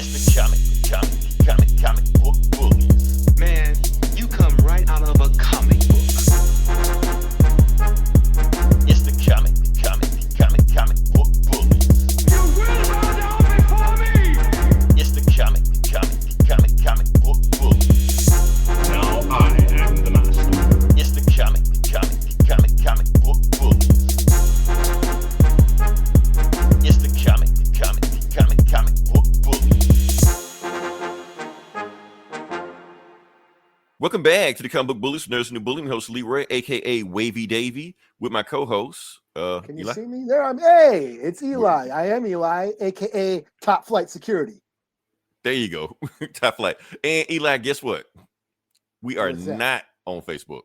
It's the comic book bullies. Man, you come right out of a comic book. It's the comic book bullies. You will bow down before me! It's the comic book bullies. Now I am the master. It's the comic book bullies. It's the comic book bullies. Welcome back to the Comic Book Bullies, Nerds and New Bullying. Host Leroy, aka Wavy Davy, with my co-host. Can you Eli? see me there? Hey, it's Eli. I am Eli, aka Top Flight Security. There you go, Top Flight. And Eli, guess what? We are What's that? not on Facebook.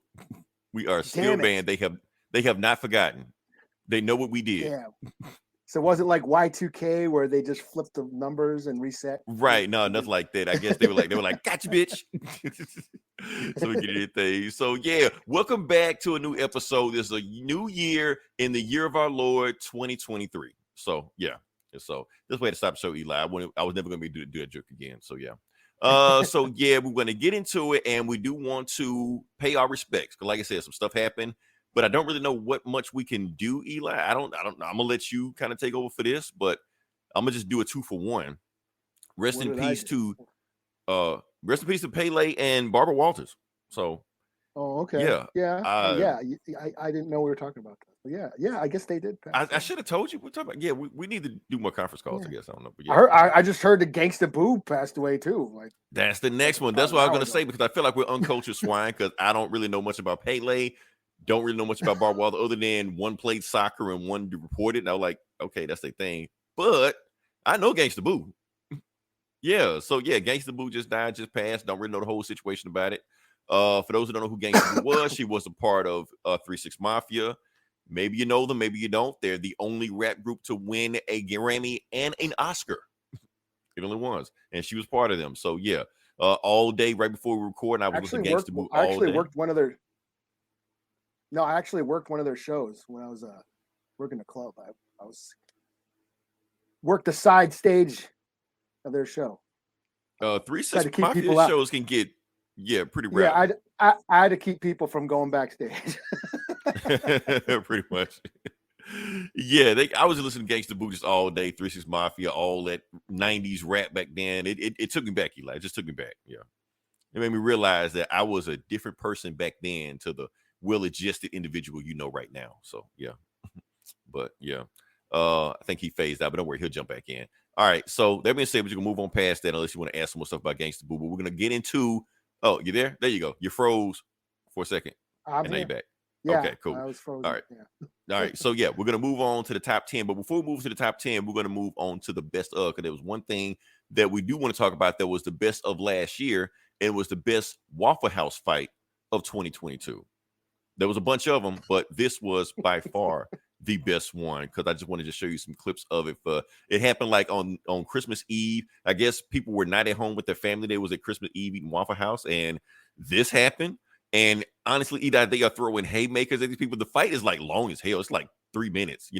We are still Damn it. banned. They have not forgotten. They know what we did. Yeah. So was it like Y2K where they just flipped the numbers and reset? Right? No, nothing like that. I guess they were like, gotcha, bitch. So we get anything. So yeah, welcome back to a new episode. There's a new year in the year of our Lord 2023. So yeah. So this way to stop the show, Eli. I was never gonna be do that joke again. So yeah. So yeah, we're gonna get into it, and we do want to pay our respects. Because like I said, some stuff happened, but I don't really know what much we can do, Eli. I don't know. I'm gonna let you kind of take over for this, but I'm gonna just do a 2-for-1. Rest What in did I peace do? to Pele and Barbara Walters. So Oh, okay. yeah, I didn't know we were talking about that. But yeah. I guess they did. Pass I should have told you. We're talking about, yeah, we need to do more conference calls. Yeah. I guess I don't know, but I yeah, heard. I just heard the Gangsta Boo passed away too. Like that's the next one. That's what I was gonna say, because I feel like we're uncultured swine, because I don't really know much about Pele. Don't really know much about Barbara Walters other than one played soccer and one reported. And I was like, okay, that's their thing. But I know Gangsta Boo. Yeah, so yeah, Gangsta Boo just died, just passed. Don't really know the whole situation about it. For those who don't know who Gangsta Boo was, she was a part of 3-6 Mafia. Maybe you know them, maybe you don't. They're the only rap group to win a Grammy and an Oscar. It only ones, and she was part of them. So yeah, all day right before we record, and I was listening to Gangsta Boo I all actually day. worked one of their. No, I actually worked one of their shows when I was working the club. I was worked the side stage of their show. 3-6 keep Mafia people out. shows can get pretty rowdy. Yeah, I had to keep people from going backstage. Pretty much. Yeah, I was listening to Gangsta Boo just all day. 3-6 Mafia, all that 90s rap back then. It took me back, Eli. It just took me back. Yeah, it made me realize that I was a different person back then to the well-adjusted individual you know right now. So yeah, but yeah, I think he phased out, but don't worry, he'll jump back in. All right, so that being said, we're gonna move on past that unless you want to ask some more stuff about Gangsta Boo. But we're gonna get into. Oh, you there? There you go. You froze for a second, and now you're back. Yeah, okay, cool. I was frozen. All right. Yeah. All right, so yeah, we're gonna move on to the top 10. But before we move to the top 10, we're gonna move on to the best of, because there was one thing that we do want to talk about that was the best of last year, and it was the best Waffle House fight of 2022. There was a bunch of them, but this was by far the best one, because I just wanted to show you some clips of it. It happened like on Christmas Eve. I guess people were not at home with their family. They was at Christmas Eve eating Waffle House, and this happened. And honestly, either they are throwing haymakers at these people. The fight is like long as hell. It's like 3 minutes,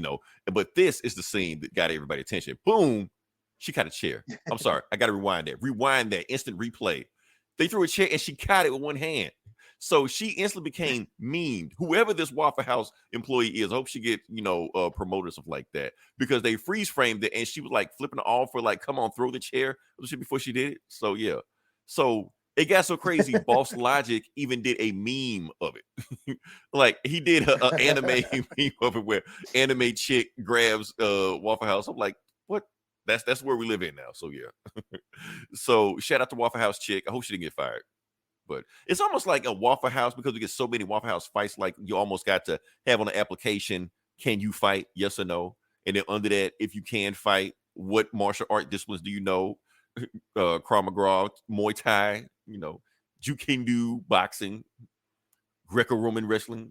But this is the scene that got everybody's attention. Boom, she caught a chair. I'm sorry, I got to rewind that. Rewind that. Instant replay. They threw a chair and she caught it with one hand. So she instantly became memed. Whoever this Waffle House employee is, I hope she get, promoted, stuff like that, because they freeze framed it and she was like flipping it off for like, come on, throw the chair before she did it. So yeah. So it got so crazy. Boss Logic even did a meme of it. Like he did an anime meme of it where anime chick grabs Waffle House. I'm like, what? That's where we live in now. So yeah. So shout out to Waffle House chick. I hope she didn't get fired. But it's almost like a Waffle House, because we get so many Waffle House fights, like you almost got to have on the application, can you fight? Yes or no? And then under that, if you can fight, what martial art disciplines do you know? Krav Maga, Muay Thai, Jiu-Jitsu, boxing, Greco-Roman wrestling,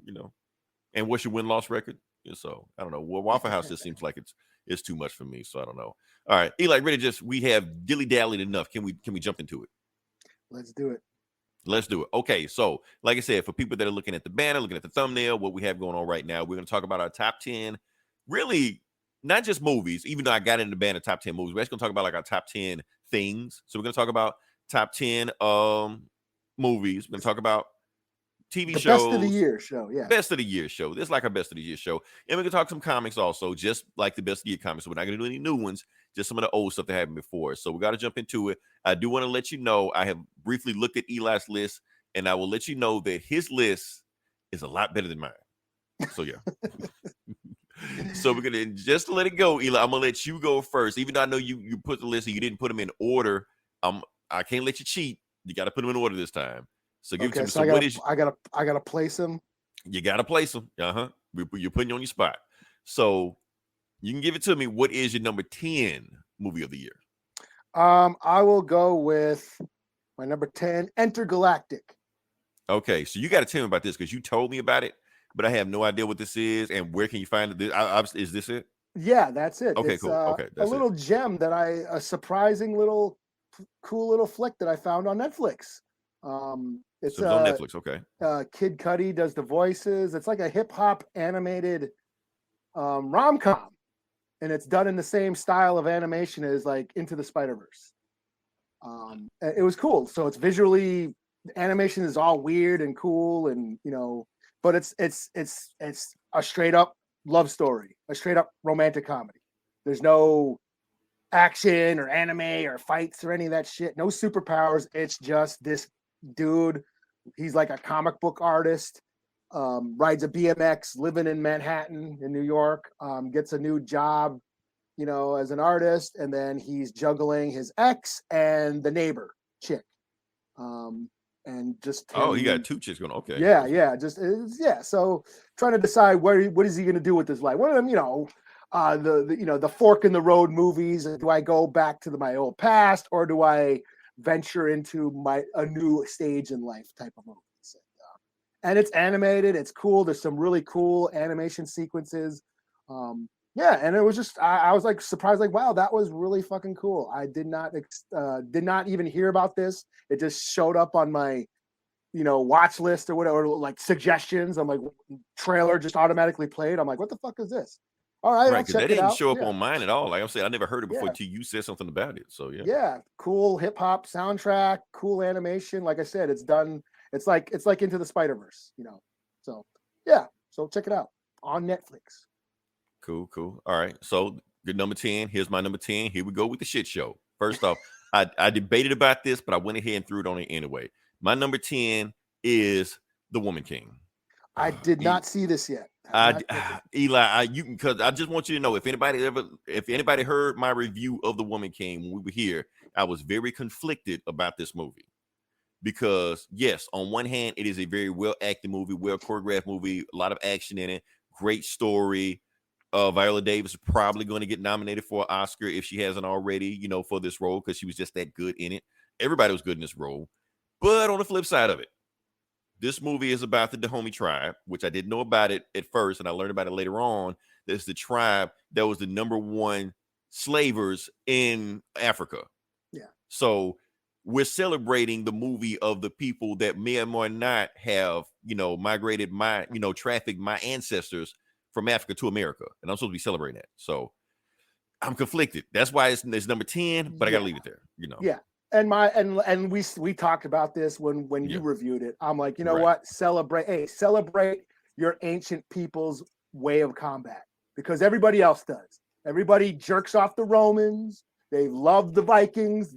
and what's your win-loss record? Yeah, so I don't know. Well, Waffle House just seems like it's too much for me, so I don't know. All right, Eli, we have dilly-dallied enough. Can we jump into it? Let's do it. Let's do it. Okay, so like I said, for people that are looking at the banner, looking at the thumbnail, what we have going on right now, we're going to talk about our top 10 really not just movies, even though I got in the band of top 10 movies. We're actually gonna talk about like our top 10 things. So we're gonna talk about top 10 movies. We're gonna talk about TV The shows. best of the year show, yeah. Best of the year show. This is like our best of the year show. And we're gonna talk some comics also, just like the best of the year comics. So we're not gonna do any new ones, just some of the old stuff that happened before. So we gotta jump into it. I do want to let you know I have briefly looked at Eli's list, and I will let you know that his list is a lot better than mine. So yeah. So we're gonna just let it go, Eli. I'm gonna let you go first, even though I know you put the list and you didn't put them in order. I can't let you cheat. You got to put them in order this time. So give it to me. So I gotta place them. You got to place them. You're putting you on your spot. So you can give it to me. What is your number 10 movie of the year? I will go with my number 10, Intergalactic. Okay, so you got to tell me about this because you told me about it, but I have no idea what this is and where can you find it. Is this it? Yeah, that's it. Okay, it's, cool. Okay, that's a little gem a surprising little cool little flick that I found on Netflix. It's on Netflix. Okay. Kid Cudi does the voices. It's like a hip hop animated rom-com, and it's done in the same style of animation as like Into the Spider-Verse. It was cool. So it's visually, the animation is all weird and cool, and but it's a straight up love story, a straight up romantic comedy. There's no action or anime or fights or any of that shit. No superpowers. It's just this dude. He's like a comic book artist, rides a BMX, living in Manhattan in New York, gets a new job, as an artist. And then he's juggling his ex and the neighbor chick. And just he got two chicks going. Okay. Yeah. So trying to decide what is he going to do with his life? One of them, the fork in the road movies. Do I go back to my old past, or do I venture into a new stage in life type of movies? And it's animated. It's cool. There's some really cool animation sequences. And it was just I was like surprised, like, wow, that was really fucking cool. I did not even hear about this. It just showed up on my watch list or whatever, like suggestions. I'm like, trailer just automatically played. I'm like, what the fuck is this? All right, because that didn't show up on mine at all. Like I'm saying, I never heard it before until you said something about it. So yeah, cool hip hop soundtrack, cool animation. Like I said, it's done. It's like Into the Spider-Verse, So yeah, so check it out on Netflix. Cool. All right, so good number 10. Here's my number 10. Here we go with the shit show. First off, I debated about this, but I went ahead and threw it on it anyway. My number 10 is The Woman King. I did not see this yet. Eli, you can, because I just want you to know, if anybody heard my review of The Woman King when we were here, I was very conflicted about this movie. Because yes, on one hand, it is a very well acted movie, well choreographed movie, a lot of action in it, great story. Viola Davis is probably going to get nominated for an Oscar if she hasn't already, for this role, because she was just that good in it. Everybody was good in this role. But on the flip side of it, this movie is about the Dahomey tribe, which I didn't know about it at first, and I learned about it later on. There's the tribe that was the number one slavers in Africa. Yeah. So we're celebrating the movie of the people that may or may not have, migrated trafficked my ancestors from Africa to America. And I'm supposed to be celebrating that. So I'm conflicted. That's why it's number 10, but I gotta leave it there, Yeah. And we talked about this when you reviewed it. I'm like, what? Celebrate your ancient people's way of combat, because everybody else does. Everybody jerks off the Romans. They love the Vikings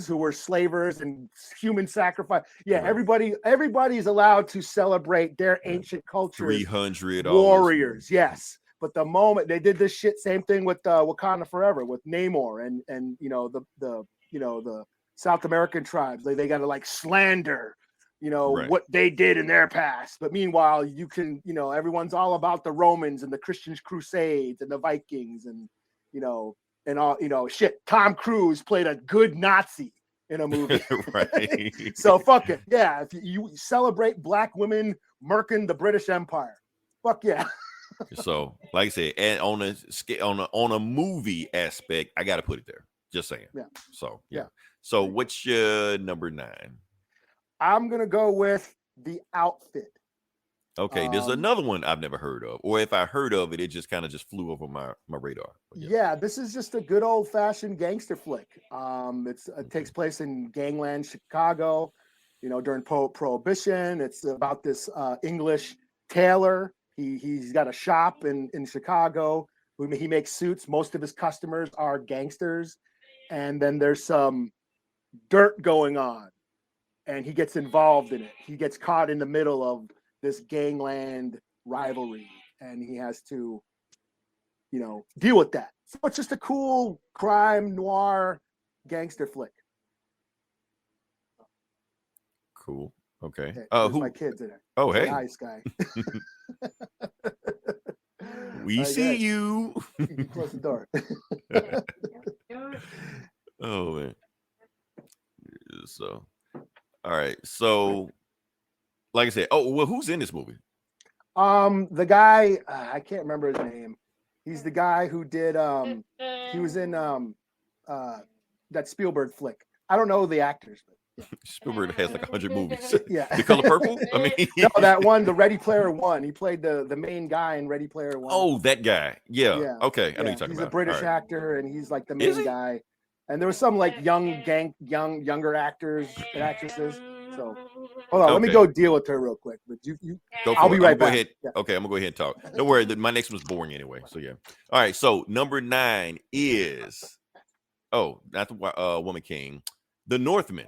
who were slavers and human sacrifice. Yeah, right. Everybody's allowed to celebrate their ancient culture. 300 warriors, yes. But the moment they did this shit, same thing with Wakanda Forever with Namor and the South American tribes. They got to like slander, right, what they did in their past. But meanwhile, you can, everyone's all about the Romans and the Christian Crusades and the Vikings and and all, shit. Tom Cruise played a good Nazi in a movie. Right. So fuck it. Yeah. If you celebrate black women murking the British Empire, fuck yeah. So, like I said, and on a movie aspect, I got to put it there. Just saying. Yeah. So, yeah. So, what's your number 9? I'm going to go with The Outfit. Okay, there's another one I've never heard of, or if I heard of it, it just kind of just flew over my radar. But yeah, this is just a good old fashioned gangster flick. It takes place in gangland Chicago, during Prohibition. It's about this English tailor. He's got a shop in Chicago. He makes suits. Most of his customers are gangsters, and then there's some dirt going on, and he gets involved in it. He gets caught in the middle of this gangland rivalry, and he has to, deal with that. So it's just a cool crime noir gangster flick. cool. Okay. There's Who? my kids in it. Oh, hey. Nice guy. We see you. You can close the door. Oh man. So, all right. So, like I said, who's in this movie? The guy, I can't remember his name. He's the guy who did he was in that Spielberg flick. I don't know the actors, but Spielberg has like 100 movies. yeah. The Color Purple? I mean, no, that one, the Ready Player One. He played the main guy in Ready Player One. Oh, that guy. Yeah. Yeah. Okay. I know you're talking he's about. He's a British actor, and he's like the main guy. And there was some like younger actors and actresses. So hold on, let me go deal with her real quick. But I'll be right back. Go ahead. Yeah. Okay, I'm gonna go ahead and talk. Don't worry, my next one's boring anyway. So yeah. All right. So number 9 is not the Woman King, The Northman.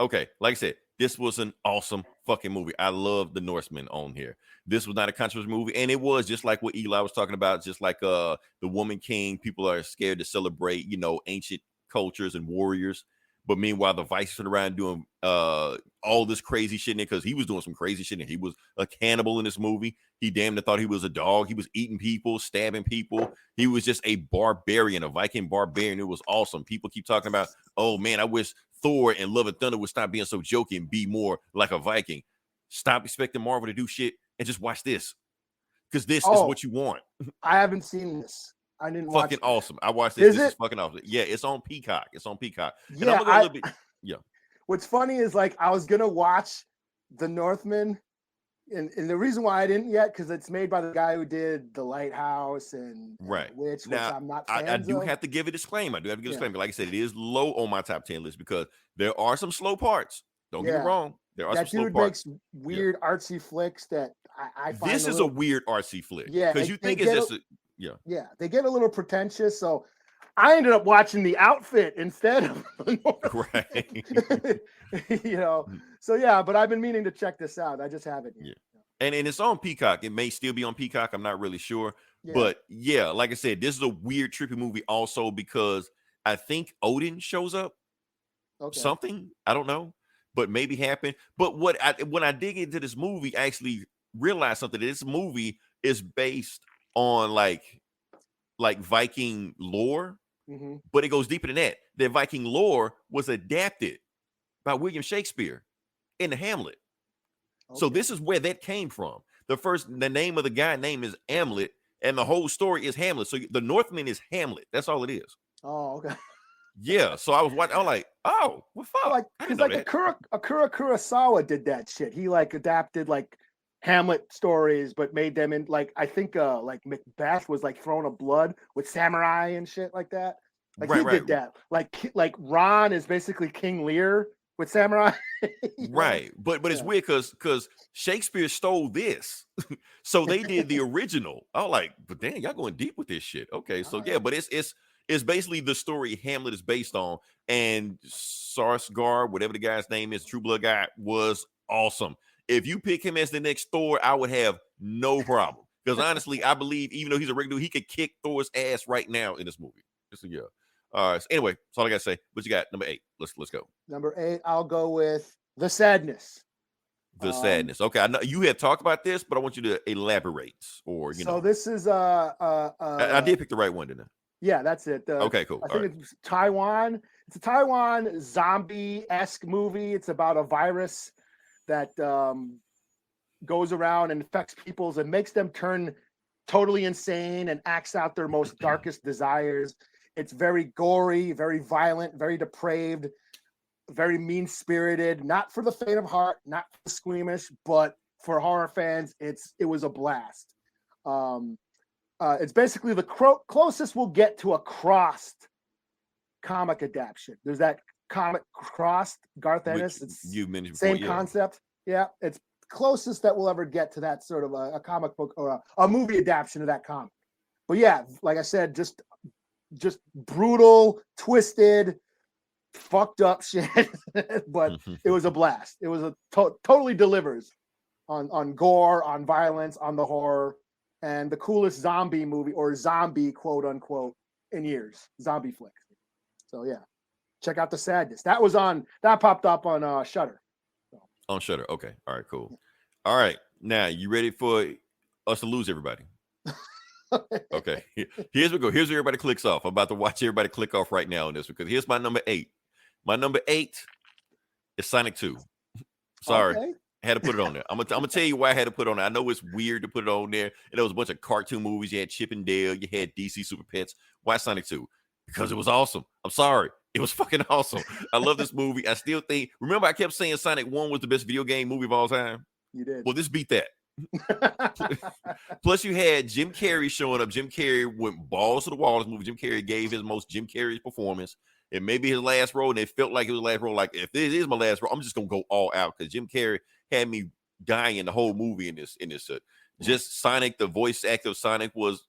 Okay, like I said, this was an awesome fucking movie. I love The Northman on here. This was not a controversial movie, and it was just like what Eli was talking about, just like The Woman King. People are scared to celebrate, ancient cultures and warriors. But meanwhile, the Vice is around doing all this crazy shit in it, because he was doing some crazy shit. And he was a cannibal in this movie. He damn near thought he was a dog. He was eating people, stabbing people. He was just a barbarian, a Viking barbarian. It was awesome. People keep talking about, oh man, I wish Thor and Love and Thunder would stop being so jokey and be more like a Viking. Stop expecting Marvel to do shit and just watch this, because this is what you want. I haven't seen this. I didn't watch fucking awesome. I watched this. This is fucking awesome. Yeah, it's on Peacock. And yeah, I'm gonna go a little bit. Yeah. What's funny is like I was gonna watch The Northman, and the reason why I didn't yet, because it's made by the guy who did The Lighthouse and which I'm not. I do have to give a disclaimer. Like I said, it is low on my top 10 list because there are some slow parts. Don't get me wrong. There are some slow parts. That dude makes weird artsy flicks that I find. This is a weird artsy flick. Yeah, because you think it's just yeah, they get a little pretentious. So I ended up watching The Outfit instead of right. So yeah, but I've been meaning to check this out. I just haven't yet. Yeah. And it's on Peacock. It may still be on Peacock. I'm not really sure. Yeah. But yeah, like I said, this is a weird, trippy movie also because I think Odin shows up. Okay. Something, I don't know, but maybe happened. But when I dig into this movie, I actually realized something. This movie is based on like Viking lore, but it goes deeper than that. The Viking lore was adapted by William Shakespeare in the Hamlet. Okay. So this is where that came from. The name of the guy name is Hamlet, and the whole story is Hamlet. So the Northman is Hamlet. That's all it is. Oh, okay. Yeah. So I was watching. I'm like, oh, what fuck? Because Akira Kurosawa did that shit. He like adapted like Hamlet stories, but made them in like I think like Macbeth was like throwing of blood with samurai and shit like that. Like he did that. Like Ron is basically King Lear with samurai. Right. But it's weird because Shakespeare stole this. So they did the original. I was like, but damn, y'all going deep with this shit. Okay. So yeah, but it's basically the story Hamlet is based on. And Sarsgaard, whatever the guy's name is, True Blood guy, was awesome. If you pick him as the next Thor, I would have no problem. Because honestly, I believe even though he's a regular, he could kick Thor's ass right now in this movie. So yeah. All right. So anyway, that's all I gotta say. What you got? Number 8. Let's go. Number 8, I'll go with The Sadness. The Sadness. Okay, I know you had talked about this, but I want you to elaborate, or So this is I did pick the right one, didn't I? Yeah, that's it. Okay, cool. I think it's Taiwan. It's a Taiwan zombie-esque movie. It's about a virus that goes around and infects people and makes them turn totally insane and acts out their most darkest desires. It's very gory, very violent, very depraved, very mean-spirited, not for the faint of heart, not for the squeamish, but for horror fans, it was a blast. It's basically the closest we'll get to a crossed comic adaptation. There's that comic Crossed, Garth Ennis. It's you mentioned same before, yeah. concept. Yeah, it's closest that we'll ever get to that sort of a comic book or a movie adaptation of that comic. But yeah, like I said, just brutal, twisted, fucked up shit. But it was a blast. It was a totally delivers on gore, on violence, on the horror, and the coolest zombie movie or zombie quote unquote in years. Zombie flick. So yeah, check out The Sadness. That popped up on Shudder. So. On Shudder. Okay. All right, cool. All right. Now, you ready for us to lose everybody? Okay. Here's what we go. Here's where everybody clicks off. I'm about to watch everybody click off right now on this because here's my number 8. My number 8 is Sonic 2. Sorry. Okay. I had to put it on there. I'm gonna tell you why I had to put it on there. I know it's weird to put it on there. And there was a bunch of cartoon movies. You had Chip and Dale. You had DC Super Pets. Why Sonic 2? Because it was awesome. I'm sorry. It was fucking awesome. I love this movie. I still think, remember I kept saying Sonic 1 was the best video game movie of all time? You did. Well, this beat that. Plus, you had Jim Carrey showing up. Jim Carrey went balls to the wall. This movie, Jim Carrey gave his most Jim Carrey performance. It may be his last role, and it felt like it was the last role. Like, if this is my last role, I'm just gonna go all out because Jim Carrey had me dying the whole movie in this. Just Sonic, the voice actor of Sonic was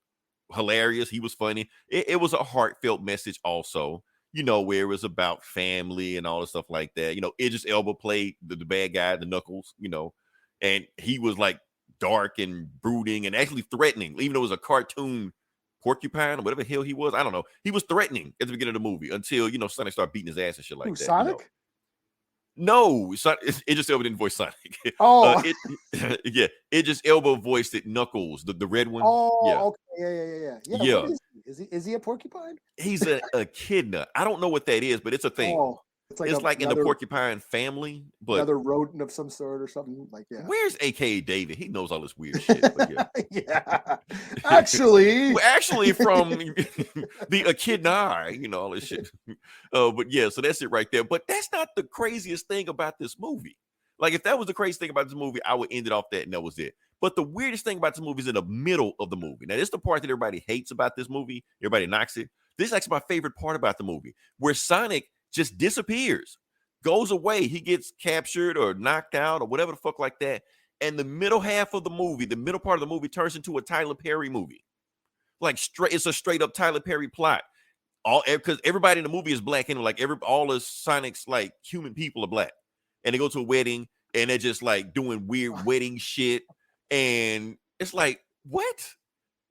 hilarious. He was funny. It was a heartfelt message also, where it was about family and all the stuff like that. Idris Elba played the bad guy, the Knuckles, and he was like dark and brooding and actually threatening, even though it was a cartoon porcupine or whatever the hell he was. I don't know. He was threatening at the beginning of the movie until, Sonic started beating his ass and shit like that. Sonic? No, Idris Elba didn't voice Sonic. Oh, Idris Elba voiced it. Knuckles, the red one. Oh, yeah. Okay, yeah. Yeah. What is he a porcupine? He's a echidna. I don't know what that is, but it's a thing. Oh, it's like in the porcupine family, but another rodent of some sort or something like that. Where's AKA David? He knows all this weird shit. But yeah. Yeah. Actually, from the echidna, all this shit. But yeah, so that's it right there. But that's not the craziest thing about this movie. Like, if that was the craziest thing about this movie, I would end it off that, and that was it. But the weirdest thing about this movie is in the middle of the movie. Now, this is the part that everybody hates about this movie. Everybody knocks it. This is actually my favorite part about the movie, where Sonic just disappears, goes away. He gets captured or knocked out or whatever the fuck like that. And the middle half of the movie, the middle part of the movie turns into a Tyler Perry movie. Like, it's a straight up Tyler Perry plot. Because everybody in the movie is black, and like all of Sonic's like human people are black. And they go to a wedding and they're just like doing weird wedding shit. And it's like, what?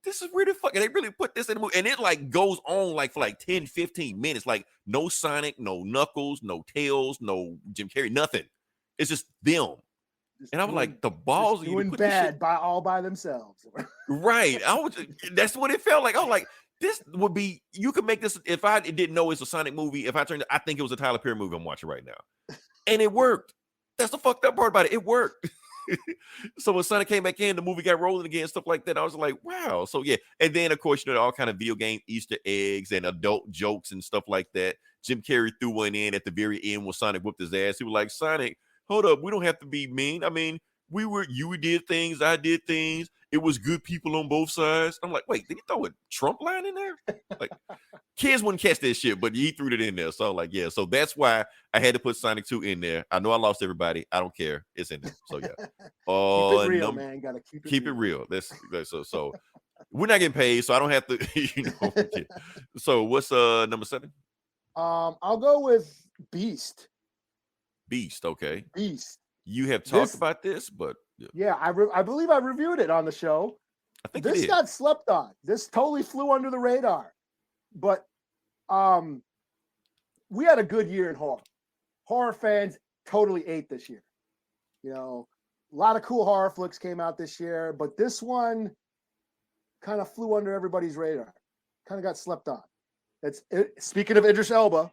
This is weird as fuck. And they really put this in the movie. And it like goes on like for like 10, 15 minutes. Like, no Sonic, no Knuckles, no Tails, no Jim Carrey, nothing. It's just them. And I was like, the balls of you doing bad by themselves. Right. That's what it felt like. I was like, this would be, you could make this, if I didn't know it's a Sonic movie, I think it was a Tyler Perry movie I'm watching right now. And it worked. That's the fucked up part about it. It worked. So when Sonic came back in, the movie got rolling again, stuff like that. I was like, wow. So yeah. And then of course, all kind of video game Easter eggs and adult jokes and stuff like that. Jim Carrey threw one in at the very end when Sonic whooped his ass. He was like, Sonic, hold up. We don't have to be mean. I mean, you did things, I did things. It was good people on both sides. I'm like, wait, did he throw a Trump line in there? Like, kids wouldn't catch that shit, but he threw it in there. So I'm like, yeah. So that's why I had to put Sonic 2 in there. I know I lost everybody. I don't care. It's in there. So yeah. Keep it real, man. Gotta keep it real. That's so we're not getting paid, so I don't have to, Yeah. So what's number 7? I'll go with Beast. Beast, okay. Beast. You have talked about this, but yeah, I believe I reviewed it on the show. I think this got slept on. This totally flew under the radar. But we had a good year in horror. Horror fans totally ate this year. A lot of cool horror flicks came out this year, but this one kind of flew under everybody's radar. Kind of got slept on. Speaking of Idris Elba,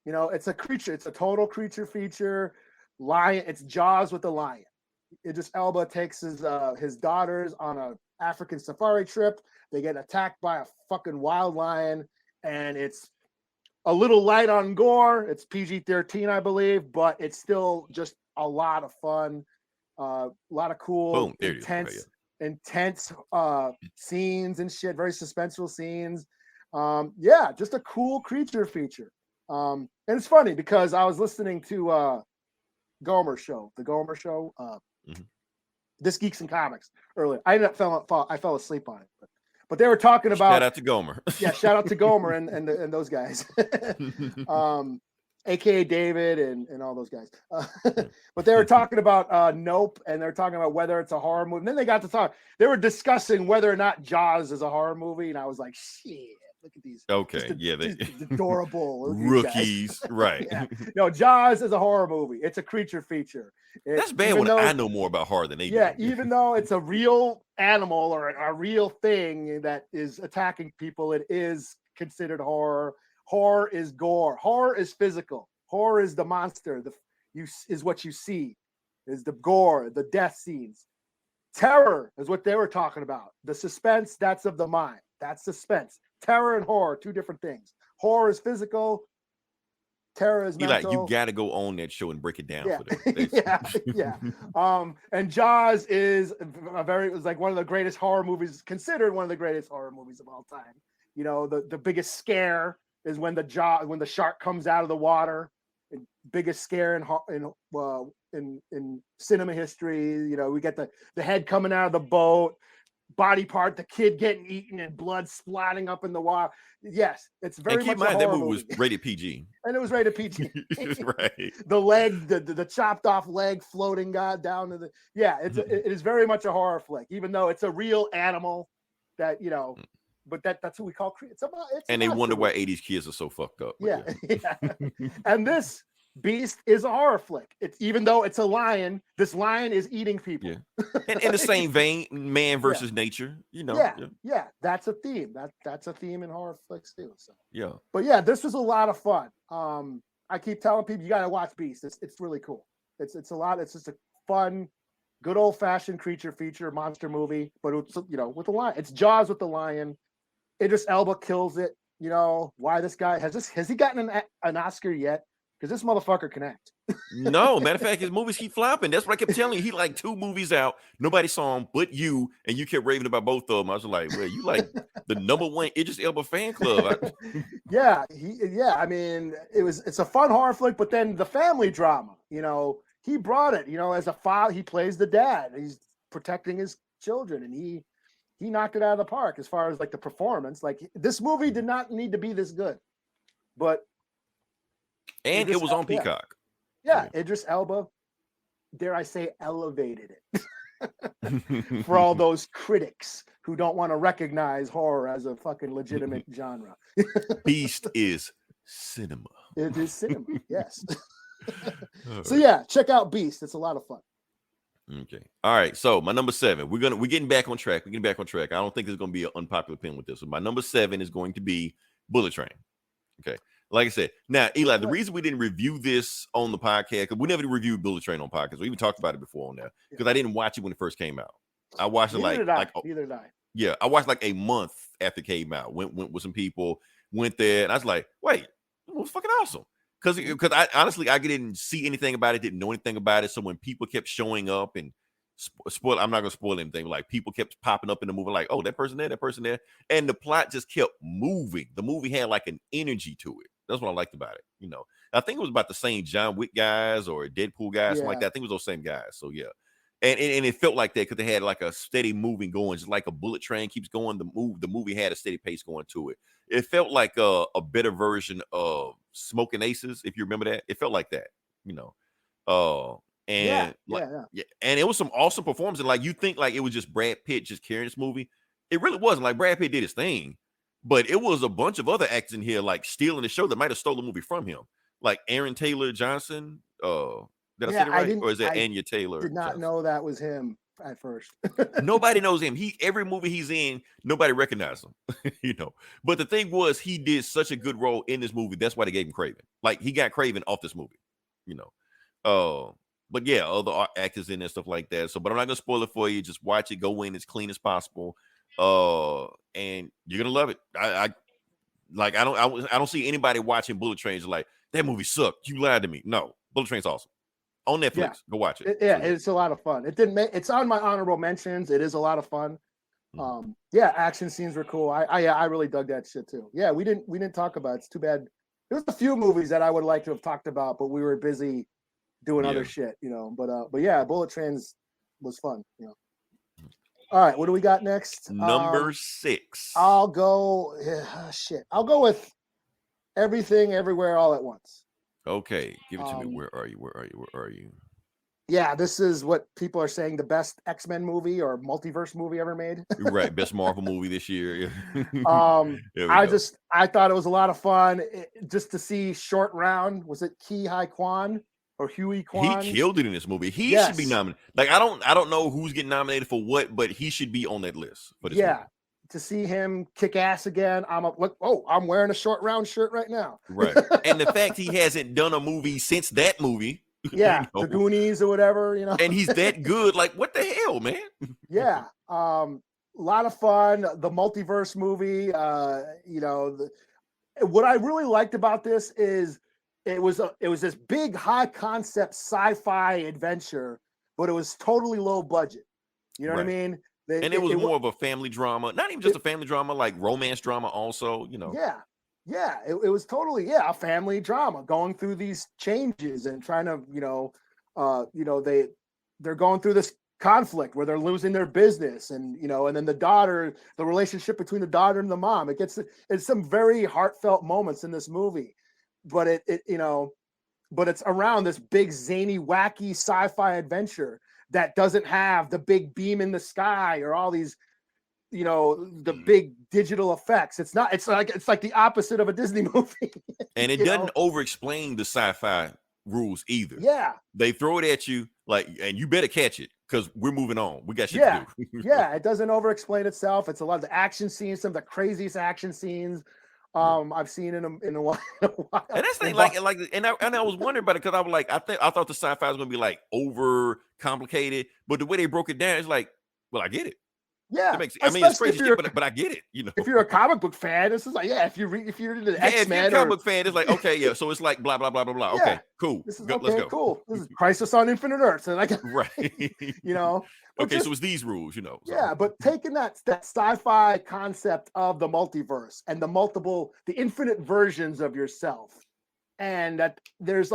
it's a creature. It's a total creature feature. Lion. It's Jaws with the lion. Idris Elba takes his daughters on a African safari trip. They get attacked by a fucking wild lion, and it's a little light on gore. It's PG-13, I believe, but it's still just a lot of fun. A lot of cool, Boom. There it is. Okay, intense scenes and shit. Very suspenseful scenes. Yeah, just a cool creature feature. And it's funny because I was listening to the Gomer Show. Mhm. This Geeks and Comics earlier. I fell asleep on it, but they were talking about Shout out to Gomer. yeah, shout out to Gomer and those guys, aka David and all those guys. But they were talking about Nope, and they're talking about whether it's a horror movie. And then they got to talk. They were discussing whether or not Jaws is a horror movie, and I was like, shit. Look at these. Okay, yeah, they adorable rookies, right? Yeah. No, Jaws is a horror movie. It's a creature feature. That's bad when I know more about horror than they do. Yeah, even though it's a real animal or a real thing that is attacking people, it is considered horror. Horror is gore. Horror is physical. Horror is the monster. Is what you see. Is the gore, the death scenes. Terror is what they were talking about. The suspense, that's of the mind. That's suspense. Terror and horror, two different things. Horror is physical. Terror is mental. You got to go on that show and break it down yeah. for them. Yeah. And Jaws is like one of the greatest horror movies, considered one of the greatest horror movies of all time. You know, the biggest scare is when the shark comes out of the water. Biggest scare in cinema history. You know, we get the head coming out of the boat. Body part, the kid getting eaten and blood splatting up in the water. Yes, it's very much. Keep in mind that movie was rated PG, and it was rated PG. Right. The leg, the chopped off leg floating down to the. Yeah, it is very much a horror flick, even though it's a real animal that But that's what we call creature. And they wonder why 80s kids are so fucked up. Yeah. And this Beast is a horror flick. It's even though it's a lion, this lion is eating people. Yeah. And in the same vein, man versus nature, Yeah, that's a theme. That's a theme in horror flicks too. So yeah. But yeah, this was a lot of fun. I keep telling people you gotta watch Beast. It's really cool. It's a lot, it's just a fun, good old-fashioned creature feature monster movie, but it's with the lion. It's Jaws with the lion. Idris Elba kills it. Why this guy has he gotten an Oscar yet? Because this motherfucker can act. No, matter of fact, his movies keep flopping. That's what I kept telling you. He like 2 movies out. Nobody saw him but you, and you kept raving about both of them. I was like, well, you like the #1 Idris Elba fan club. Yeah. I mean, it's a fun horror flick, but then the family drama. He brought it. As a father, he plays the dad. He's protecting his children, and he knocked it out of the park as far as like the performance. Like this movie did not need to be this good, but. And it was on Peacock. Yeah, Idris Elba, dare I say, elevated it for all those critics who don't want to recognize horror as a fucking legitimate genre. Beast is cinema. It is cinema, yes. So yeah, check out Beast. It's a lot of fun. Okay. All right. So my number 7, we're getting back on track. I don't think there's going to be an unpopular opinion with this. So my number 7 is going to be Bullet Train. Okay. Like I said, now Eli, the reason we didn't review this on the podcast, because we never reviewed Bullet Train on podcast. We even talked about it before on there because I didn't watch it when it first came out. I watched it neither did I. Yeah, I watched like a month after it came out. Went with some people, went there, and I was like, wait, it was fucking awesome. Because I honestly didn't see anything about it, didn't know anything about it. So when people kept showing up and spoil, I'm not gonna spoil anything. Like people kept popping up in the movie, like, oh, that person there, and the plot just kept moving. The movie had like an energy to it. That's what I liked about it. I think it was about the same John Wick guys or Deadpool guys, something like that. I think it was those same guys. So yeah, and it felt like that because they had like a steady moving going, just like a bullet train keeps going. The movie had a steady pace going to it. It felt like a better version of Smoking Aces, if you remember that. It felt like that, and and it was some awesome performances. Like you think like it was just Brad Pitt just carrying this movie. It really wasn't. Like Brad Pitt did his thing. But it was a bunch of other actors in here, like stealing the show that might have stolen the movie from him. Like Aaron Taylor Johnson. Did I say it right? Or is that Anya Taylor? Did not know that was him at first. Nobody knows him. Every movie he's in, nobody recognizes him. But the thing was, he did such a good role in this movie. That's why they gave him Craven. Like he got Craven off this movie. But yeah, other actors in and stuff like that. So, but I'm not gonna spoil it for you. Just watch it. Go in as clean as possible. And you're gonna love it. I don't see anybody watching Bullet Trains like that movie sucked. You lied to me. No, Bullet Train's awesome. On Netflix. Go watch it. Yeah, So, it's a lot of fun. It didn't make it's on my honorable mentions. It is a lot of fun. Yeah, action scenes were cool. I really dug that shit too. Yeah, we didn't talk about it. It's too bad. There's a few movies that I would like to have talked about, but we were busy doing other shit, you know. But yeah, Bullet Trains was fun, you know. All right, what do we got next? number 6. I'll go I'll go with Everything Everywhere All at Once. Okay, give it to me. Where are you? Yeah, this is what people are saying the best X-Men movie or multiverse movie ever made. Right, best Marvel movie this year. I thought it was a lot of fun just to see Short Round. Was it Ki Hai Kwan or Huey Kwan? He killed it in this movie. He should be nominated. Like I don't know who's getting nominated for what, but he should be on that list for this movie. To see him kick ass again. I'm wearing a Short Round shirt right now. Right. And the fact he hasn't done a movie since that movie. Yeah, you know, the Goonies or whatever, you know. And he's that good. Like, what the hell, man? Yeah. A lot of fun. The multiverse movie, you know, what I really liked about this is it was this big high concept sci-fi adventure, but it was totally low budget. You know what I mean? It was more of a family drama, not even just a family drama, like romance drama also, you know. Yeah, it was totally a family drama going through these changes and trying to, they're going through this conflict where they're losing their business and and then the relationship between the daughter and the mom. It's some very heartfelt moments in this movie, but but it's around this big zany wacky sci-fi adventure that doesn't have the big beam in the sky or all these the big digital effects. It's like the opposite of a Disney movie. And it doesn't over explain the sci-fi rules either. Yeah, they throw it at you like, and you better catch it because we're moving on. We got shit to do. Yeah, it doesn't over explain itself. It's a lot of the action scenes, some of the craziest action scenes I've seen in a while. And that's the thing, and I was wondering about it because I was like, I thought the sci-fi was gonna be like over complicated, but the way they broke it down, it's like, well, I get it. Yeah, it's crazy shit, but I get it. If you're a comic book fan, this is like, if you're into the X-Men, if you're a comic book fan, it's like, okay, yeah. So it's like blah blah blah blah blah. Okay, cool. This is let's go. Cool. This is Crisis on Infinite Earths, and right. Okay, so it's these rules, So. Yeah, but taking that sci-fi concept of the multiverse and the infinite versions of yourself, and that this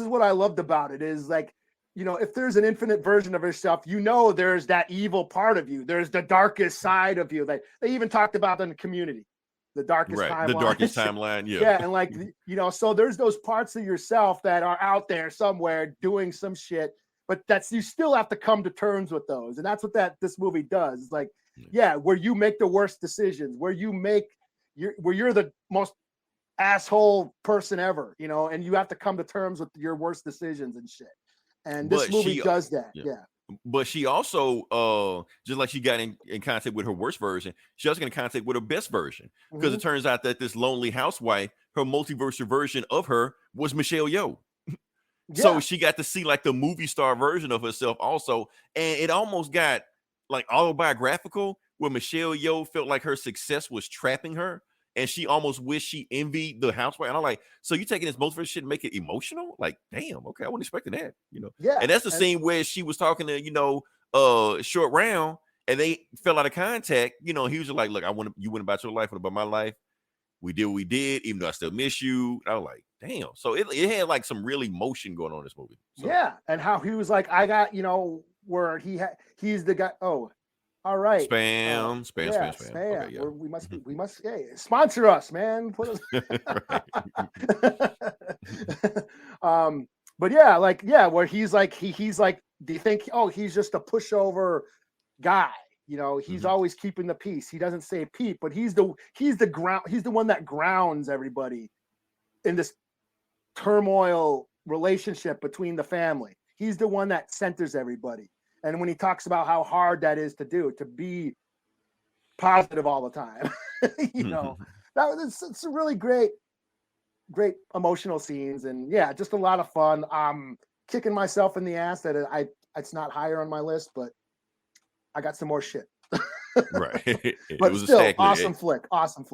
is what I loved about it is like. If there's an infinite version of yourself, there's that evil part of you. There's the darkest side of you. They even talked about in the Community, the darkest timeline. The darkest timeline, yeah. Yeah, and like, so there's those parts of yourself that are out there somewhere doing some shit, but you still have to come to terms with those. And that's what this movie does. It's like, where you make the worst decisions, where you're the most asshole person ever, and you have to come to terms with your worst decisions and shit. And this movie does that. Yeah. But she also, just like she got in contact with her worst version, she also got in contact with her best version. Because it turns out that this lonely housewife, her multiverse version of her was Michelle Yeoh. So she got to see like the movie star version of herself also. And it almost got like autobiographical where Michelle Yeoh felt like her success was trapping her. And she almost wished she envied the housewife. And I'm like, so you taking this multiverse shit and make it emotional? Like, damn, okay, I wasn't expecting that, Yeah. And that's the scene where she was talking to, Short Round, and they fell out of contact. He was like, look, you went about your life, what about my life? We did what we did, even though I still miss you. I was like, damn. So it had like some real emotion going on in this movie. So. Yeah. And how he was like, I got, where he's the guy. Oh, all right. Spam. Okay, yeah. We must sponsor us, man. Put us... but where he's like, he's like, do you think, he's just a pushover guy? He's always keeping the peace. He doesn't say peep, but he's the one that grounds everybody in this turmoil relationship between the family. He's the one that centers everybody. And when he talks about how hard that is to do, to be positive all the time, it's a really great emotional scenes. And yeah, just a lot of fun. I'm kicking myself in the ass that it's not higher on my list, but I got some more shit. Right. But still, awesome flick.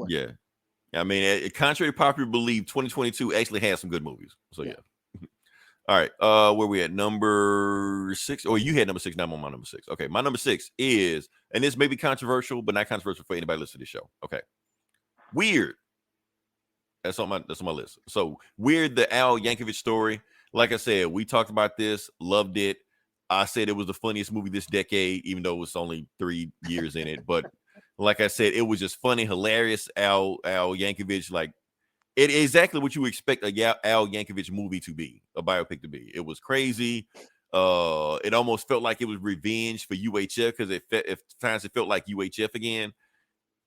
Yeah. I mean, contrary to popular belief, 2022 actually has some good movies. So yeah. All right. Where we at? Number 6. Oh, you had number 6. Now I'm on my number 6. Okay. My number 6 is, and this may be controversial, but not controversial for anybody listening to this show. Okay. Weird. That's on my list. So Weird, the Al Yankovic story. Like I said, we talked about this, loved it. I said it was the funniest movie this decade, even though it was only 3 years in it. But like I said, it was just funny, hilarious. Al Yankovic, like it exactly what you expect a Al Yankovic movie to be, a biopic to be. It was crazy. It almost felt like it was revenge for UHF because at times it felt like UHF again.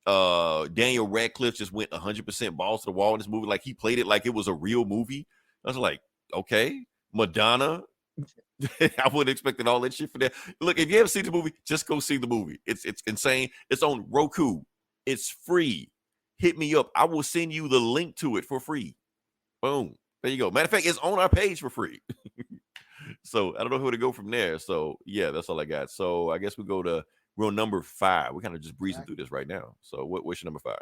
Daniel Radcliffe just went 100% balls to the wall in this movie. Like he played it like it was a real movie. I was like, okay. Madonna. I wouldn't expect all that shit for that. Look, if you haven't seen the movie, just go see the movie. It's insane. It's on Roku. It's free. Hit me up. I will send you the link to it for free. Boom. There you go. Matter of fact, it's on our page for free. So I don't know who to go from there. So yeah, that's all I got. So I guess we're on number 5. We're kind of just breezing through this right now. So what's your number 5?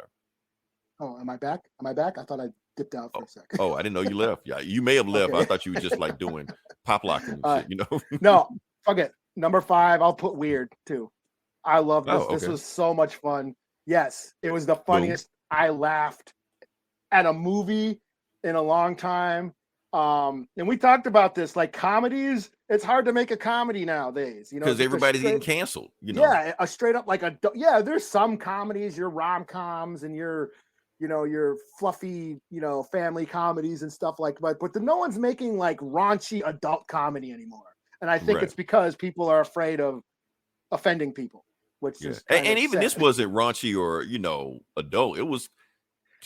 Oh, am I back? I thought I dipped out for a second. Oh, I didn't know you left. Yeah, you may have left. Okay. I thought you were just like doing pop locking and shit, you know? No, fuck it. Number 5, I'll put Weird too. I love this. Okay. This was so much fun. Yes, it was the funniest. Boom. I laughed at a movie in a long time. And we talked about this, like comedies, it's hard to make a comedy nowadays, you know, because everybody's getting canceled, you know. Yeah, a straight up there's some comedies, your rom-coms and your fluffy, family comedies and stuff like that, but no one's making like raunchy adult comedy anymore. And I think it's because people are afraid of offending people, which is and even sad. This wasn't raunchy or adult. It was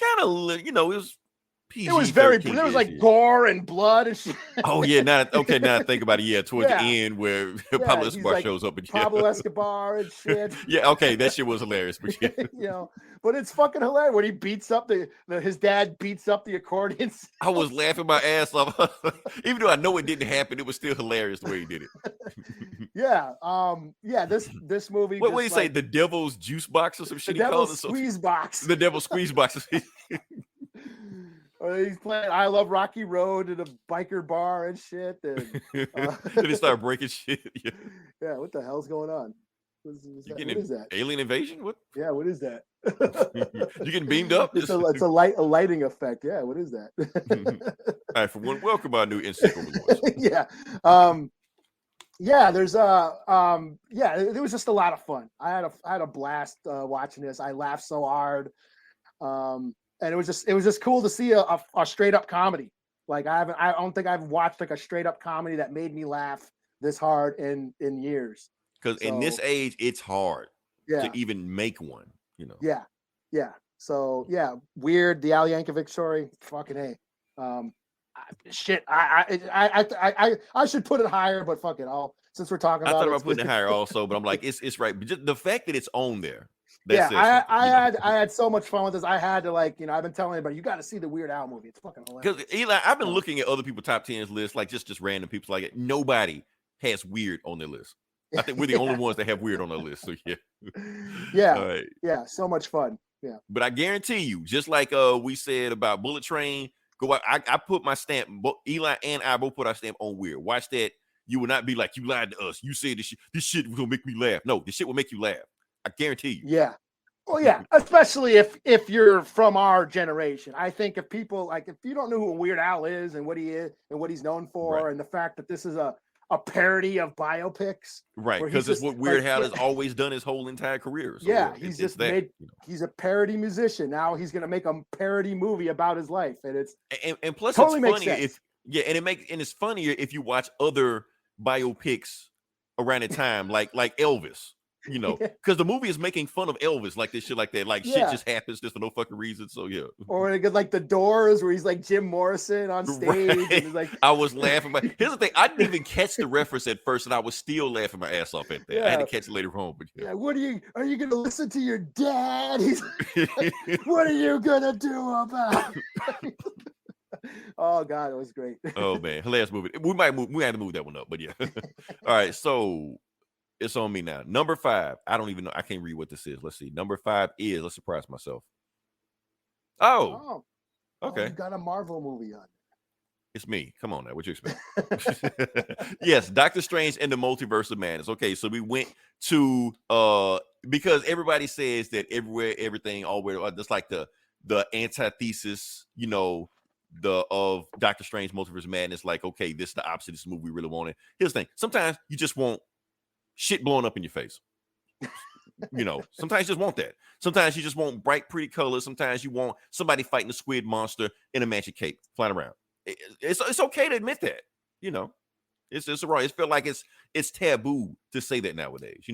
kind of it was PG. It was there was like gore and blood and shit. Oh yeah, now I think about it. Yeah, towards the end where Pablo Escobar shows up again. Pablo Escobar and shit. Yeah, okay, that shit was hilarious. But but it's fucking hilarious when he beats up his dad beats up the accordion. I was laughing my ass off, even though I know it didn't happen. It was still hilarious the way he did it. This movie. What do you say? The devil's juice box or some shit? The devil's squeeze box. The devil's squeeze box. He's playing I Love Rocky Road at a biker bar and shit. And they start breaking shit. Yeah, what the hell's going on? What is that? Alien invasion? What? Yeah, what is that? You getting beamed up? It's a lighting effect. Yeah, what is that? All right, for one, welcome our new instinct overlords. Yeah. There's it was just a lot of fun. I had a blast watching this. I laughed so hard. And it was just cool to see a straight up comedy. Like I don't think I've watched like a straight up comedy that made me laugh this hard in years. Because in this age, it's hard to even make one. Yeah. So Weird, the Al Yankovic story. Fucking hey. Shit. I should put it higher, but fuck it. Since we're talking about I thought about putting it higher also, but I'm like, it's right. But just the fact that it's on there. I had so much fun with this. I had to I've been telling everybody, you got to see the Weird Al movie. It's fucking hilarious. Because Eli, I've been looking at other people's top 10s lists, like just random people like it. Nobody has Weird on their list. I think we're the only ones that have Weird on their list. So yeah, so much fun. Yeah, but I guarantee you, just like we said about Bullet Train, go out. I put my stamp. Eli and I both put our stamp on Weird. Watch that. You will not be like, you lied to us. You said this shit will make me laugh. No, this shit will make you laugh. I guarantee you. Yeah. Well, yeah, especially if you're from our generation. I think if people if you don't know who Weird Al is and what he is and what he's known for, and the fact that this is a parody of biopics, right? Because it's what Weird Al has always done his whole entire career. So he's just he's a parody musician. Now he's gonna make a parody movie about his life, and it's and plus totally it's funny it's funnier if you watch other biopics around the time, like Elvis. Because the movie is making fun of Elvis, like this shit, like that, shit just happens just for no fucking reason. So or like The Doors, where he's like Jim Morrison on stage. Right. And he's like, I was laughing. But here's the thing: I didn't even catch the reference at first, and I was still laughing my ass off at that. I had to catch it later on. But what are you going to listen to your dad? He's like, what are you gonna do about? Oh God, it was great. Oh man, hilarious movie. We have to move that one up, but yeah. All right, so. It's on me now. Number 5. I don't even know. I can't read what this is. Let's see. Number 5 is, let's surprise myself. Oh, Oh, okay. you got a Marvel movie on. It's me. Come on now. What you expect? Yes, Doctor Strange and the Multiverse of Madness. Okay, so we went to because everybody says that everywhere, everything, alwhere, just like the antithesis, the of Doctor Strange Multiverse of Madness. Like, okay, this is the opposite. This is the movie we really wanted. Here's the thing: sometimes you just want shit blowing up in your face. Sometimes you just want that. Sometimes you just want bright, pretty colors. Sometimes you want somebody fighting a squid monster in a magic cape flying around. It's okay to admit that. It's just wrong. It felt like it's taboo to say that nowadays.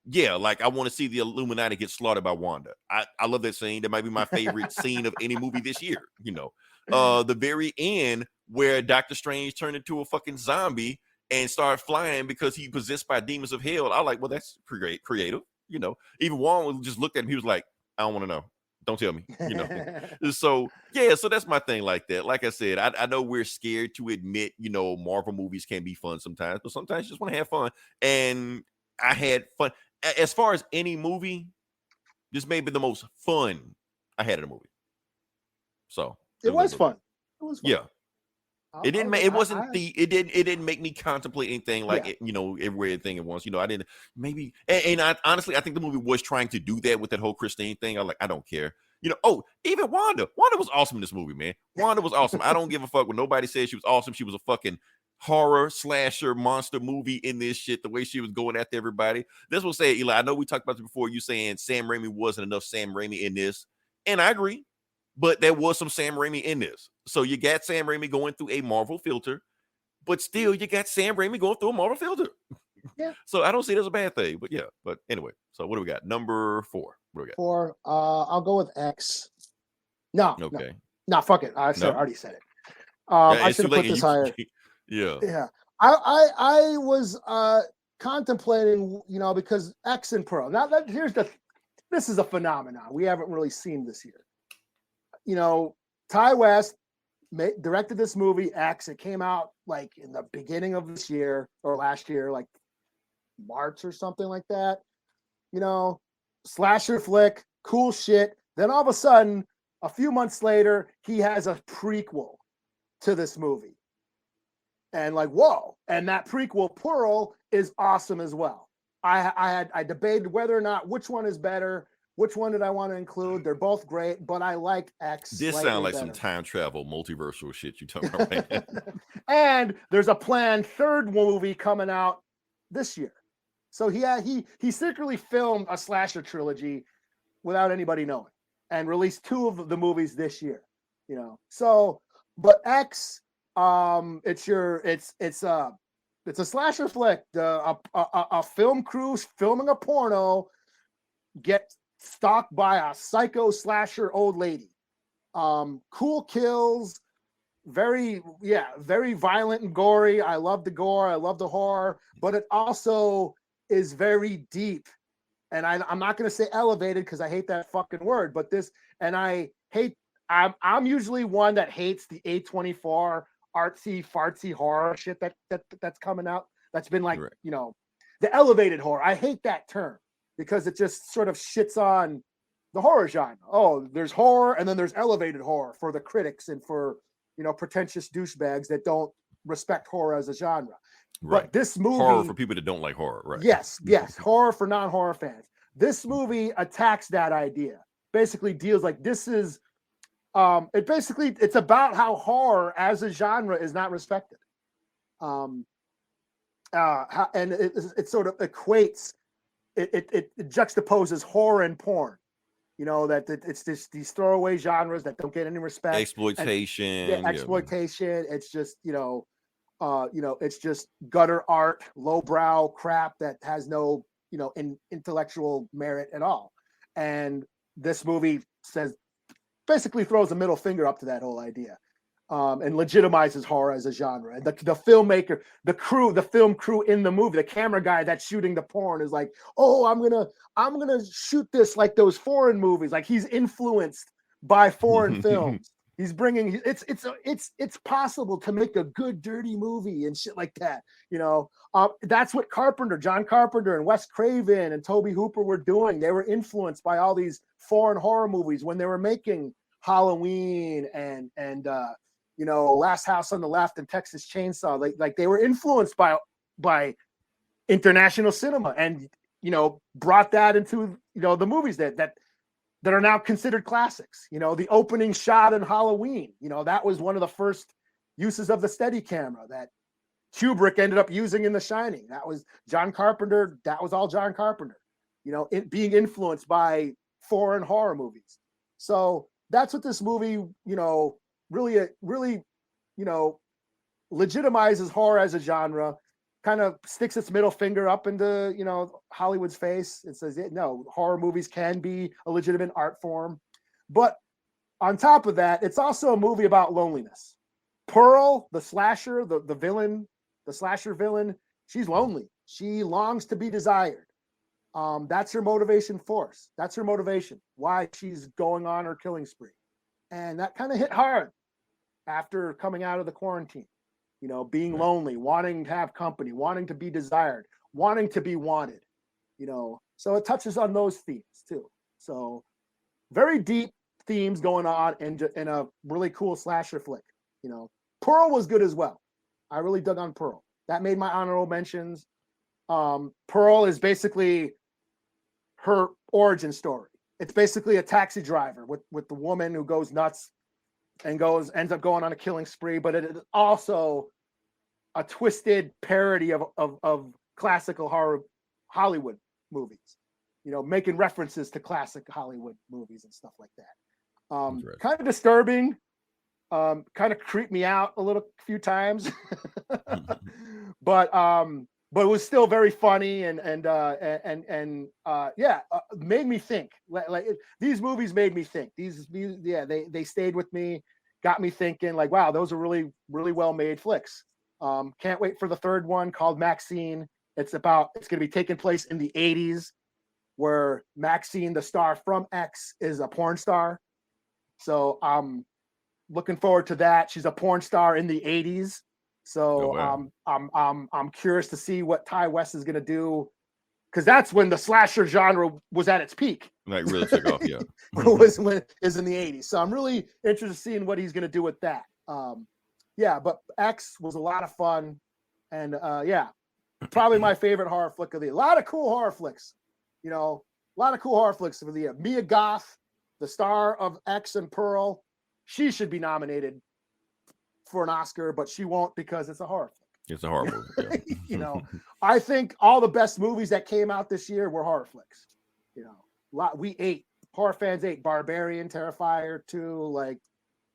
Yeah, like I want to see the Illuminati get slaughtered by Wanda. I love that scene. That might be my favorite scene of any movie this year. The very end where Doctor Strange turned into a fucking zombie and started flying because he possessed by demons of hell. I like, well, that's creative. Even Wong just looked at him. He was like, I don't want to know. Don't tell me. So yeah, so that's my thing like that. Like I said, I know we're scared to admit, Marvel movies can be fun sometimes, but sometimes you just want to have fun. And I had fun. As far as any movie, this may be the most fun I had in a movie. So it was fun. It was fun. Yeah. It didn't make it didn't make me contemplate anything like everywhere thing at once. I didn't maybe and I honestly I think the movie was trying to do that with that whole Christine thing. I don't care. Even Wanda was awesome in this movie, man. Wanda was awesome. I don't give a fuck when nobody says she was awesome. She was a fucking horror slasher monster movie in this shit. The way she was going after everybody. This will say, Eli. I know we talked about this before. You saying Sam Raimi wasn't enough Sam Raimi in this, and I agree. But there was some Sam Raimi in this. So you got Sam Raimi going through a Marvel filter, but still you got Sam Raimi going through a Marvel filter. Yeah. So I don't see it as a bad thing, but yeah. But anyway, so what do we got? Number 4. What do we got? 4. I'll go with X. No. Okay. No, fuck it. I already said it. I should have put this higher. Yeah. Yeah. I was contemplating, because X and Pearl. Now this is a phenomenon we haven't really seen this year. Ty West directed this movie X. It came out like in the beginning of this year or last year, like March or something like that. Slasher flick, cool shit. Then all of a sudden, a few months later, he has a prequel to this movie. And like, whoa. And that prequel, Pearl, is awesome as well. I debated whether or not which one is better. Which one did I want to include? They're both great, but I like X. This sounds like some time travel, multiversal shit you talking about right now. And there's a planned third movie coming out this year. So he secretly filmed a slasher trilogy without anybody knowing and released 2 of the movies this year. So, but X, it's a slasher flick. A film crew filming a porno gets stalked by a psycho slasher old lady. Cool kills, very violent and gory. I love the gore, I love the horror, but it also is very deep. And I'm not going to say elevated because I hate that fucking word, but I'm usually one that hates the A24 artsy fartsy horror shit that's coming out. That's been like, right. The elevated horror. I hate that term, because it just sort of shits on the horror genre. Oh, there's horror and then there's elevated horror for the critics and for, pretentious douchebags that don't respect horror as a genre. Right. But this movie... Horror for people that don't like horror, right? Yes. Horror for non-horror fans. This movie attacks that idea. Basically deals like this is... it's about how horror as a genre is not respected. And it sort of equates... It juxtaposes horror and porn, that it's just these throwaway genres that don't get any respect. Exploitation. Exploitation. It's just, it's just gutter art, lowbrow crap that has no, intellectual merit at all. And this movie basically throws a middle finger up to that whole idea. And legitimizes horror as a genre. And the filmmaker, the film crew in the movie, the camera guy that's shooting the porn is like, oh, I'm gonna shoot this like those foreign movies. Like he's influenced by foreign films. He's bringing it's possible to make a good dirty movie and shit like that. That's what John Carpenter and Wes Craven and Tobe Hooper were doing. They were influenced by all these foreign horror movies when they were making Halloween and Last House on the Left and Texas Chainsaw. Like they were influenced by international cinema and brought that into the movies that are now considered classics. The opening shot in Halloween, that was one of the first uses of the steady camera that Kubrick ended up using in The Shining. That was John Carpenter. That was all John Carpenter, being influenced by foreign horror movies. So that's what this movie, really, legitimizes horror as a genre, kind of sticks its middle finger up into, Hollywood's face. It says, no, horror movies can be a legitimate art form. But on top of that, it's also a movie about loneliness. Pearl, the slasher, the villain, the slasher villain, she's lonely. She longs to be desired. That's her motivation force. That's her motivation, why she's going on her killing spree. And that kind of hit hard after coming out of the quarantine. Being lonely, wanting to have company, wanting to be desired, wanting to be wanted, so it touches on those themes too. So very deep themes going on in a really cool slasher flick. Pearl was good as well. I really dug on Pearl. That made my honorable mentions. Pearl is basically her origin story. It's basically a taxi driver with the woman who goes nuts and ends up going on a killing spree, but it is also a twisted parody of classical horror Hollywood movies, making references to classic Hollywood movies and stuff like that. Kind of disturbing, kind of creeped me out a few times, but it was still very funny and made me think. Like these movies made me think. They stayed with me, got me thinking. Like, wow, those are really, really well made flicks. Can't wait for the third one called Maxine. It's going to be taking place in the 80s, where Maxine, the star from X, is a porn star. So I'm looking forward to that. She's a porn star in the 80s. So I'm curious to see what Ty West is going to do, because that's when the slasher genre was at its peak. Like really took off, yeah. is in the 80s. So I'm really interested in seeing what he's going to do with that. But X was a lot of fun, and probably my favorite horror flick of the year. A lot of cool horror flicks, a lot of cool horror flicks of the year. Mia Goth, the star of X and Pearl, she should be nominated for an Oscar, but she won't because it's a horror flick. It's a horror movie. Yeah. I think all the best movies that came out this year were horror flicks. Horror fans ate Barbarian, Terrifier 2, like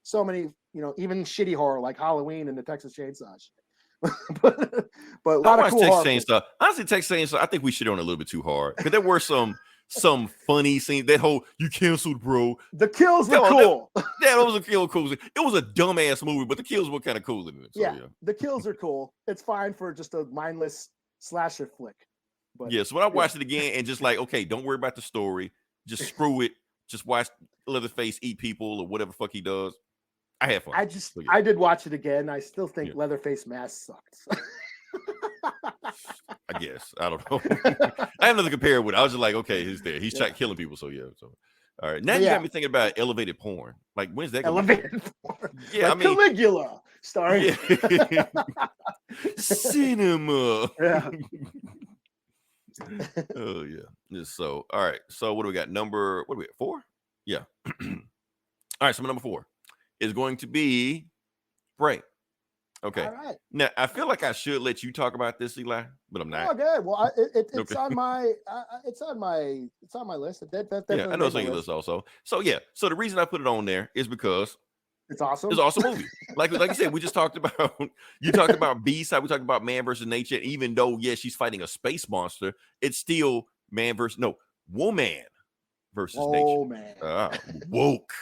so many, even shitty horror like Halloween and the Texas Chainsaw shit. but a lot of cool Texas horror Chainsaw. Honestly, Texas Chainsaw, I think we shit on it a little bit too hard, because there were some funny scenes. That whole "you canceled, bro." The kills were cool. That was a kill cool. It was a dumbass movie, but the kills were kind of cool in it. So, yeah, the kills are cool. It's fine for just a mindless slasher flick. But so when I watched it again and just like, okay, don't worry about the story, just screw it. Just watch Leatherface eat people or whatever fuck he does. I had fun. I did watch it again. I still think Leatherface mask sucks. I guess. I don't know. I have nothing to compare with. I was just like, okay, he's there. He's killing people. So, yeah. So, all right. Now you got me thinking about elevated porn. Like, when's that going to be? Elevated porn. Yeah, like Caligula. Starring. Yeah. Cinema. Yeah. Oh, yeah. So, all right. So, what do we got? What do we got? 4? Yeah. All right. So, my number 4 is going to be Bray. Okay. All right. Now, I feel like I should let you talk about this, Eli, but I'm not. Oh, good. Well, it's Okay. on my list. Yeah, I know it's on your list also. So yeah. So the reason I put it on there is because it's awesome. it's an awesome movie. Like I said, we just talked about you talked about B-side, we talked about man versus nature. Even though she's fighting a space monster, it's still woman versus nature. Man. Woke,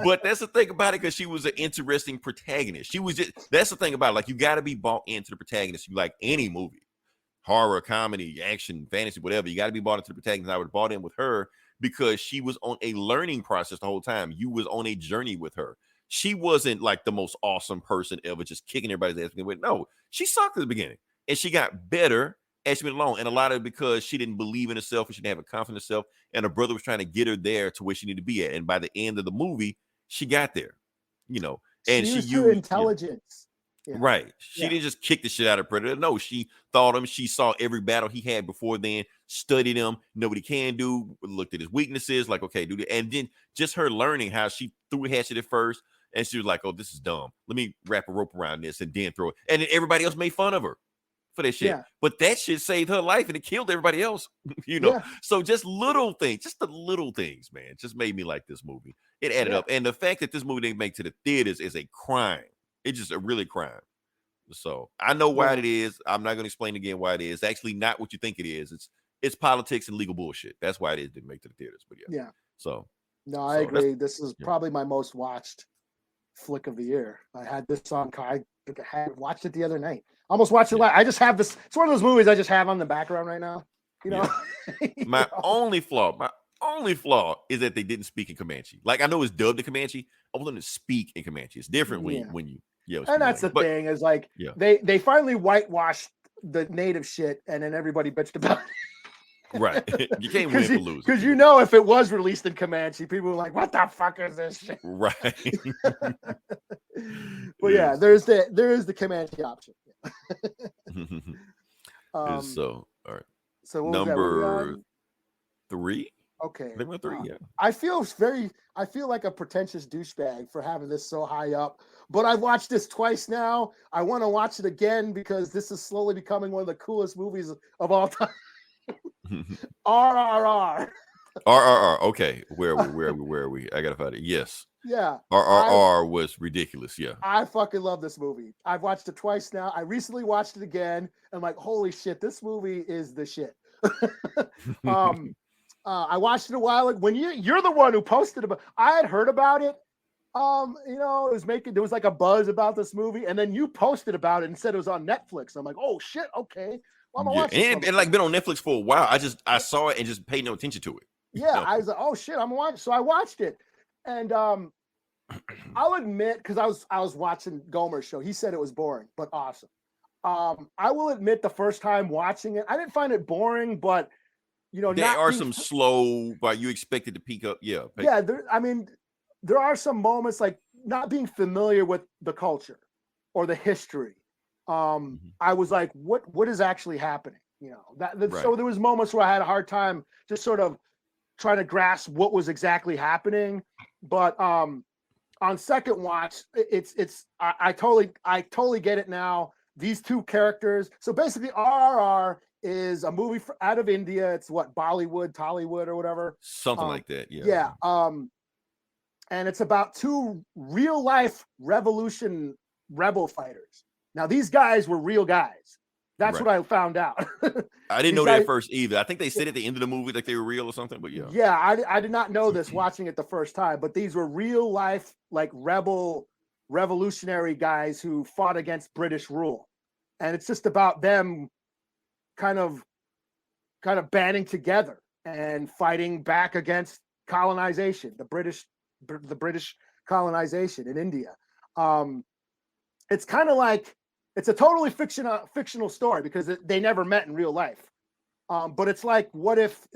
But that's the thing about it, because she was an interesting protagonist. That's the thing about it. Like, you got to be bought into the protagonist. You like any movie, horror, comedy, action, fantasy, whatever. You got to be bought into the protagonist. I would have bought in with her because she was on a learning process the whole time. You was on a journey with her. She wasn't like the most awesome person ever, just kicking everybody's ass. No, she sucked at the beginning, and she got better as she went along. And a lot of it because she didn't believe in herself, and she didn't have a confidence in herself, and her brother was trying to get her there to where she needed to be at. And by the end of the movie, she got there, and she she used her used intelligence. Right. She didn't just kick the shit out of Predator. No, she thought him. She saw every battle he had before then, studied him, know what he can do, looked at his weaknesses, like, okay, do that. And then just her learning how she threw a hatchet at first, and she was like, oh, this is dumb. Let me wrap a rope around this and then throw it. And then everybody else made fun of her for that shit. Yeah. But that shit saved her life and it killed everybody else. Yeah. So just little things, just the little things, man, just made me like this movie. It added up. And the fact that this movie didn't make to the theaters is a crime. It's just a really crime. So I know why it is. I'm not going to explain again why it is. It's actually not what you think it is. It's politics and legal bullshit. That's why it didn't make to the theaters. But yeah. So no, I agree. This is probably my most watched flick of the year. I had this on. I had watched it the other night. Almost watched it. I just have this. It's one of those movies I just have on the background right now. My only flaw is that they didn't speak in Comanche. Like I know it's dubbed in Comanche. I want them to speak in Comanche. It's different when you. And that's the thing is like they finally whitewashed the native shit, and then everybody bitched about it. Right, you can't win for losing. Because if it was released in Comanche, people were like, "What the fuck is this shit?" Right. But there is the Comanche option. So all right. So what number 3. Okay. Number 3, I feel like a pretentious douchebag for having this so high up, but I've watched this twice now. I want to watch it again because this is slowly becoming one of the coolest movies of all time. RRR. RRR. Okay. Where are we? I gotta find it. Yes. Yeah. RRR was ridiculous. Yeah. I fucking love this movie. I've watched it twice now. I recently watched it again. I'm like, holy shit, this movie is the shit. I watched it a while ago when you're the one who posted about. I had heard about it. There was like a buzz about this movie, and then you posted about it and said it was on Netflix. I'm like, oh shit, okay. Well, I'm watch and like been on Netflix for a while. I saw it and just paid no attention to it. Yeah, I was like, oh shit, I'm watching. So I watched it, and I'll admit because I was watching Gomer's show. He said it was boring, but awesome. I will admit the first time watching it, I didn't find it boring, but there are some slow, but you expected to peak up. Yeah. There are some moments like not being familiar with the culture or the history. I was like, what is actually happening? So there was moments where I had a hard time just sort of trying to grasp what was exactly happening. But on second watch, I totally get it now. These two characters. So basically, RRR is a movie out of India. It's what, Bollywood, Tollywood, or whatever. Something like that. Yeah. Yeah. And it's about two real life rebel fighters. Now, these guys were real guys. That's what I found out. I didn't know that at first either. I think they said at the end of the movie like they were real or something, but yeah. Yeah, I did not know this watching it the first time, but these were real life, like revolutionary guys who fought against British rule. And it's just about them kind of banding together and fighting back against colonization, the British colonization in India. It's kind of like it's a totally fictional story because they never met in real life. But it's like what if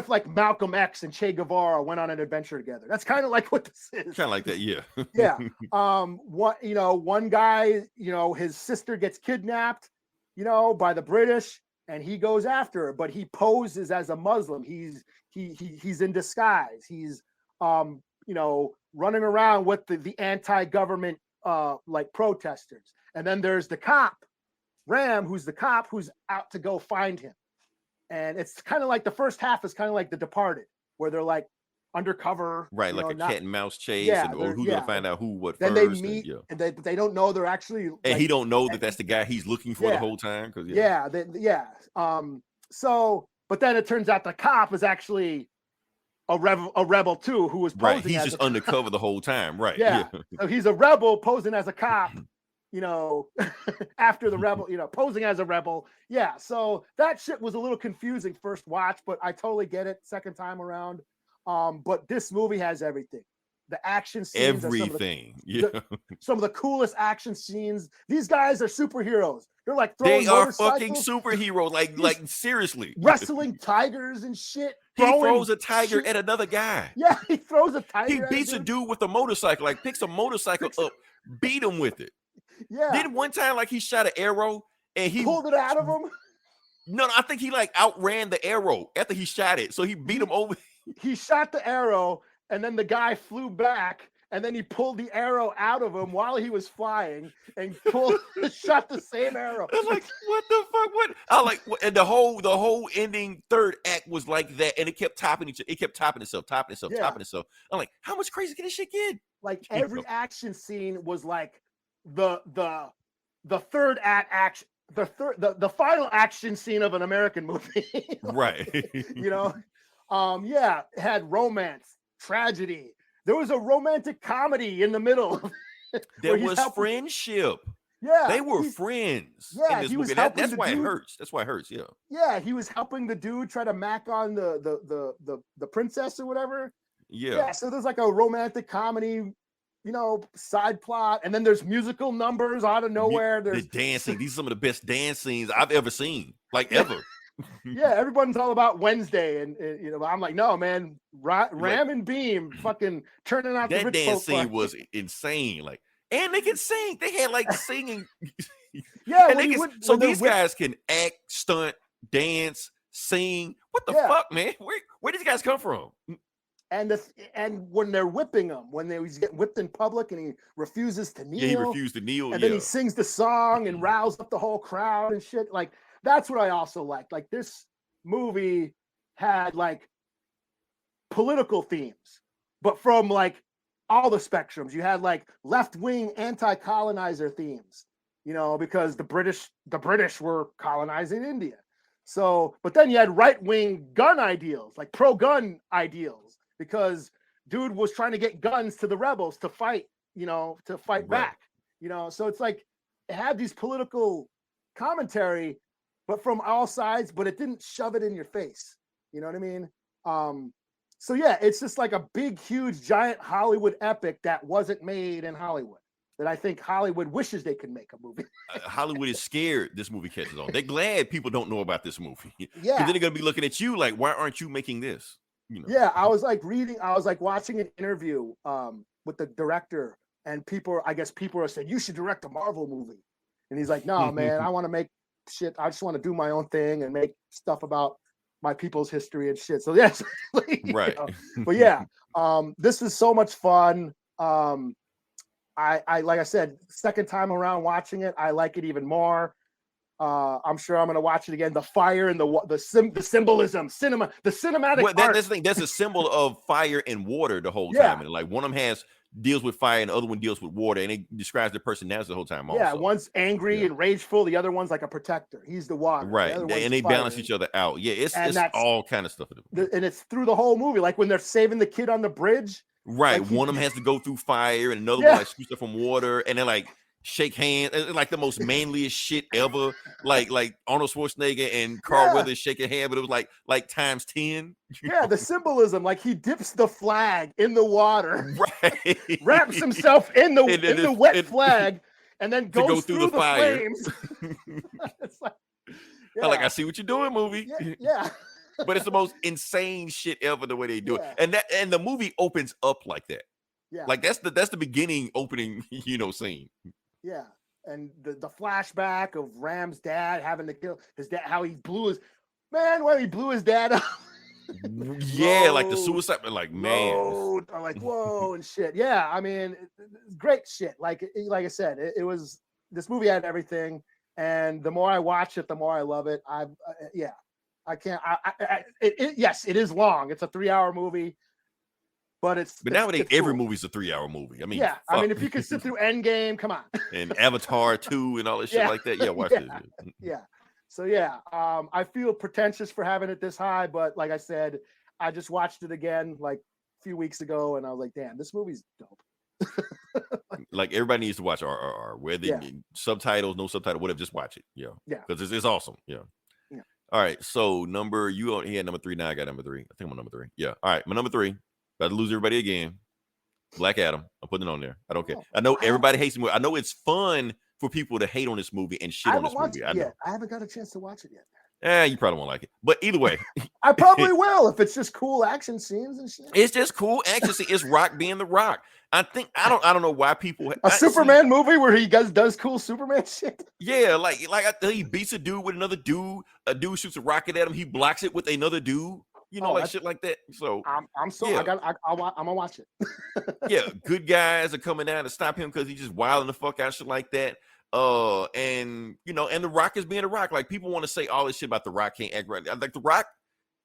like Malcolm X and Che Guevara went on an adventure together? That's kind of like what this is. Kind of like that, yeah. Yeah. One guy, his sister gets kidnapped, by the British, and he goes after her, but he poses as a Muslim. He's in disguise. He's running around with the anti-government like protesters. And then there's the cop, Ram, who's the cop who's out to go find him. And it's kind of like the first half is kind of like The Departed, where they're like undercover, right? Like a cat and mouse chase, or who's gonna find out who what then first. Then they meet, and they don't know they're actually. And he don't know that that's the guy he's looking for the whole time. Because So, but then it turns out the cop is actually a rebel too, who was posing He's just undercover the whole time, right? Yeah. So he's a rebel posing as a cop, you know, after the rebel, you know, posing as a rebel. Yeah, so that shit was a little confusing first watch, but I totally get it second time around. But this movie has everything. The action scenes are Everything. Yeah. some of the coolest action scenes. These guys are superheroes. They're like throwing They are fucking motorcycles, superheroes. Like seriously. wrestling tigers and shit. He throws a tiger shit. at another guy. Yeah, he throws a He tiger. beats a dude with a motorcycle, like picks a motorcycle up, beat him with it. Yeah, Then one time, like he shot an arrow and he pulled it out of him. No, I think he like outran the arrow after he shot it. So he beat him over. He shot the arrow, and then the guy flew back, and then he pulled the arrow out of him while he was flying and shot the same arrow. I'm like, what the fuck? What? I like, and the whole ending third act was like that, and it kept topping each. It kept topping itself. Yeah. I'm like, how much crazy can this shit get? Like every action scene was like the third act action, the final action scene of an American movie. Right. You know, yeah, it had romance, tragedy. There was a romantic comedy in the middle. There was friendship. Yeah, they were friends. Yeah, in this he was movie. helping That's the why dude. it hurts. That's why it hurts. Yeah. Yeah, he was helping the dude try to mac on the princess or whatever. Yeah. So there's like a romantic comedy, you know, side plot, and then there's musical numbers out of nowhere. The There's dancing. These are some of the best dance scenes I've ever seen. Like ever. yeah, everyone's all about Wednesday, and you know, I'm like, no, man, Ram and Beam, fucking turning out That the rich dance folk scene was insane. Like, and they can sing. They had like singing. Yeah, and so these guys can act, stunt, dance, sing. What the fuck, man? Where these guys come from? And when they're whipping him, when he's getting whipped in public and he refuses to kneel. Yeah, he refused to kneel. And then he sings the song and riles up the whole crowd and shit. Like, that's what I also liked. Like, this movie had like political themes, but from like all the spectrums. You had like left-wing anti-colonizer themes, you know, because the British were colonizing India. So, but then you had right-wing gun ideals, like pro-gun ideals, because dude was trying to get guns to the rebels to fight, you know, to fight back, you know. So it's like it had these political commentary, but from all sides, but it didn't shove it in your face. You know what I mean? So yeah, it's just like a big, huge, giant Hollywood epic that wasn't made in Hollywood. That I think Hollywood wishes they could make a movie. Hollywood is scared this movie catches on. They're glad people don't know about this movie. Yeah. Because then they're gonna be looking at you like, why aren't you making this? You know? Yeah, I was like watching an interview with the director, and I guess people are saying you should direct a Marvel movie. And he's like, no, man, I want to make shit. I just want to do my own thing and make stuff about my people's history and shit. So yes, right. But yeah, this is so much fun. I like I said, second time around watching it, I like it even more. I'm sure I'm gonna watch it again. The fire and the symbolism, the cinematic. Well, that's the thing. That's a symbol of fire and water the whole time, and like one of them deals with fire, and the other one deals with water, and it describes their personality the whole time. Also. Yeah, one's angry and rageful. The other one's like a protector. He's the water, right? And they balance each other out. Yeah, it's all kind of stuff. And it's through the whole movie, like when they're saving the kid on the bridge. Right, like one of them has to go through fire, and another one like scoots up from water, and then like shake hands, like the most manliest shit ever. Like Arnold Schwarzenegger and Carl Weathers shaking hand, but it was like times 10. Yeah, the symbolism, like he dips the flag in the water, right? Wraps himself in the wet flag, and then goes through the fire. Flames. It's like, I see what you're doing, movie. Yeah. But it's the most insane shit ever the way they do it, and the movie opens up like that. Yeah, like that's the beginning opening, scene. Yeah, and the flashback of Ram's dad having to kill his dad, how he blew his dad up. Yeah, like the suicide, like man, I'm like whoa and shit. Yeah, I mean, it's great shit. Like I said, it was this movie had everything, and the more I watch it, the more I love it. I can't. Yes, it is long. It's a 3-hour movie, but nowadays every cool. movie's a 3-hour movie. I mean, yeah. I mean, if you could sit through Endgame, come on. And Avatar 2 and all this shit like that. Yeah, watch this. Yeah. So yeah, I feel pretentious for having it this high, but like I said, I just watched it again like a few weeks ago, and I was like, damn, this movie's dope. Like everybody needs to watch RRR, whether Yeah. subtitles, no subtitle, whatever, just watch it. Yeah. Yeah. Because it's awesome. Yeah. Yeah. All right. So he had number 3. Now I got number 3. I think I'm on number 3. Yeah. All right. My number 3. About to lose everybody again. Black Adam. I'm putting it on there. I don't care. Oh, I know everybody hates the movie. I know it's fun for people to hate on this movie and shit I on this haven't watched movie. it I know. yet. I haven't got a chance to watch it yet. You probably won't like it. But either way, I probably will if it's just cool action scenes and shit. it's just cool action. It's Rock being the Rock. I don't know why people A Superman movie where he does cool Superman shit. Yeah, like I think he beats a dude with another dude. A dude shoots a rocket at him. He blocks it with another dude. You know, like shit like that. So I'm so yeah. I'm gonna watch it. Yeah, good guys are coming down to stop him because he's just wilding the fuck out, shit like that. And the Rock is being the Rock. Like people want to say all this shit about the Rock can't act right. Like the Rock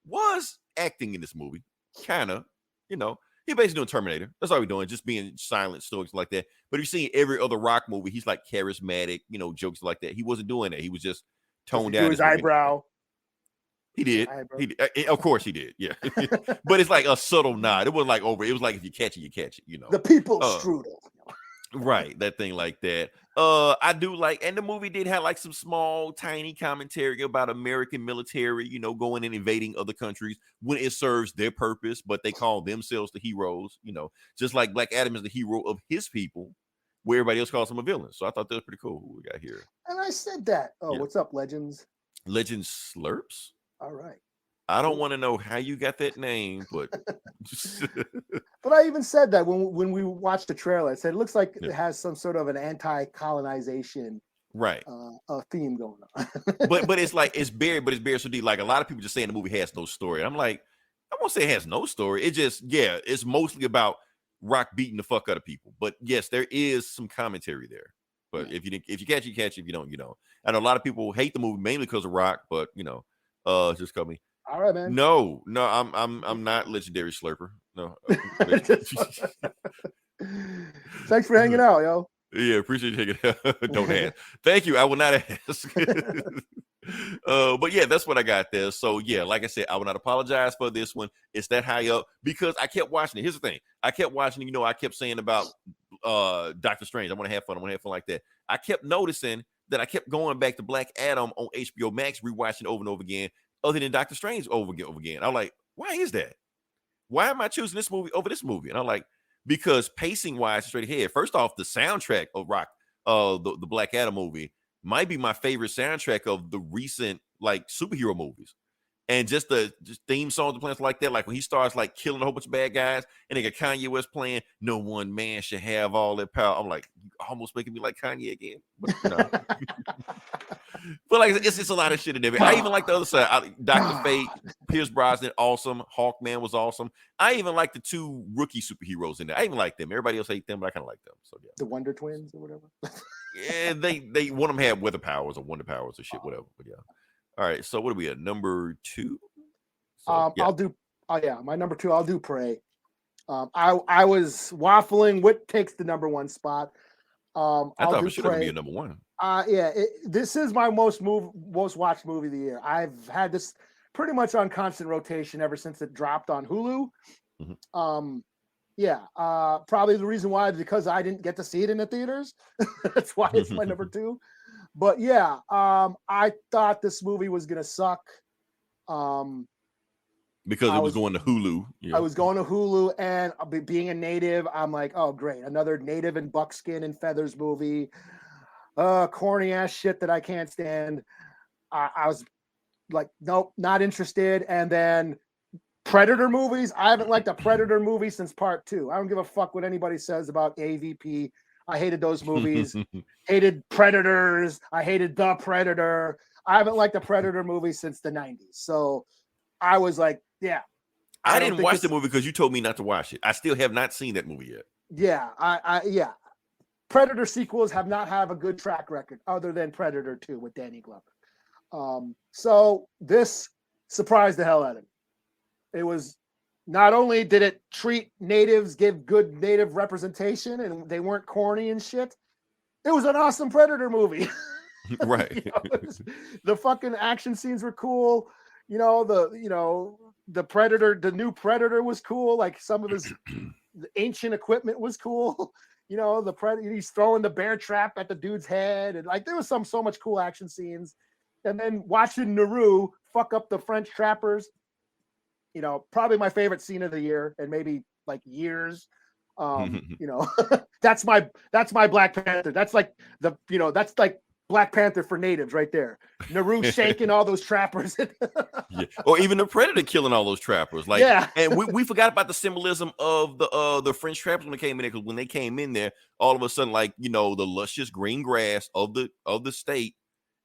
was acting in this movie, kind of. He basically doing Terminator. That's all he's doing, just being silent, stoics like that. But you're seeing every other Rock movie, he's like charismatic, jokes like that. He wasn't doing that. He was just toned down. His eyebrow. He did. Of course he did. Yeah. But it's like a subtle nod. It wasn't like over. It was like if you catch it, you catch it. The people's strudel. Right. That thing like that. I do like, and the movie did have like some small, tiny commentary about American military, going and invading other countries when it serves their purpose, but they call themselves the heroes, just like Black Adam is the hero of his people, where everybody else calls him a villain. So I thought that was pretty cool. Who we got here? And I said that. Oh, Yeah. What's up, Legends? Legend Slurps? All right. I don't want to know how you got that name, but But I even said that when we watched the trailer. I said it looks like it has some sort of an anti-colonization right theme going on. but it's like it's buried so deep. Like a lot of people just saying the movie has no story. I'm like, I won't say it has no story. It just it's mostly about Rock beating the fuck out of people. But yes, there is some commentary there. But if you catch it, you catch it. If you don't, you don't. I know a lot of people hate the movie mainly because of Rock, but just call me. All right, man. No, I'm not Legendary Slurper. No. Thanks for hanging out, yo. Yeah, appreciate you hanging out. Don't ask. Thank you. I will not ask. But yeah, that's what I got there. So yeah, like I said, I will not apologize for this one. It's that high up because I kept watching it. Here's the thing. I kept watching it. I kept saying about Doctor Strange. I want to have fun. Like that. I kept noticing that I kept going back to Black Adam on HBO Max, rewatching over and over again, other than Doctor Strange over again. I'm like, why is that? Why am I choosing this movie over this movie? And I'm like, because pacing wise, straight ahead. First off, the soundtrack of Rock, the Black Adam movie might be my favorite soundtrack of the recent like superhero movies. And just the theme songs and plans like that, like when he starts like killing a whole bunch of bad guys, and they got Kanye West playing "No One Man Should Have All That Power." I'm like, almost making me like Kanye again. But, no. But like it's a lot of shit in there. I even like the other side. Dr. Fate, Pierce Brosnan, awesome. Hawkman was awesome. I even like the 2 rookie superheroes in there. I even like them. Everybody else hate them, but I kind of like them. So yeah. The Wonder Twins or whatever. Yeah, they one of them had weather powers or wonder powers or shit, whatever. But yeah. All right, so what are we at? Number 2? So, yeah. I'll do. Oh yeah, my number 2. I'll do Prey. I was waffling. What takes the number 1 spot? I thought it should have been a number 1. This is my most watched movie of the year. I've had this pretty much on constant rotation ever since it dropped on Hulu. Mm-hmm. Probably the reason why is because I didn't get to see it in the theaters. That's why it's my number 2. But yeah, I thought this movie was gonna suck. Because it was going to Hulu. Yeah. I was going to Hulu, and being a native, I'm like, oh great, another native and buckskin and feathers movie. Corny ass shit that I can't stand. I was like, nope, not interested. And then Predator movies. I haven't liked a Predator movie since Part 2. I don't give a fuck what anybody says about AVP. I hated those movies. Hated Predators. I hated The Predator. I haven't liked a Predator movie since the 90s. So I was like, yeah. I didn't watch the movie because you told me not to watch it. I still have not seen that movie yet. Yeah, Predator sequels have not a good track record other than Predator 2 with Danny Glover. So this surprised the hell out of me. It was not only did it treat natives, give good native representation, and they weren't corny and shit. It was an awesome Predator movie. Right. The fucking action scenes were cool. The Predator, the new Predator was cool. Like some of his the ancient equipment was cool. You know, the predator, he's throwing the bear trap at the dude's head, and like there was so much cool action scenes. And then watching Naru fuck up the French trappers, you know, probably my favorite scene of the year, and maybe like years. You know, that's my Black Panther. That's like that's like Black Panther for natives right there. Naru shaking all those trappers. Yeah. Or even the Predator killing all those trappers. Like, Yeah. And we forgot about the symbolism of the French trappers when they came in there, because when they came in there, all of a sudden, like, you know, the luscious green grass of the state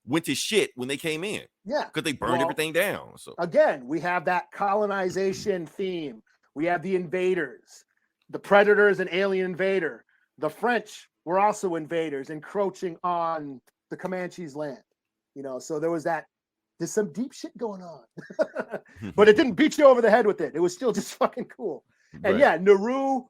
went to shit when they came in. Yeah. Because they burned everything down. So again, we have that colonization theme. We have the invaders. The Predator is an alien invader. The French were also invaders encroaching on the Comanches' land. You know, so there's some deep shit going on. But it didn't beat you over the head with it. It was still just fucking cool. And right. yeah, Naru,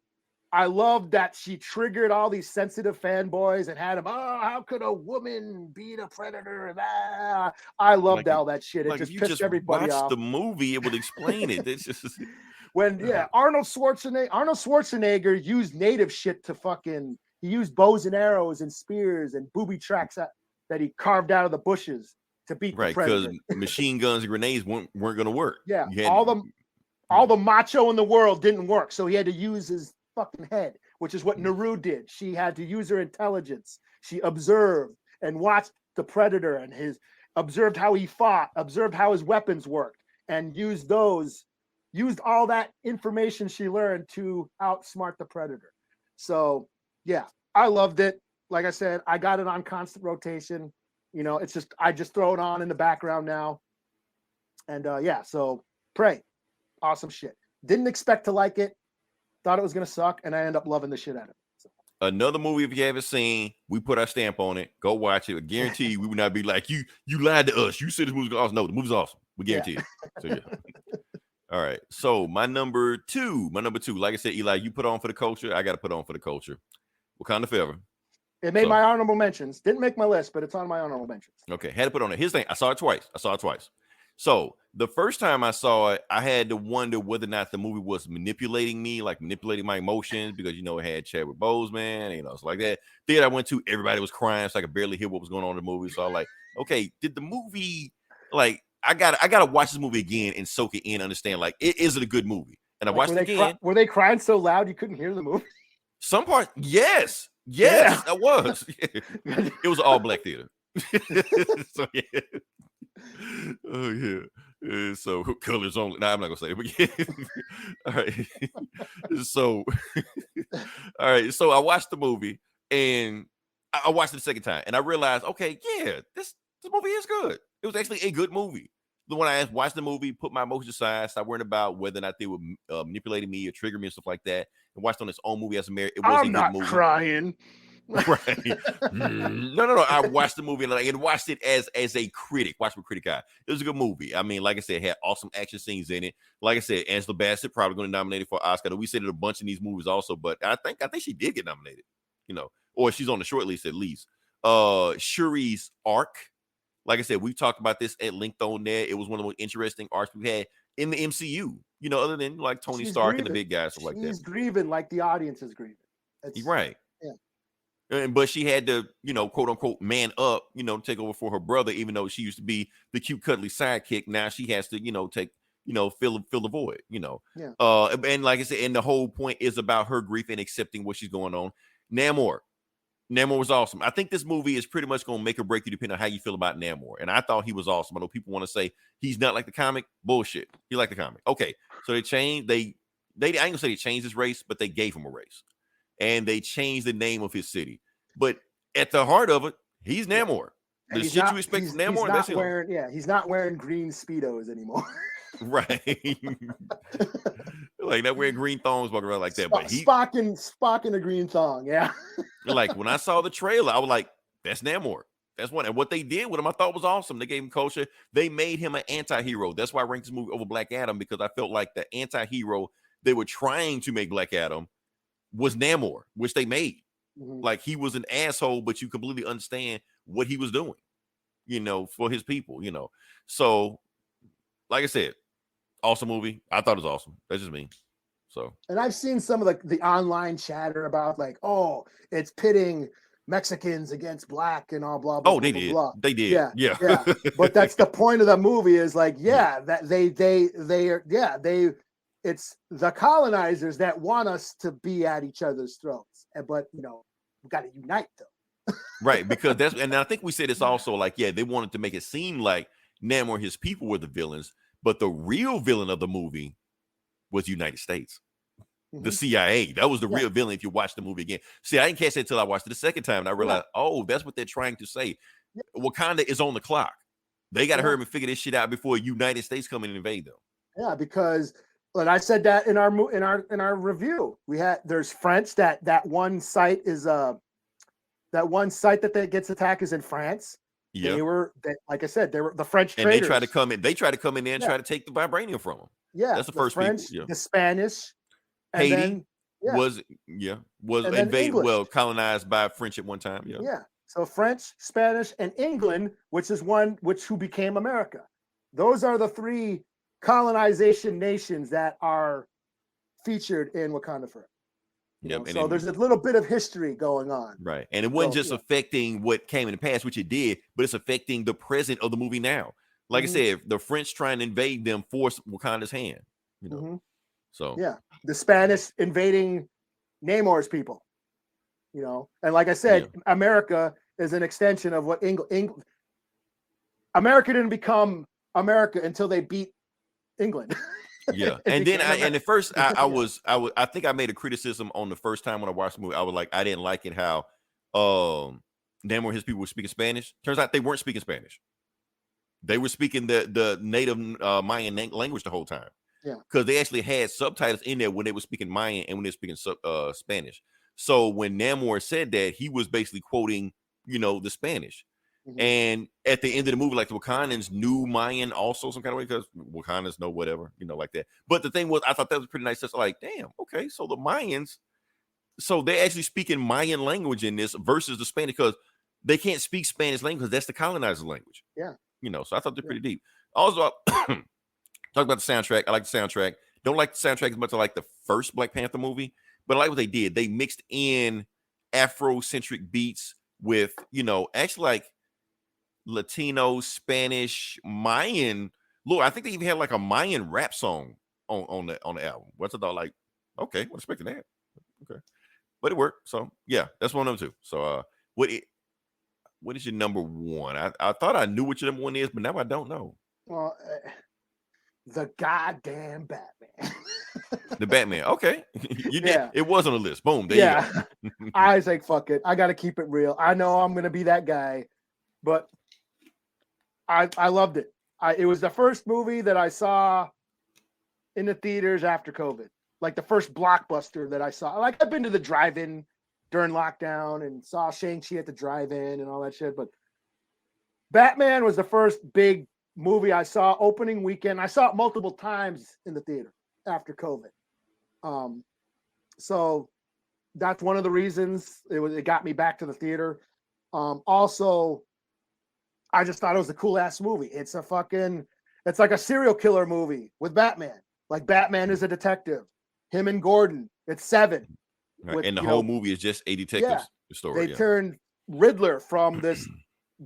I love that she triggered all these sensitive fanboys and had them, oh, how could a woman beat a predator? Ah. I loved like, all that shit. It like just you pissed just everybody off. the movie, it would explain it. It's just when Arnold Schwarzenegger used native shit to fucking, he used bows and arrows and spears and booby tracks that he carved out of the bushes to beat the predator. Because machine guns and grenades weren't going to work. Yeah, all the macho in the world didn't work, so he had to use his fucking head, which is what Naru did. She had to use her intelligence. She observed and watched the predator and observed how he fought, observed how his weapons worked, and used all that information she learned to outsmart the predator. So yeah, I loved it. Like I said, I got it on constant rotation. You know, it's just, I just throw it on in the background now. And yeah, so Prey, awesome shit. Didn't expect to like it. Thought it was going to suck, and I end up loving the shit out of it. So. Another movie, if you haven't seen, we put our stamp on it. Go watch it. I guarantee you, we would not be like, you lied to us. You said this movie was awesome. No, the movie's awesome. We guarantee it. So yeah. All right. So my number two, like I said, Eli, you put on for the culture. I got to put on for the culture. Wakanda Forever. It made my honorable mentions. Didn't make my list, but it's on my honorable mentions. Okay. Had to put on it. Here's the thing. I saw it twice. So the first time I saw it, I had to wonder whether or not the movie was manipulating me, like manipulating my emotions, because, you know, it had Chadwick Boseman, you know, it's like that. Theater I went to, everybody was crying, so I could barely hear what was going on in the movie. So I was like, okay, did the movie, like, I gotta watch this movie again and soak it in, understand, like, is it a good movie? And I watched it again. Were they crying so loud you couldn't hear the movie? Some parts, yes, I was. Yeah. It was an all black theater. So yeah. Oh yeah. So colors only. Nah, I'm not gonna say it, but yeah. All right. So all right. So I watched the movie, and I watched it the second time, and I realized, okay, yeah, this movie is good. It was actually a good movie. The one I watched the movie, put my emotions aside, stop worrying about whether or not they were manipulating me or triggering me and stuff like that, and watched on its own movie as a merit. It was a good movie. Crying. Right. No. I watched the movie and watched it as a critic. Watched with critic eye. It was a good movie. I mean, like I said, it had awesome action scenes in it. Like I said, Angela Bassett probably going to nominate it for Oscar. We said it a bunch in these movies also, but I think she did get nominated. You know, or she's on the short list at least. Shuri's arc. Like I said, we talked about this at length on there. It was one of the most interesting arcs we had in the MCU. You know, other than like Tony Stark and the big guys, stuff like that. She's grieving like the audience is grieving. You're right. Yeah. But she had to, you know, quote unquote, man up, you know, take over for her brother, even though she used to be the cute, cuddly sidekick. Now she has to, you know, fill the void, you know. Yeah. And like I said, and the whole point is about her grief and accepting what she's going on. Namor was awesome. I think this movie is pretty much going to make or break you depending on how you feel about Namor. And I thought he was awesome. I know people want to say he's not like the comic. Bullshit. He like the comic. Okay. So they changed. I ain't gonna say they changed his race, but they gave him a race. And they changed the name of his city. But at the heart of it, he's Namor. The shit you expect from Namor, that's him. He's not wearing green Speedos anymore. Right. Like not wearing green thongs, walking around like that. But Spock in a green thong, yeah. Like when I saw the trailer, I was like, that's Namor. That's one. And what they did with him, I thought was awesome. They gave him culture. They made him an anti-hero. That's why I ranked this movie over Black Adam, because I felt like the anti-hero they were trying to make Black Adam was Namor, which they made. Mm-hmm. Like he was an asshole, but you completely understand what he was doing, you know, for his people, you know. So, like I said, awesome movie. I thought it was awesome. That's just me. So, and I've seen some of the online chatter about like, oh, it's pitting Mexicans against black and all blah blah oh, blah they blah did, blah. they did, Yeah, yeah, yeah. But that's the point of the movie is like, yeah, that they are, it's the colonizers that want us to be at each other's throats, but we got to unite them. right. Because and I think we said it's also like, yeah, they wanted to make it seem like Namor and his people were the villains, but the real villain of the movie was the United States. The CIA. That was the real villain if you watch the movie again. See, I didn't catch that until I watched it the second time, and I realized, oh, that's what they're trying to say. Wakanda is on the clock. They got to hurry up and figure this shit out before United States come in and invade them. Yeah, because I said that in our review. There's French that one site is that one site that gets attacked is in France. Yeah, like I said, they were the French and traders. they tried to come in. They tried to come in there and try to take the vibranium from them. Yeah, that's the first French, people. Yeah. The Spanish, Haiti and then, was and invaded, colonized by French at one time. Yeah. Yeah. So French, Spanish, and England, who became America. Those are the three colonization nations that are featured in Wakanda Forever. So there's a little bit of history going on. Right. And it wasn't just affecting what came in the past, which it did, but it's affecting the present of the movie now. Like I said, the French trying to invade them forced Wakanda's hand. So the Spanish invading Namor's people. And like I said, America is an extension of what England. America didn't become America until they beat England. Yeah, and then at first I think I made a criticism on the first time when I watched the movie. I was like, I didn't like it how Namor and his people were speaking Spanish. Turns out they weren't speaking Spanish. They were speaking the native Mayan language the whole time. Yeah, because they actually had subtitles in there when they were speaking Mayan and when they were speaking Spanish. So when Namor said that, he was basically quoting, the Spanish. And at the end of the movie, like the Wakandans knew Mayan also some kind of way because Wakandans know whatever, like that. But the thing was, I thought that was pretty nice. Just like, damn, okay, so the Mayans, so they're actually speaking Mayan language in this versus the Spanish because they can't speak Spanish language because that's the colonizer language. Yeah, so I thought they're pretty deep. Also, talk about the soundtrack. I like the soundtrack. Don't like the soundtrack as much as I like the first Black Panther movie, but I like what they did. They mixed in Afro-centric beats with, actually like Latino, Spanish, Mayan. Look, I think they even had like a Mayan rap song on the album. What's it all like? Okay, wasn't expecting that. Okay, but it worked. So yeah, that's one of them too. So what is your number one? I thought I knew what your number one is, but now I don't know. Well, the goddamn Batman. The Batman. Okay, you did. Yeah. It was on the list. Boom. There you go. I was like, fuck it. I got to keep it real. I know I'm gonna be that guy, but I loved it. It was the first movie that I saw in the theaters after COVID. Like the first blockbuster that I saw. Like I've been to the drive-in during lockdown and saw Shang-Chi at the drive-in and all that shit. But Batman was the first big movie I saw opening weekend. I saw it multiple times in the theater after COVID. So that's one of the reasons it got me back to the theater. Also, I just thought it was a cool ass movie. It's like a serial killer movie with Batman. Like Batman is a detective. Him and Gordon. It's 7. Right. And the whole movie is just a detective story. They turned Riddler from this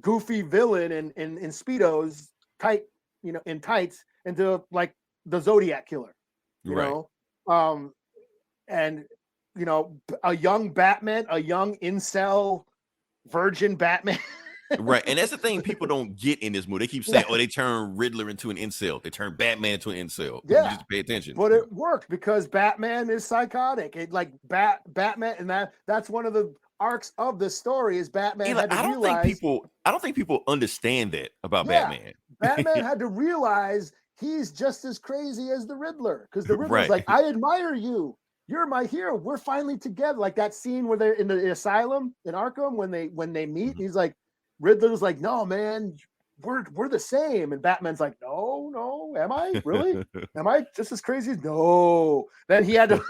goofy villain in Speedos tight, in tights into like the Zodiac killer. You know? And a young Batman, a young incel virgin Batman. Right, and that's the thing people don't get in this movie. They keep saying, "Oh, they turn Riddler into an incel. They turn Batman into an incel." Yeah, you just pay attention. But it worked because Batman is psychotic. It like Batman, and that's one of the arcs of the story is Batman had to realize. I don't think people understand that about Batman. Batman had to realize he's just as crazy as the Riddler because the Riddler's like, "I admire you. You're my hero. We're finally together." Like that scene where they're in the asylum in Arkham when they meet. He's like. Riddler's like, no, man, we're the same. And Batman's like, no, am I? Really? Am I just as crazy? No. Then he had to,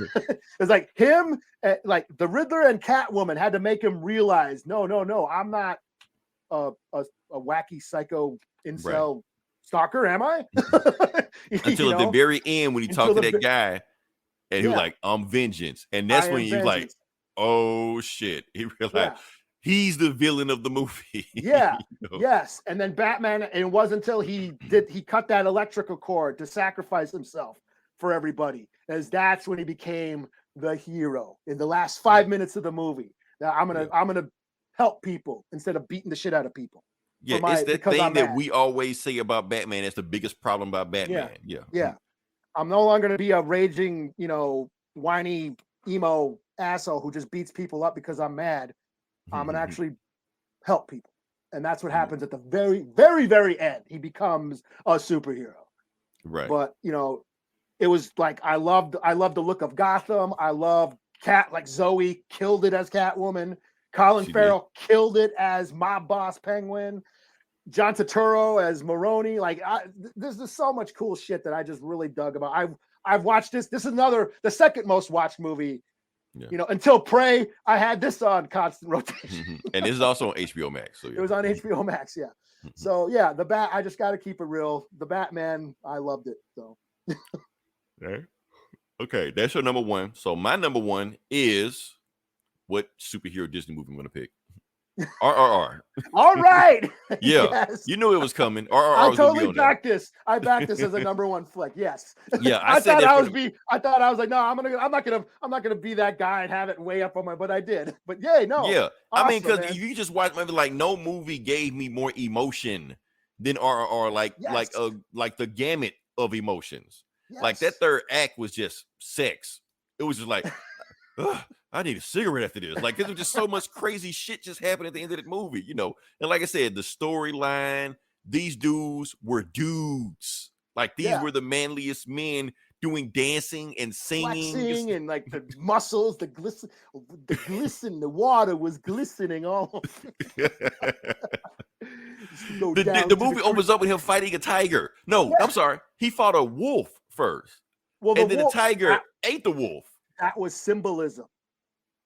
it's like him, like the Riddler and Catwoman had to make him realize, no, I'm not a wacky psycho incel stalker, am I? Until at the very end when he talked to that guy and he was like, "I'm vengeance," and that's I when am you like, vengeance. "Oh shit!" He realized Yeah. he's the villain of the movie. Yeah. You know? Yes. And then Batman, and it wasn't until he cut that electrical cord to sacrifice himself for everybody, as that's when he became the hero in the last 5 minutes of the movie. Now I'm gonna help people instead of beating the shit out of people. Yeah, it's that Because thing I'm that mad. we always say about Batman. That's the biggest problem about Yeah. Batman. Yeah. Yeah. I'm no longer gonna be a raging, whiny emo asshole who just beats people up because I'm mad. I'm gonna actually help people. And that's what happens at the very, very, very end. He becomes a superhero. Right. But it was like I loved the look of Gotham. I love Zoe killed it as Catwoman. Colin She Farrell killed it as Mob Boss Penguin. John Turturro as Maroni. There's just so much cool shit that I just really dug about. I've watched this. This is the second most watched movie. Yeah. Until Prey, I had this on constant rotation. And this is also on HBO Max. So yeah. It was on HBO Max, yeah. So yeah, I just got to keep it real. The Batman, I loved it. So. Okay, that's your number one. So my number one is what superhero Disney movie I'm going to pick? RRR. All right. Yeah, yes. You knew it was coming. RRR I was gonna be totally on there. backed this. I backed this as a number one flick. Yes. Yeah, I said thought that I thought I was like, no, I'm not gonna be that guy and have it way up on my. But I did. But yay, no. Yeah, awesome, I mean, because man. you just watch maybe like no movie gave me more emotion than RRR. Like the gamut of emotions. Yes. Like that third act was just sex. It was just like, I need a cigarette after this. Like, 'cause there was just so much crazy shit just happened at the end of the movie, And like I said, the storyline, these dudes were dudes. Like these were the manliest men doing dancing and singing. Flexing and like the muscles, the glisten, the water was glistening all. The movie opens up with him fighting a tiger. No, I'm sorry. He fought a wolf first. Well, and then the tiger ate the wolf. That was symbolism.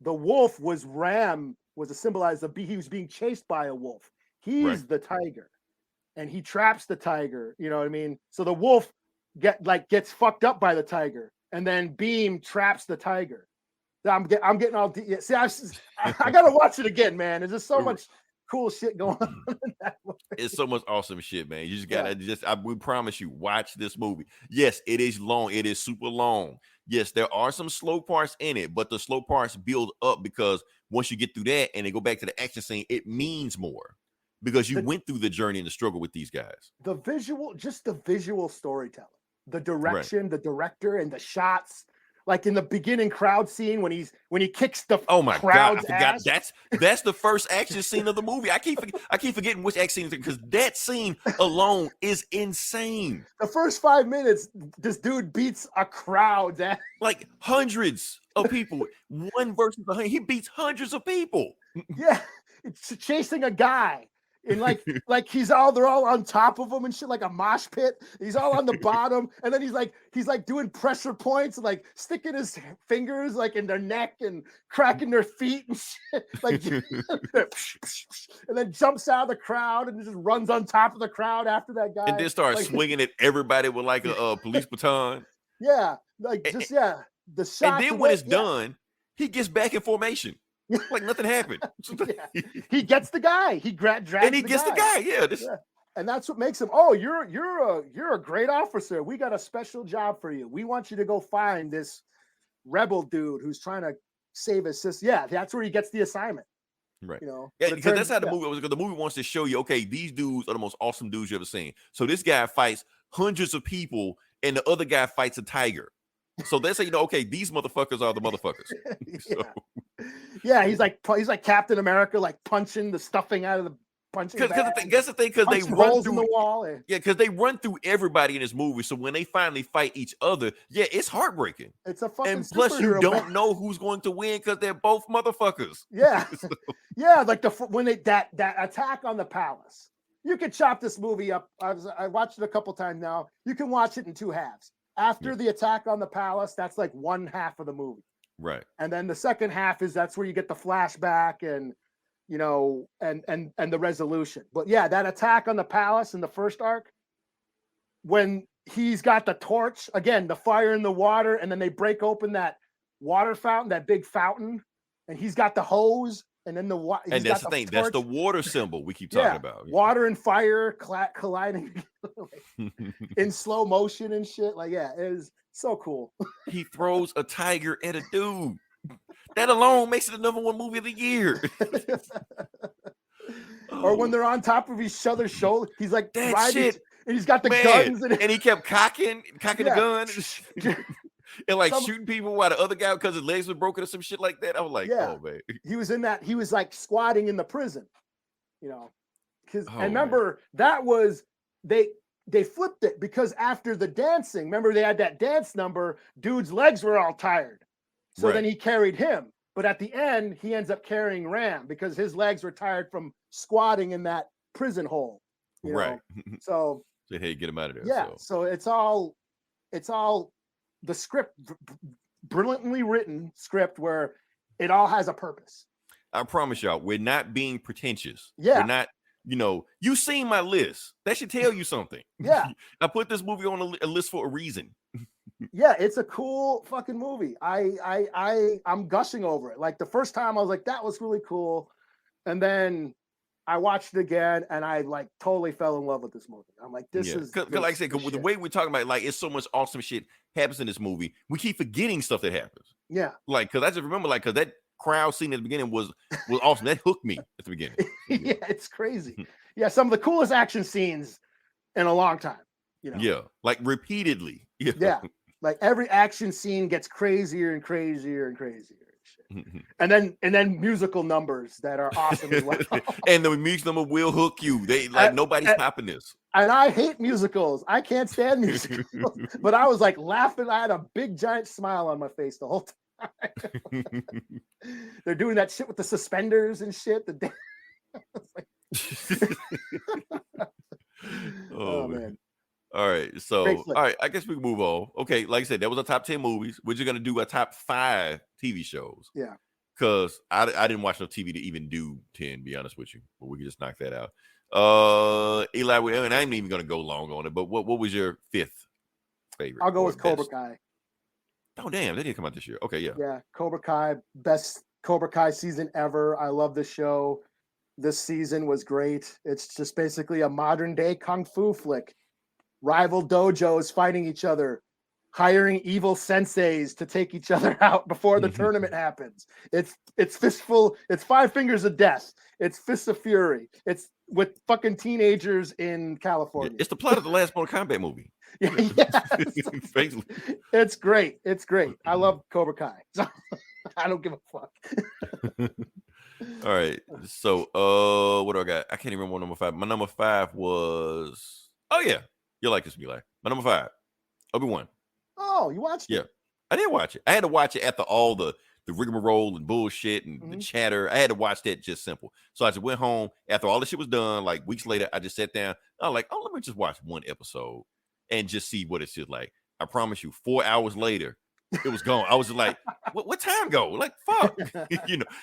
The wolf was a symbolize he was being chased by a wolf. He's the tiger. And he traps the tiger. You know what I mean? So the wolf gets fucked up by the tiger. And then Beam traps the tiger. I'm getting all see, I gotta watch it again, man. There's just so much cool shit going on in that movie. It's so much awesome shit, man. You just gotta we promise you, watch this movie. Yes, it is long. It is super long. Yes, there are some slow parts in it, but the slow parts build up because once you get through that and they go back to the action scene, it means more because you went through the journey and the struggle with these guys. The visual storytelling, the direction, the director, and the shots. Like in the beginning crowd scene when he kicks the crowd's ass. That's the first action scene of the movie. I keep forgetting which action scene because that scene alone is insane. The first 5 minutes, this dude beats a crowd's ass. Like hundreds of people. One versus 100. He beats hundreds of people. Yeah, it's chasing a guy. And like they're all on top of him and shit, like a mosh pit. He's all on the bottom, and then he's like doing pressure points, and like sticking his fingers like in their neck and cracking their feet and shit. Like, and then jumps out of the crowd and just runs on top of the crowd after that guy. And then starts swinging at everybody with like a police baton. Yeah, the shots. And then when it's done, he gets back in formation. Like nothing happened. He gets the guy. He drags and he gets the guy. Yeah. And that's what makes him. Oh, you're a great officer. We got a special job for you. We want you to go find this rebel dude who's trying to save his sister. Yeah, that's where he gets the assignment. Right. Because that's how the movie was. Because the movie wants to show you, okay, these dudes are the most awesome dudes you ever seen. So this guy fights hundreds of people, and the other guy fights a tiger. So that's how you know, okay, these motherfuckers are the motherfuckers. Yeah, he's like Captain America, like punching the stuffing out of the punching. Because that's the thing, because they run through the wall. Yeah, because they run through everybody in this movie. So when they finally fight each other, it's heartbreaking. It's a fucking and plus you don't know who's going to win because they're both motherfuckers. Yeah, yeah, like when that attack on the palace. You could chop this movie up. I watched it a couple times now. You can watch it in two halves. After the attack on the palace, that's like one half of the movie. Right. And then the second half that's where you get the flashback and and the resolution. But yeah, that attack on the palace in the first arc, when he's got the torch again, the fire in the water, and then they break open that water fountain, that big fountain, and he's got the hose, and then and that's the thing. That's the water symbol we keep talking about. Water and fire colliding in slow motion and shit. Like, yeah, it is so cool. He throws a tiger at a dude. That alone makes it the #1 movie of the year. Or when they're on top of each other's shoulder, he's like that riding, shit, and he's got the guns, and he kept cocking the gun and like shooting people while the other guy, because his legs were broken or some shit like that. I was like, oh man, he was in that. He was like squatting in the prison, you know. Because Oh, and remember that was they flipped it because after the dancing, remember they had that dance number. Dude's legs were all tired, so then he carried him. But at the end, he ends up carrying Ram because his legs were tired from squatting in that prison hole. You know? So hey, get him out of there. Yeah. So it's all the script, brilliantly written script where it all has a purpose. I promise y'all, we're not being pretentious. Yeah. We're not, you seen my list. That should tell you something. Yeah. I put this movie on a list for a reason. Yeah, it's a cool fucking movie. I'm gushing over it. Like the first time I was like, that was really cool. And then I watched it again and I like totally fell in love with this movie. I'm like, this is because like I said, with the way we're talking about, like, it's so much awesome shit happens in this movie. We keep forgetting stuff that happens. Yeah. Like, because I just remember, like, because that crowd scene at the beginning was awesome. That hooked me at the beginning. Yeah, it's crazy. Yeah, some of the coolest action scenes in a long time. Yeah, like repeatedly. Yeah. Like every action scene gets crazier and crazier and crazier. And then musical numbers that are awesome as well. And the music number will hook you. They like nobody's popping this. And I hate musicals. I can't stand musicals. But I was like laughing. I had a big giant smile on my face the whole time. They're doing that shit with the suspenders and shit. Oh man. All right, so all right, I guess we can move on. Okay, like I said, that was our top 10 movies. We're just gonna do our top 5 TV shows. Yeah, because I didn't watch enough TV to even do 10. Be honest with you, but we can just knock that out. Eli, and I'm even gonna go long on it. But what was your 5th favorite? I'll go with Cobra Kai. Oh damn, they didn't come out this year. Okay, yeah, Cobra Kai, best Cobra Kai season ever. I love this show. This season was great. It's just basically a modern day kung fu flick. Rival dojos fighting each other, hiring evil senseis to take each other out before the tournament happens. It's fistful. It's 5 Fingers of Death. It's Fists of Fury. It's with fucking teenagers in California. It's the plot of the last Mortal Kombat movie. Yeah, it's great. It's great. I love Cobra Kai. So I don't give a fuck. All right. So what do I got? I can't even remember what number 5. My number 5 was you'll like this, Eli. My number 5, Obi-Wan. Oh, you watched it? Yeah, I did watch it. I had to watch it after all the rigmarole and bullshit and the chatter. I had to watch that just simple. So I just went home after all the shit was done. Like weeks later, I just sat down. I was like, let me just watch one episode and just see what it's just like. I promise you, 4 hours later, it was gone. I was just like, what time go? Like, fuck.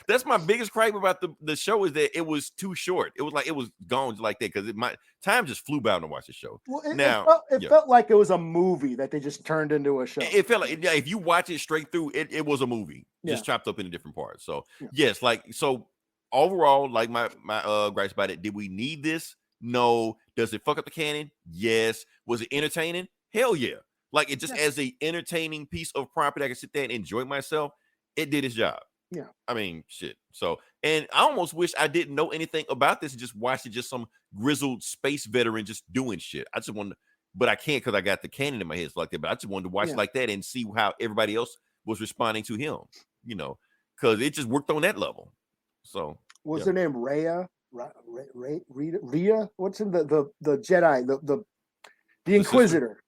That's my biggest gripe about the show is that it was too short. It was like it was gone like that because my time just flew by to watch the show. Well, it felt like it was a movie that they just turned into a show. It felt like if you watch it straight through, it was a movie just chopped up into different parts. So yes, like so overall, like my gripes about it. Did we need this? No. Does it fuck up the canon? Yes. Was it entertaining? Hell yeah. Like it just as a entertaining piece of property, I can sit there and enjoy myself. It did its job. Yeah. I mean, shit. So, and I almost wish I didn't know anything about this and just watched it, just some grizzled space veteran just doing shit. I just wanted, but I can't because I got the canon in my head like that. But I just wanted to watch it like that and see how everybody else was responding to him, because it just worked on that level. So, what's her name? Rhea? Rhea? What's in the Jedi? The Inquisitor.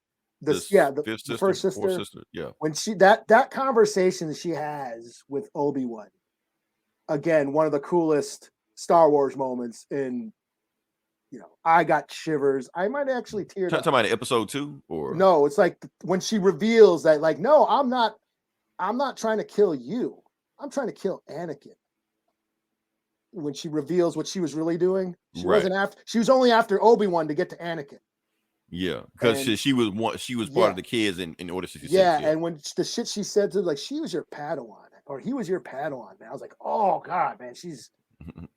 The first sister. Yeah. When she that conversation that she has with Obi-Wan, again, one of the coolest Star Wars moments. In I got shivers. I might actually tear up. Talking about episode 2, or no? It's like when she reveals that, like, no, I'm not trying to kill you. I'm trying to kill Anakin. When she reveals what she was really doing, she wasn't after. She was only after Obi-Wan to get to Anakin. Yeah, because And she was part of the kids in order to yeah, success. and when the shit she said to like she was your Padawan or he was your Padawan, man, I was like, oh god, man,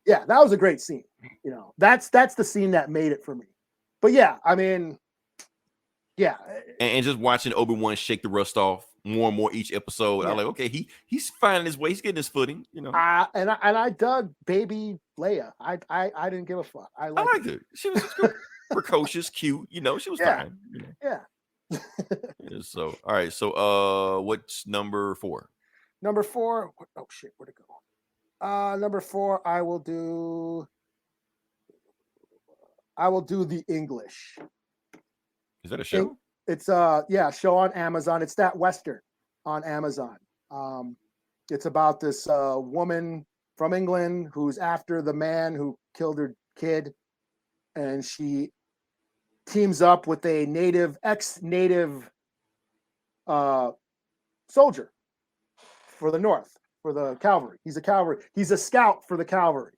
yeah, that was a great scene. You know, that's the scene that made it for me. But yeah, I mean, yeah, And just watching Obi-Wan shake the rust off more and more each episode, Yeah. I'm like, okay, he's finding his way, he's getting his footing, you know. and I dug baby Leia. I didn't give a fuck. I I liked liked it. She was just precocious, cute, you know. She was Yeah. fine, you know. Yeah. Yeah, so all right, so what's number 4? Number 4. Oh shit, where'd it go? Number 4, I will do the English. Is that a show? It's yeah, show on Amazon. It's that Western on Amazon. It's about this woman from England who's after the man who killed her kid, and she teams up with a ex-native soldier for the North, for the cavalry. He's a scout for the cavalry.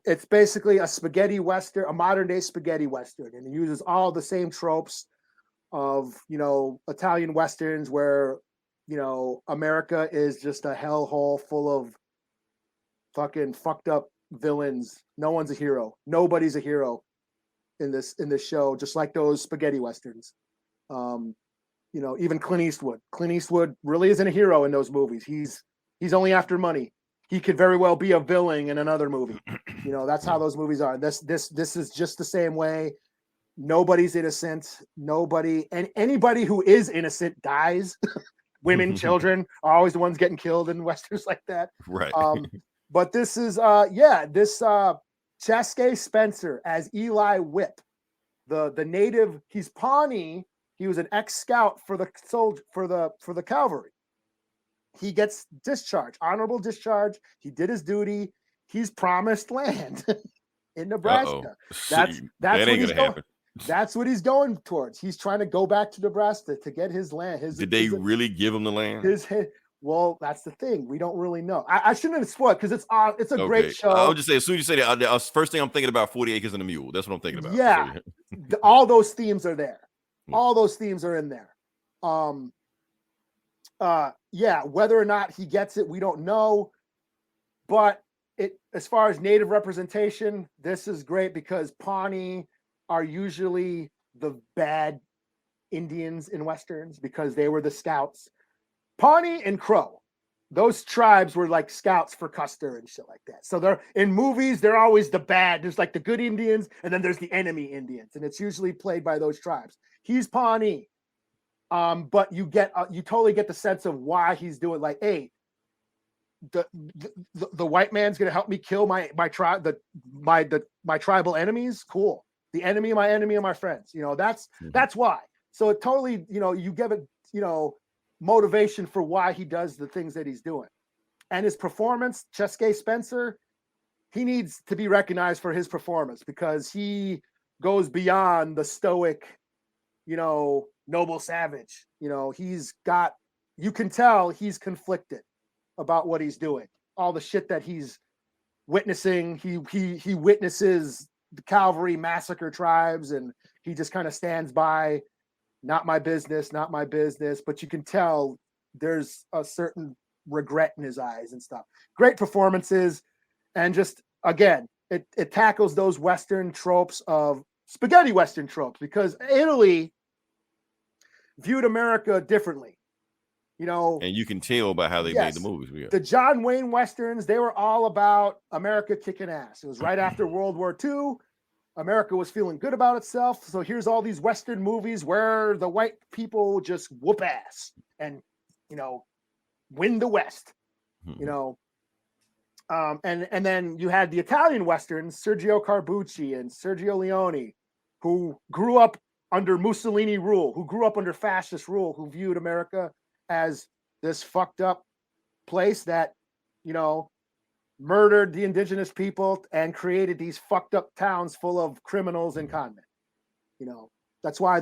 It's basically a spaghetti western, a modern day spaghetti western, and it uses all the same tropes of, you know, Italian westerns where, you know, America is just a hellhole full of fucking fucked up villains. No one's a hero. Nobody's a hero in this show, just like those spaghetti westerns. You know, even Clint Eastwood. Clint Eastwood really isn't a hero in those movies. He's only after money. He could very well be a villain in another movie. You know, that's how those movies are. This is just the same way. Nobody's innocent. Nobody, and anybody who is innocent dies. Women, children are always the ones getting killed in westerns like that. Right. But this is Cheske Spencer as Eli Whip, the native. He's Pawnee. He was an ex-scout for the for the cavalry. He gets discharged, honorable discharge. He did his duty. He's promised land in Nebraska. That's that what ain't he's gonna going. happen. That's what he's going towards. He's trying to go back to Nebraska to get his land. Did they really give him the land? Well, that's the thing. We don't really know. I shouldn't have spoiled because it's a great show. I'll just say, as soon as you say that, first thing I'm thinking about 40 Acres and a Mule. That's what I'm thinking about. Yeah, So, all those themes are there. Yeah. All those themes are in there. Yeah, whether or not he gets it, we don't know. But as far as native representation, this is great because Pawnee are usually the bad Indians in westerns because they were the scouts. Pawnee and Crow, those tribes were like scouts for Custer and shit like that. So they're in movies, they're always the bad. There's like the good Indians, and then there's the enemy Indians, and it's usually played by those tribes. He's Pawnee, but you totally get the sense of why he's doing. Like, hey, the white man's gonna help me kill my tribe, my tribal enemies. Cool. The enemy of my friends. You know, that's why. So it totally, you know, you give it, you know, motivation for why he does the things that he's doing. And his performance, Cheske Spencer, he needs to be recognized for his performance because he goes beyond the stoic, you know, noble savage. You know, you can tell he's conflicted about what he's doing. All the shit that he's witnessing, he witnesses the cavalry massacre tribes, and he just kind of stands by. Not my business, not my business. But you can tell there's a certain regret in his eyes and stuff. Great performances. And just, again, it tackles those Western tropes of spaghetti Western tropes because Italy viewed America differently. You know, and you can tell by how they made the movies. Yeah. The John Wayne Westerns, they were all about America kicking ass. It was right after World War II. America was feeling good about itself. So here's all these Western movies where the white people just whoop ass and, you know, win the West, you know. And then you had the Italian Westerns, Sergio Corbucci and Sergio Leone, who grew up under Mussolini rule, who grew up under fascist rule, who viewed America as this fucked up place that, you know, murdered the indigenous people and created these fucked up towns full of criminals and conmen. You know, that's why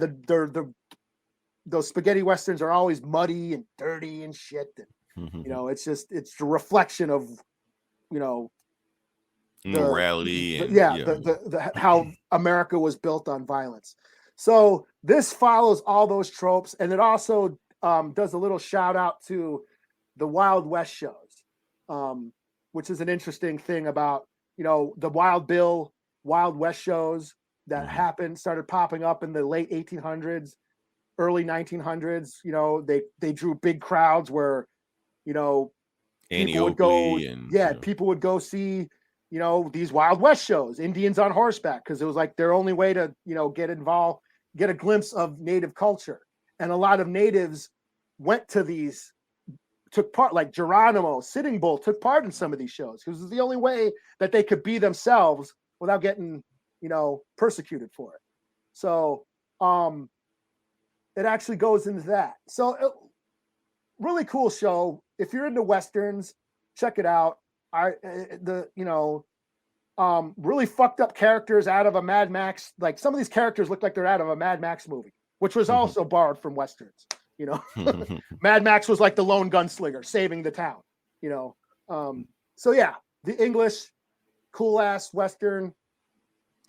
those spaghetti westerns are always muddy and dirty and shit. And, you know, it's the reflection of, you know, morality and how America was built on violence. So this follows all those tropes, and it also does a little shout out to the Wild West shows, which is an interesting thing about, you know, the Wild Bill, Wild West shows that started popping up in the late 1800s, early 1900s. You know, they drew big crowds where, you know, Annie people would go, Oakley and people would go see, you know, these Wild West shows, Indians on horseback, because it was like their only way to, you know, get involved, get a glimpse of native culture. And a lot of natives went to these, took part, like Geronimo, Sitting Bull took part in some of these shows because it was the only way that they could be themselves without getting, you know, persecuted for it. So it actually goes into that. So really cool show. If you're into Westerns, check it out. Really fucked up characters out of a Mad Max. Like some of these characters look like they're out of a Mad Max movie, which was also borrowed from Westerns. You know, Mad Max was like the lone gunslinger saving the town, you know. So yeah, the English cool ass Western.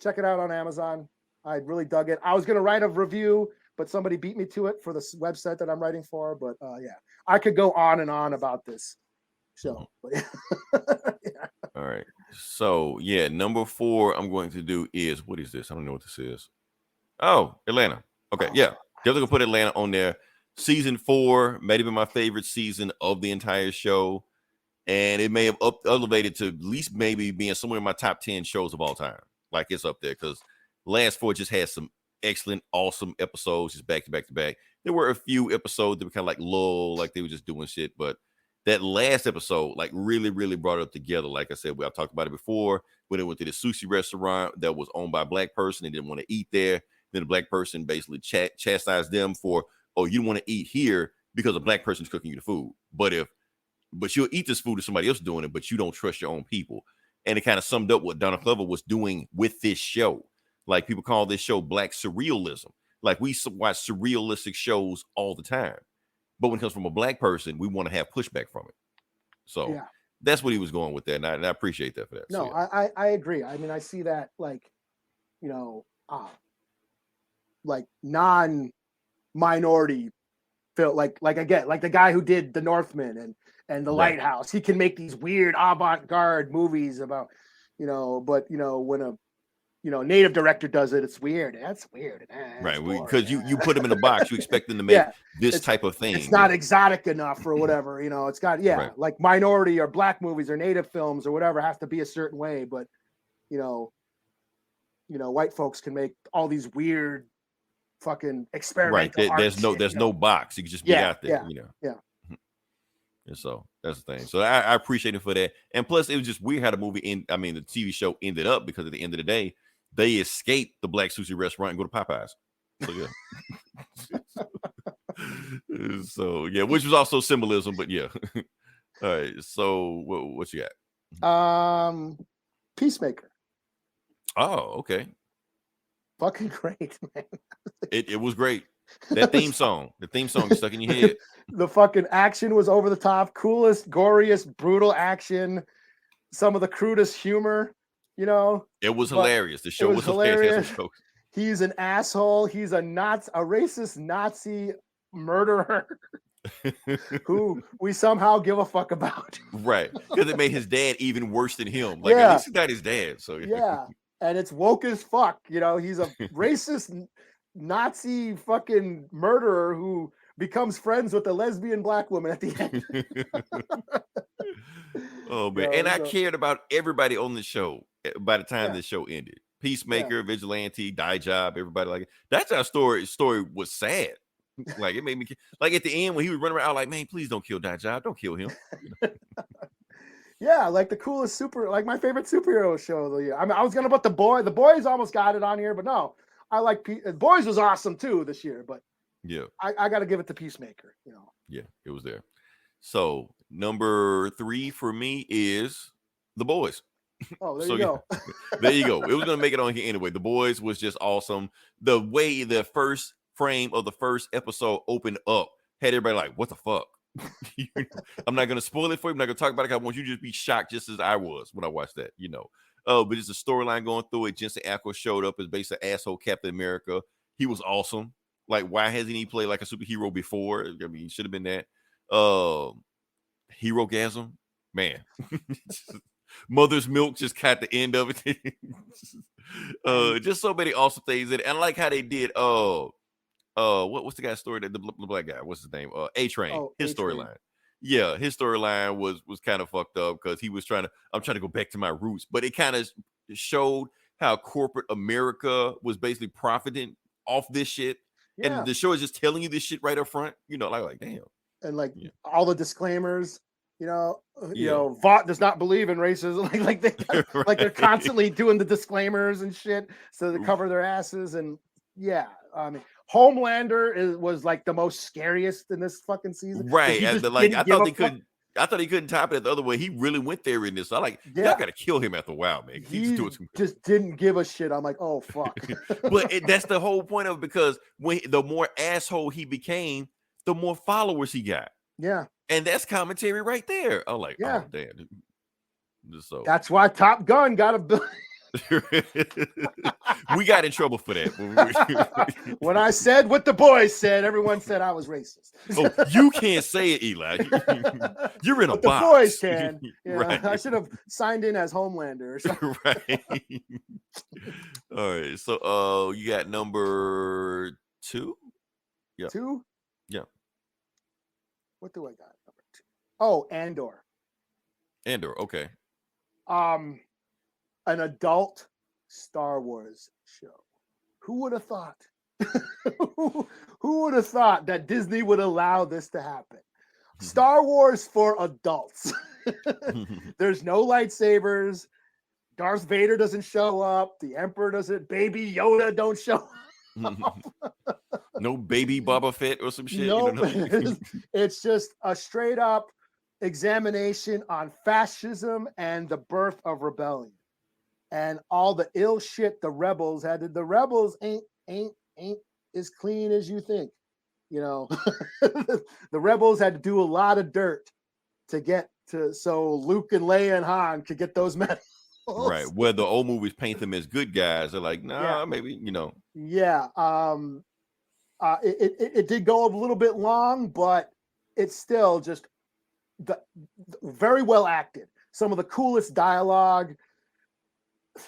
Check it out on Amazon. I really dug it. I was going to write a review, but somebody beat me to it for the website that I'm writing for. But yeah, I could go on and on about this show. But, yeah. All right. So yeah, number 4 I'm going to do is, what is this? I don't know what this is. Oh, Atlanta. Okay, yeah. Definitely gonna put Atlanta on there. Season 4 may have been my favorite season of the entire show. And it may have elevated to at least maybe being somewhere in my top 10 shows of all time. Like it's up there because last 4 just had some excellent, awesome episodes, just back to back to back. There were a few episodes that were kind of like lull, like they were just doing shit. But that last episode, like really, really brought it up together. Like I said, I've talked about it before. When it went to the sushi restaurant that was owned by a black person, they didn't want to eat there. Then the black person basically chastised them for, oh, you don't want to eat here because a black person's cooking you the food. But you'll eat this food if somebody else is doing it, but you don't trust your own people. And it kind of summed up what Donna Clover was doing with this show. Like people call this show Black surrealism. Like we watch surrealistic shows all the time. But when it comes from a black person, we want to have pushback from it. So yeah, that's what he was going with that. And I appreciate that for that. No, so, yeah. I agree. I mean, I see that like, you know, like non-minority feel like again, like the guy who did The Northman and The Lighthouse, he can make these weird avant-garde movies about, you know, but you know, when a native director does it, it's weird. That's weird. Right. Because you put them in a box, you expect them to make this type of thing. It's not exotic enough or whatever, you know, it's got, like minority or black movies or native films or whatever have to be a certain way. But, you know, white folks can make all these weird fucking experimental art there's no box. You can just be out there, you know. Yeah. And so that's the thing. So I appreciate it for that. And plus, it was just weird how the the TV show ended up, because at the end of the day, they escape the black sushi restaurant and go to Popeyes. So yeah. So yeah, which was also symbolism, but yeah. All right. So what you got? Peacemaker. Oh, okay. Fucking great, man. It was great. The theme song is stuck in your head. The fucking action was over the top, coolest, goriest, brutal action. Some of the crudest humor, you know. It was hilarious. The show was hilarious. He's an asshole. He's a racist Nazi murderer who we somehow give a fuck about. Right. Because it made his dad even worse than him. Like at least he got his dad. So yeah. And it's woke as fuck. You know, he's a racist Nazi fucking murderer who becomes friends with a lesbian black woman at the end. Oh man. And I cared about everybody on the show by the time this show ended. Peacemaker, Vigilante, Die Job, everybody like it. That's our story was sad. Like it made me like at the end when he was running around, I was like, man, please don't kill Die Job. Don't kill him. Yeah, like the coolest like my favorite superhero show of the year. I mean, I was gonna put The Boys almost got it on here, but no, I like Boys was awesome too this year, but yeah, I got to give it to Peacemaker. You know, yeah, it was there. So number 3 for me is The Boys. Oh, there you go. There you go. It was gonna make it on here anyway. The Boys was just awesome. The way the first frame of the first episode opened up had everybody like, what the fuck? I'm not gonna spoil it for you. I'm not gonna talk about it. I want you to just be shocked, just as I was when I watched that. You know, but it's a storyline going through it. Jensen Ackles showed up as basically asshole Captain America. He was awesome. Like, why hasn't he played like a superhero before? I mean, he should have been that. Hero Gasm, man. Mother's Milk just caught the end of it. Just so many awesome things. And I like how they did what's the guy's story, the black guy, what's his name? A-Train, his A-Train. storyline. Yeah, his storyline was kind of fucked up because he was trying to go back to my roots, but it kind of showed how corporate America was basically profiting off this shit. Yeah. And the show is just telling you this shit right up front, like damn. And like Yeah. all the disclaimers, Vought does not believe in racism. Like they're constantly doing the disclaimers and shit so they cover their asses. And yeah, I mean, Homelander was like the most scariest in this fucking season. Right. And I thought he couldn't top it the other way. He really went there in this. I y'all gotta kill him after a while, man. He just didn't give a shit. I'm like, oh fuck. But that's the whole point of it, because when the more asshole he became, the more followers he got. Yeah. And that's commentary right there. I'm like, oh damn. So that's why Top Gun got a we got in trouble for that. When I said what the boys said, everyone said I was racist. Oh, you can't say it, Eli. You're in a box. The boys can. Right. I should have signed in as Homelander or something. Right. All right. So you got number 2? Yeah. 2? Yeah. What do I got? Number 2. Oh, Andor. Andor, okay. An adult Star Wars show. Who would have thought? Who would have thought that Disney would allow this to happen? Star Wars for adults. There's no lightsabers. Darth Vader doesn't show up. The Emperor doesn't. Baby Yoda don't show up. No baby Boba Fett or some shit. No, it's just a straight up examination on fascism and the birth of rebellion. And all the ill shit the rebels had. The rebels ain't as clean as you think. The rebels had to do a lot of dirt to get to, so Luke and Leia and Han could get those medals. Right. Where the old movies paint them as good guys, they're like, nah, maybe, Yeah. It did go a little bit long, but it's still just very well acted. Some of the coolest dialogue,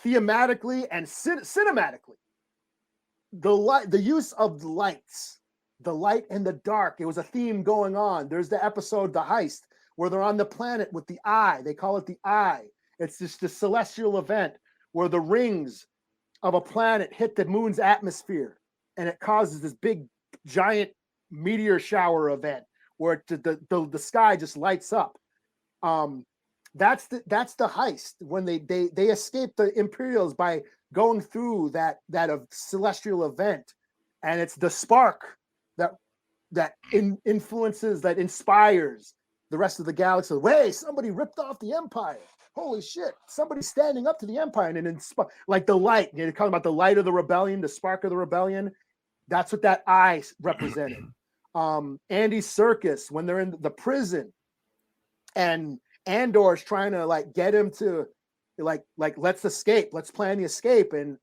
thematically and cinematically. The use of the lights, the light and the dark. It was a theme going on. There's the episode, The Heist, where they're on the planet with the eye. They call it the eye. It's just a celestial event where the rings of a planet hit the moon's atmosphere, and it causes this big, giant meteor shower event where the sky just lights up. That's the heist when they escape the Imperials by going through that celestial event, and it's the spark that influences, that inspires the rest of the galaxy. Wait, somebody ripped off the Empire. Holy shit! Somebody's standing up to the Empire, and it like the light. You're talking about the light of the rebellion, the spark of the rebellion. That's what that eye represented. Andy Serkis, when they're in the prison, and Andor's trying to get him to let's escape, let's plan the escape, and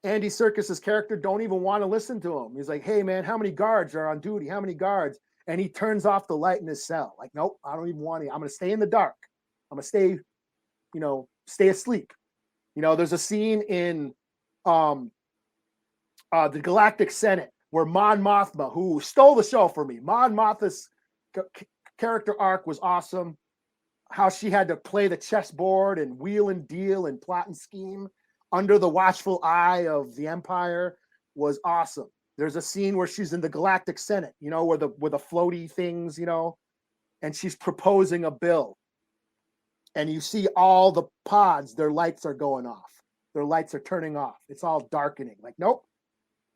Andy Serkis's character don't even want to listen to him. He's like, hey man, how many guards are on duty? How many guards? And he turns off the light in his cell. Like, nope, I don't even want to. I'm gonna stay in the dark. I'm gonna stay asleep. There's a scene in the Galactic Senate where Mon Mothma, who stole the show for me, Mon Mothma's character arc was awesome. How she had to play the chessboard and wheel and deal and plot and scheme under the watchful eye of the Empire was awesome. There's a scene where she's in the Galactic Senate, where the floaty things, and she's proposing a bill. And you see all the pods, their lights are going off. Their lights are turning off. It's all darkening. Like, nope,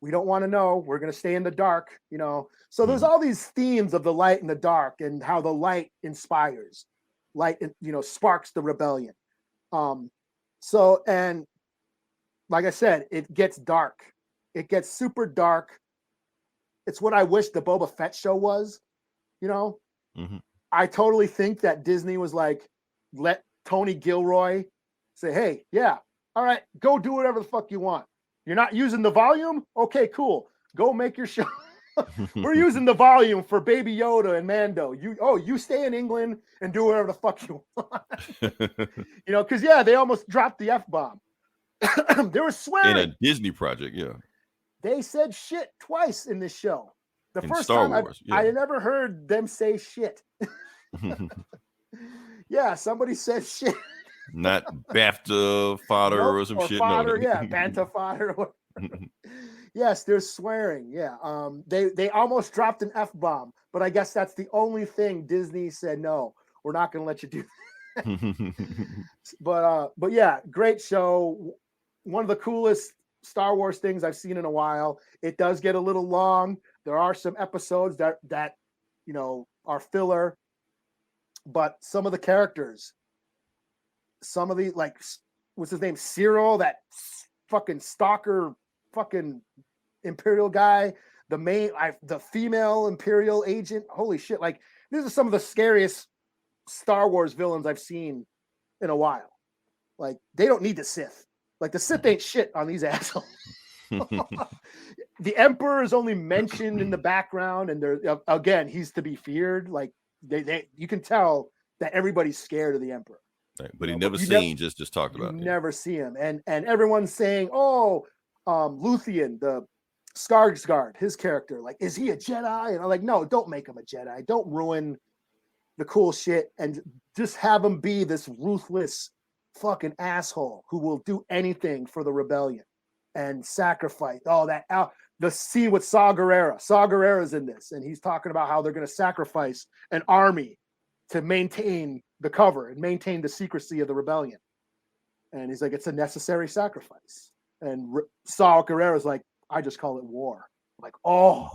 we don't want to know. We're going to stay in the dark, So there's all these themes of the light and the dark and how the light inspires. Light, sparks the rebellion. And like I said, it gets dark. It gets super dark. It's what I wish the Boba Fett show was, Mm-hmm. I totally think that Disney was like, let Tony Gilroy say, hey, yeah, all right, go do whatever the fuck you want. You're not using the volume? Okay, cool. Go make your show. We're using the volume for Baby Yoda and Mando. You stay in England and do whatever the fuck you want. Because they almost dropped the F-bomb. They were In swearing. a Disney project, yeah. They said shit twice in this show. The In first Star time Wars, I never heard them say shit. Yeah, somebody said shit. Not BAFTA fodder or some shit. Fodder, No. Banta fodder. Or whatever. Yes, they're swearing. Yeah. They almost dropped an F-bomb, but I guess that's the only thing Disney said, no, we're not gonna let you do that. But yeah, great show. One of the coolest Star Wars things I've seen in a while. It does get a little long. There are some episodes that are filler, but some of the characters, some of the, like, what's his name, Cyril, that fucking stalker, fucking Imperial guy, the female Imperial agent. Holy shit! Like, these are some of the scariest Star Wars villains I've seen in a while. Like, they don't need the Sith. Like, the Sith ain't shit on these assholes. The Emperor is only mentioned in the background, and again, he's to be feared. Like, you can tell that everybody's scared of the Emperor. Right, but he never seen, just talked about. Never see him, and everyone's saying, "Oh, Luthien, the Skarsgård, his character, like, is he a Jedi?" And I'm like, no, don't make him a Jedi. Don't ruin the cool shit, and just have him be this ruthless fucking asshole who will do anything for the rebellion and sacrifice. Oh, the scene with Saw Gerrera. Saw Gerrera's in this, and he's talking about how they're going to sacrifice an army to maintain the cover and maintain the secrecy of the rebellion. And he's like, it's a necessary sacrifice. And Saw Gerrera's like, I just call it war. I'm like, oh.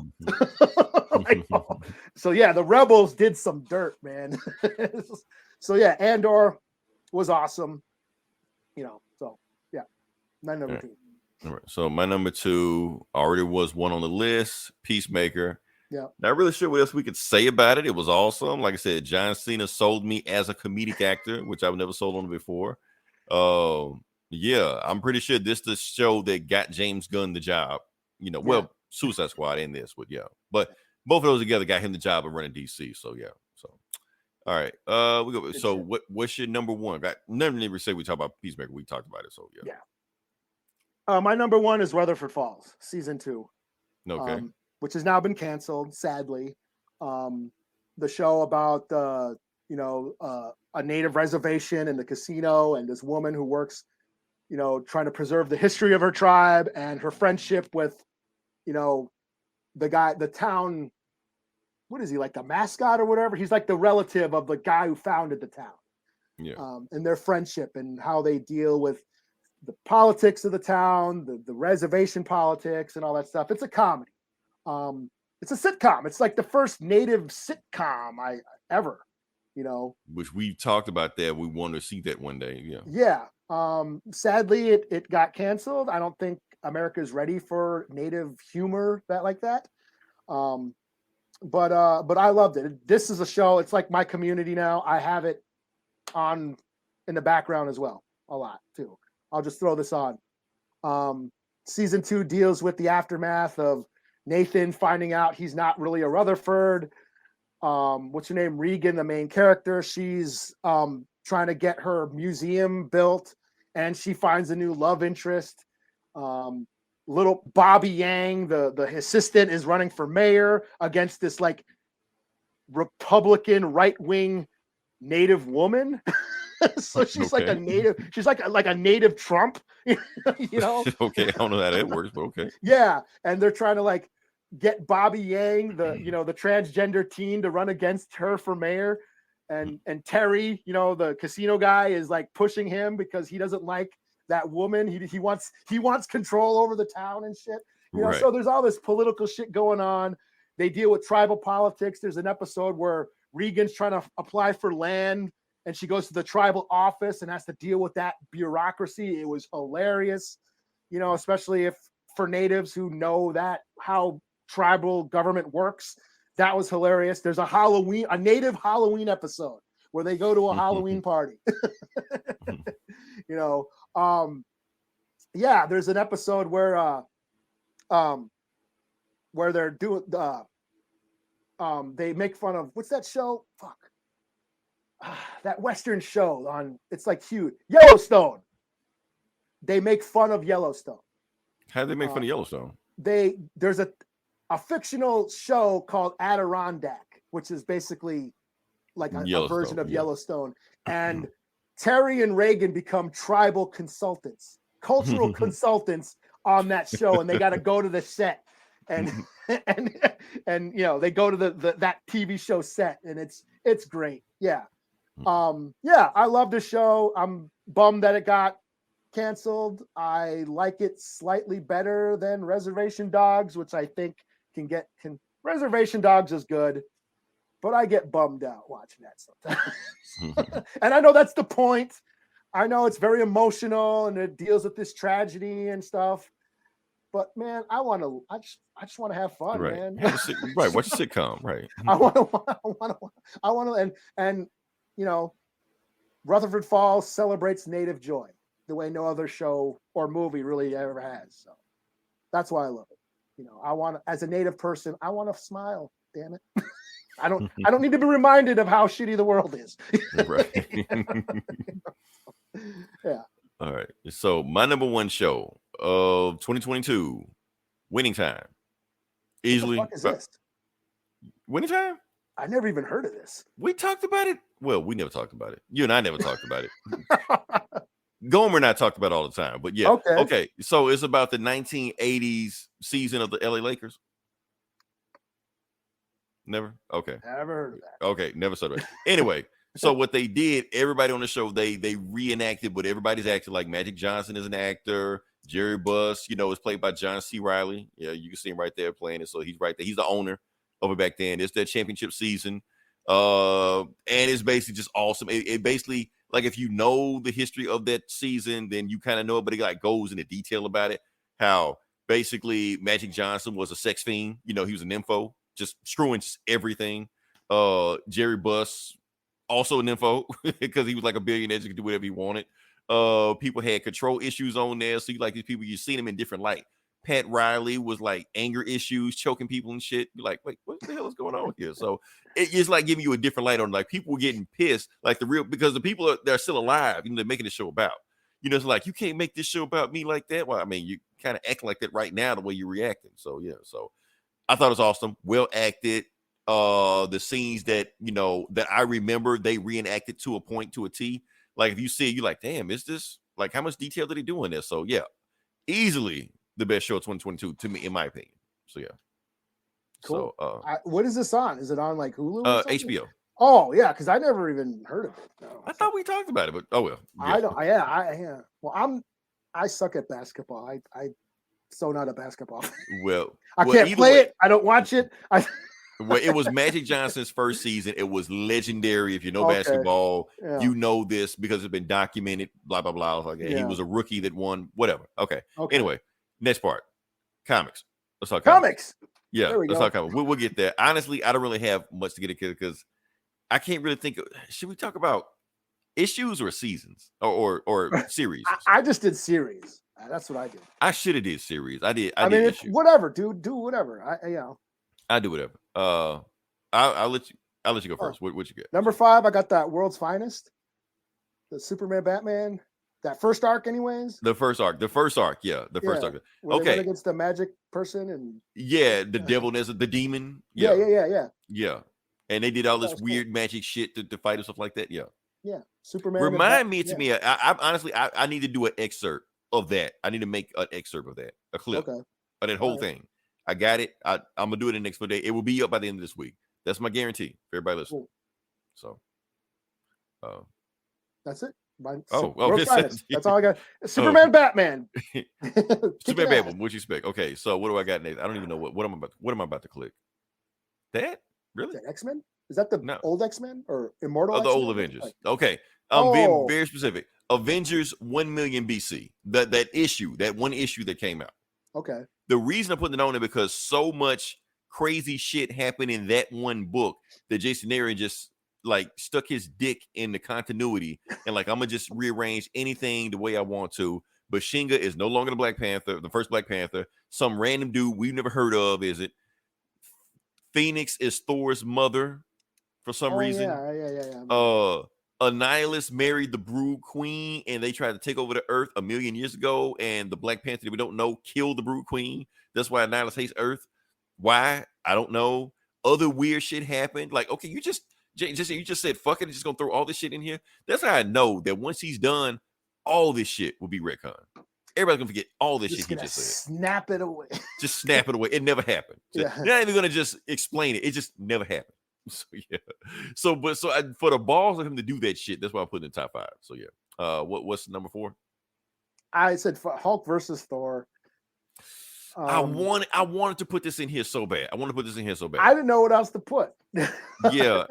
Like, oh. So yeah, the rebels did some dirt, man. So yeah, Andor was awesome. So yeah, my number two. All right. So my number two already was one on the list, Peacemaker. Yeah. Not really sure what else we could say about it. It was awesome. Like I said, John Cena sold me as a comedic actor, which I've never sold on before. Yeah, I'm pretty sure this is the show that got James Gunn the job. Well, Suicide Squad and this, but both of those together got him the job of running DC. So yeah. So all right. We go. So what's your number one? Never say we talk about Peacemaker. We talked about it. So yeah. My number one is Rutherford Falls, season 2. Okay. Which has now been canceled, sadly. The show about a native reservation and the casino, and this woman who works, trying to preserve the history of her tribe, and her friendship with, the town. What is he, like the mascot or whatever? He's like the relative of the guy who founded the town. Yeah. And their friendship and how they deal with the politics of the town, the reservation politics and all that stuff. It's a comedy. It's a sitcom. It's like the first native sitcom I ever, which we talked about that. We want to see that one day. Yeah. Yeah. Sadly it got canceled. I don't think America's ready for native humor like that. But I loved it. This is a show. It's like my community now. I have it on in the background as well a lot too. I'll just throw this on. Season 2 deals with the aftermath of Nathan finding out he's not really a Rutherford. What's her name? Regan, the main character. She's trying to get her museum built, and she finds a new love interest. Little Bobby Yang, the assistant, is running for mayor against this like Republican right-wing native woman. So she's like a native. She's like a native Trump, Okay, I don't know how that works, but okay. Yeah, and they're trying to like get Bobby Yang, the transgender teen, to run against her for mayor, and Terry, the casino guy, is like pushing him because he doesn't like that woman. He wants control over the town and shit. Right. So there's all this political shit going on. They deal with tribal politics. There's an episode where Regan's trying to apply for land, and she goes to the tribal office and has to deal with that bureaucracy. It was hilarious, especially if for natives who know that how tribal government works. That was hilarious. There's a native Halloween episode where they go to a Halloween party. Yeah, there's an episode where they're doing they make fun of what's that show? Fuck. That Western show on it's like huge Yellowstone. They make fun of Yellowstone. How do they make fun of Yellowstone? There's a fictional show called Adirondack, which is basically like a version of Yellowstone. And Terry and Reagan become tribal consultants, cultural consultants on that show, and they got to go to the set and and you know they go to that TV show set, and it's great. Yeah. I love the show. I'm bummed that it got canceled. I like it slightly better than Reservation Dogs, which I think can Reservation Dogs is good, but I get bummed out watching that sometimes. And I know that's the point. I know it's very emotional and it deals with this tragedy and stuff. But man, I just want to have fun, man. Right, watch a sitcom, right? I want to, and you know, Rutherford Falls celebrates native joy the way no other show or movie really ever has. So that's why I love it. You know, as a native person, I want to smile. Damn it. I don't need to be reminded of how shitty the world is. Right. Yeah. All right. So my number one show of 2022, Winning Time. Easily. What the fuck is this? Winning Time? I never even heard of this. We talked about it. Well, we never talked about it. You and I never talked about it. Gomer and I talked about it all the time. But yeah. Okay. So it's about the 1980s season of the LA Lakers. Never? Okay. Never heard of that. Okay. Never saw it. Anyway, so what they did, everybody on the show, they reenacted, but everybody's acting like Magic Johnson is an actor. Jerry Buss, you know, is played by John C. Reilly. Yeah, you can see him right there playing it. So he's right there. He's the owner of it back then. It's their championship season. And it's basically just awesome. It basically, like, if you know the history of that season, then you kind of know it, but it like goes into detail about it. How basically Magic Johnson was a sex fiend. You know, he was an nympho, just screwing everything. Jerry Buss, also an nympho, because he was like a billionaire, you could do whatever he wanted. People had control issues on there. So you like these people, you seen them in different light. Pat Riley was like anger issues, choking people and shit. You're like, wait, what the hell is going on here? So it's like giving you a different light on, like, people were getting pissed, like because the people they're still alive, you know, they're making the show about. You know, it's like, you can't make this show about me like that. Well, I mean, you kind of acting like that right now, the way you're reacting. So yeah, so I thought it was awesome, well acted. The scenes that, you know, that I remember, they reenacted to a point, to a T. Like, if you see it, you're like, damn, is this, like, how much detail did he do in this? So yeah, easily the best show of 2022 to me, in my opinion. So yeah. Cool. So what is this on? Is it on like Hulu? HBO. Oh yeah, because I never even heard of it. No. I thought we talked about it, but oh well. Yeah. I don't. Yeah. Well, I suck at basketball. I so not a basketball. Well, I can't play it. I don't watch it. Well, it was Magic Johnson's first season. It was legendary. If you know basketball, you know this because it's been documented. Blah blah blah. Like, he was a rookie that won. Whatever. Okay. Anyway, next part, comics. Let's talk comics. Yeah, let's talk comics. We'll get there. Honestly, I don't really have much to get into because I can't really think of. Should we talk about issues or seasons or series? I just did series. That's what I did. I should have did series. I did. I mean, did whatever, dude. Do whatever. I do whatever. I'll let you go first. What you get? Number 5, I got that World's Finest, the Superman Batman, that first arc, anyways. The first arc. Yeah, the first arc. Okay. Against the magic person and the devil, the demon. Yeah. And they did all this weird magic shit to fight and stuff like that. Yeah. Yeah. Superman. Remind me to me. I honestly, I need to do an excerpt of that. I need to make an excerpt of that, a clip of that whole thing. I got it. I'm gonna do it in the next day. It will be up by the end of this week. That's my guarantee for everybody listening. Cool. So, that's it. That's all I got. Superman, Batman. Superman, Batman. What you expect? Okay, so what do I got next? I don't even know what am I about to click. That really? Is that X-Men? Is that the old X-Men or Immortal? The old Avengers. Okay, being very specific. Avengers 1 million BC. That one issue that came out. Okay. The reason I'm putting it on there because so much crazy shit happened in that one book that Jason Aaron just like stuck his dick in the continuity and like, I'm gonna just rearrange anything the way I want to Bashinga is no longer the Black Panther, the first Black Panther. Some random dude we've never heard of, is it? Phoenix is Thor's mother for some reason. Yeah. Annihilus married the Brood Queen, and they tried to take over the Earth a million years ago. And the Black Panther that we don't know killed the Brood Queen. That's why Annihilus hates Earth. Why? I don't know. Other weird shit happened. Like, okay, you just said fuck it, just gonna throw all this shit in here. That's how I know that once he's done, all this shit will be retcon. Everybody's gonna forget all this shit he just said. Snap it away. Just snap it away. It never happened. Yeah. You're not even gonna just explain it. It just never happened. So yeah. For the balls of him to do that shit, that's why I put it in top 5. So yeah. What's number 4? I said Hulk versus Thor. I wanted to put this in here so bad. I I didn't know what else to put. Yeah.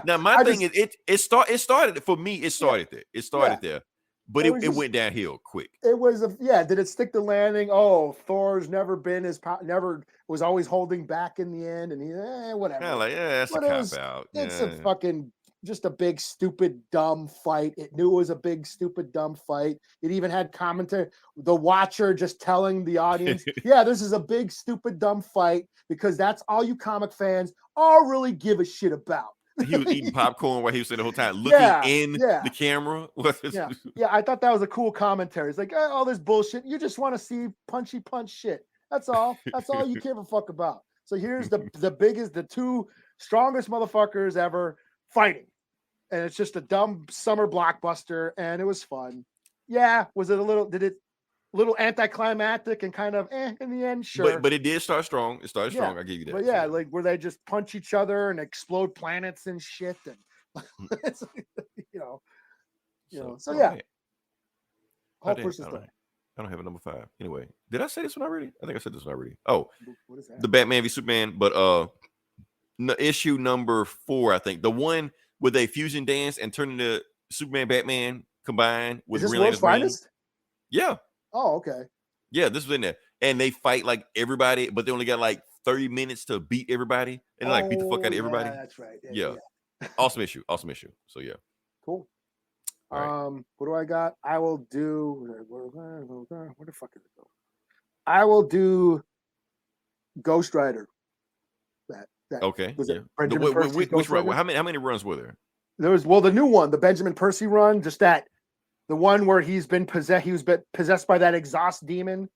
Now my thing is it started for me. It started there. It started there. But it went downhill quick. It was did it stick the landing? Oh, Thor's never been never was always holding back in the end, and he whatever. Kind of like, that's a cop out. It's a fucking just a big stupid dumb fight. It knew it was a big stupid dumb fight. It even had commentary, the watcher just telling the audience, yeah, this is a big stupid dumb fight, because that's all you comic fans all really give a shit about. He was eating popcorn while he was sitting the whole time looking in the camera. Yeah, I thought that was a cool commentary. It's like, all this bullshit. You just want to see punchy punch shit. That's all. That's all you give a fuck about. So here's the 2 strongest motherfuckers ever fighting. And it's just a dumb summer blockbuster, and it was fun. Yeah, was it a little anticlimactic and kind of in the end? Sure. But it did start strong. It started strong. I give you that. But yeah, like where they just punch each other and explode planets and shit, and it's, So yeah. I don't have a number 5. Anyway, did I say this one already? I think I said this one already. Oh, what is that? The Batman v Superman, but issue number 4, I think. The one where they fusion dance and turn into Superman, Batman combined with Is this World's Finest? Yeah. Oh, okay. Yeah, this was in there. And they fight like everybody, but they only got like 30 minutes to beat everybody. And they beat the fuck out of everybody. Yeah, that's right. Yeah. Awesome issue. So yeah. Cool. Right. What do I got? I will do where the fuck did it go? I will do Ghost Rider. That okay. was it. Which run? How many runs were there? There was the new one, the Benjamin Percy run, just the one where he's been possessed. He was possessed by that exhaust demon,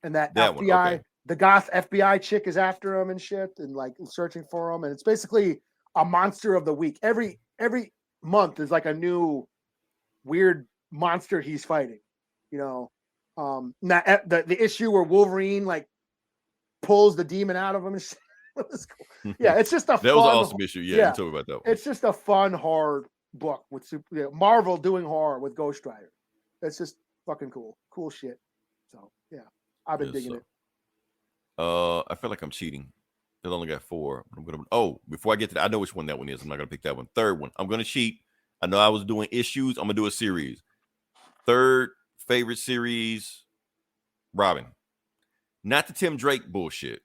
and that FBI, okay. The goth FBI chick is after him and shit, and like searching for him. And it's basically a monster of the week. Every month is like a new weird monster he's fighting. The issue where Wolverine like pulls the demon out of him and shit. Cool. Yeah, it's just that was an awesome issue. Yeah, you told me about that one. It's just a fun horror book with Marvel doing horror with Ghost Rider. It's just fucking cool shit. So yeah, I've been digging it. I feel like I'm cheating. I only got 4. Before I get to that, I know which one that one is. I'm not gonna pick that one. Third one, I'm gonna cheat. I know I was doing issues. I'm gonna do a series. Third favorite series, Robin. Not the Tim Drake bullshit.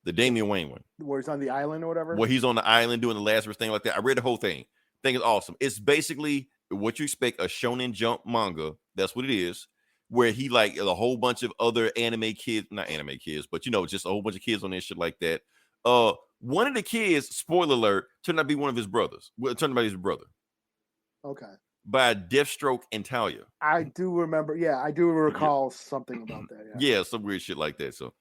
The Damian Wayne one. Where he's on the island or whatever? Where he's on the island doing the Lazarus thing like that. I read the whole thing. Thing is awesome. It's basically what you expect a Shonen Jump manga. That's what it is. Where he like a whole bunch of other anime kids, not anime kids, but just a whole bunch of kids on that shit like that. One of the kids, spoiler alert, turned out to be one of his brothers. Turned out to be his brother. Okay. By Deathstroke and Talia. I do remember. Yeah, I do recall something about that. Yeah, some weird shit like that. So.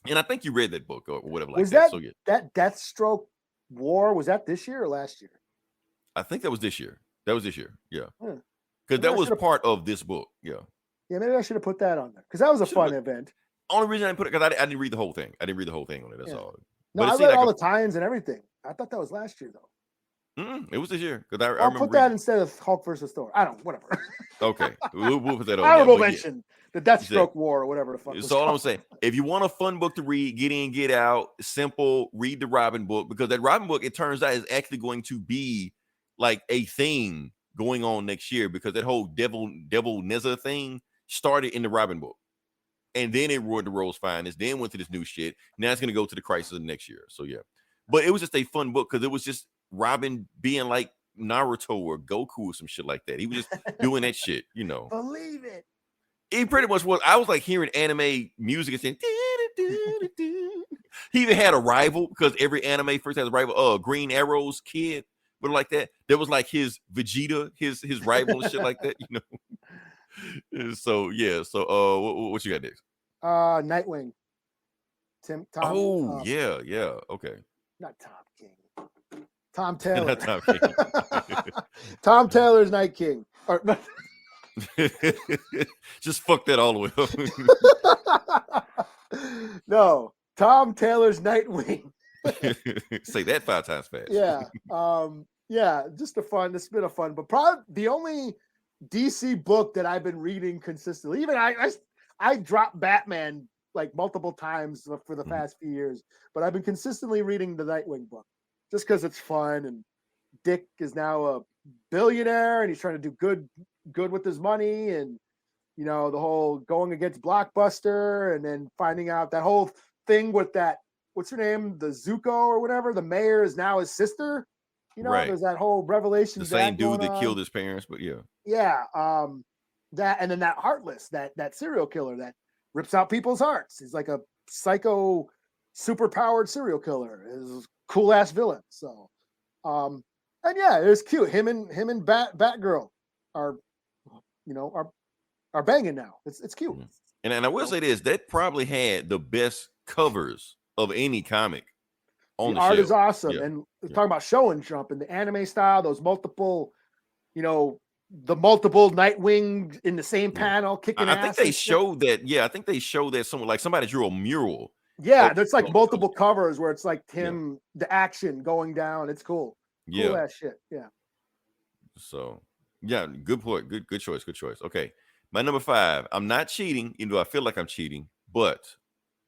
And I think you read that book or whatever like was that. That Deathstroke War, was that this year or last year? I think that was this year. Yeah. Because that was part of this book. Yeah. Yeah, maybe I should have put that on there because that was a fun event. Only reason I didn't put it because I didn't read the whole thing. I didn't read the whole thing on it. That's all. No, I read all the tie-ins and everything. I thought that was last year though. It was this year because I I'll put that instead of Hulk versus Thor. I don't. Whatever. Okay, we'll put that on. Honorable mention. The Deathstroke War or whatever the fuck. That's all I'm saying. If you want a fun book to read, get in, get out, simple, read the Robin book because that Robin book, it turns out, is actually going to be like a thing going on next year because that whole Devil Nezza thing started in the Robin book. And then it roared the World's Finest, then went to this new shit. Now it's going to go to the Crisis of next year. So yeah. But it was just a fun book because it was just Robin being like Naruto or Goku or some shit like that. He was just doing that shit, Believe it. He pretty much was. I was like hearing anime music and saying. He even had a rival because every anime first has a rival. Green Arrow's kid, but like that. There was like his Vegeta, his rival and shit like that. You know. So yeah. So what you got next? Nightwing. Tom. Oh yeah. Okay. Not Tom King. Tom Taylor. Not Tom King. Tom Taylor's Night King. Or, just fuck that all the way up. No, Tom Taylor's Nightwing. Say that 5 times fast. Yeah. Yeah, just it's been a fun, but probably the only DC book that I've been reading consistently. Even I dropped Batman like multiple times for the past few years, but I've been consistently reading the Nightwing book just because it's fun. And Dick is now a billionaire and he's trying to do good with his money, and you know, the whole going against Blockbuster and then finding out that whole thing with that, what's her name, the Zuko or whatever, the mayor is now his sister. You know, right. There's that whole revelation. The same dude that killed his parents, but yeah. Yeah. That, and then that Heartless, that serial killer that rips out people's hearts. He's like a psycho, super powered serial killer. Is a cool ass villain. So, and yeah, it was cute. Him and Batgirl are banging now. It's cute. And I will say this: that probably had the best covers of any comic. The art is awesome, and talking about show and jump and the anime style, those multiple, the multiple Nightwing in the same panel kicking ass. I think they showed that. Yeah, I think they showed that somebody drew a mural. Yeah, there's like multiple covers where it's like Tim, the action going down. It's cool. Cool ass shit. Yeah. So yeah, good point. Good choice. Good choice. Okay, my number 5. I'm not cheating, even though I feel like I'm cheating, but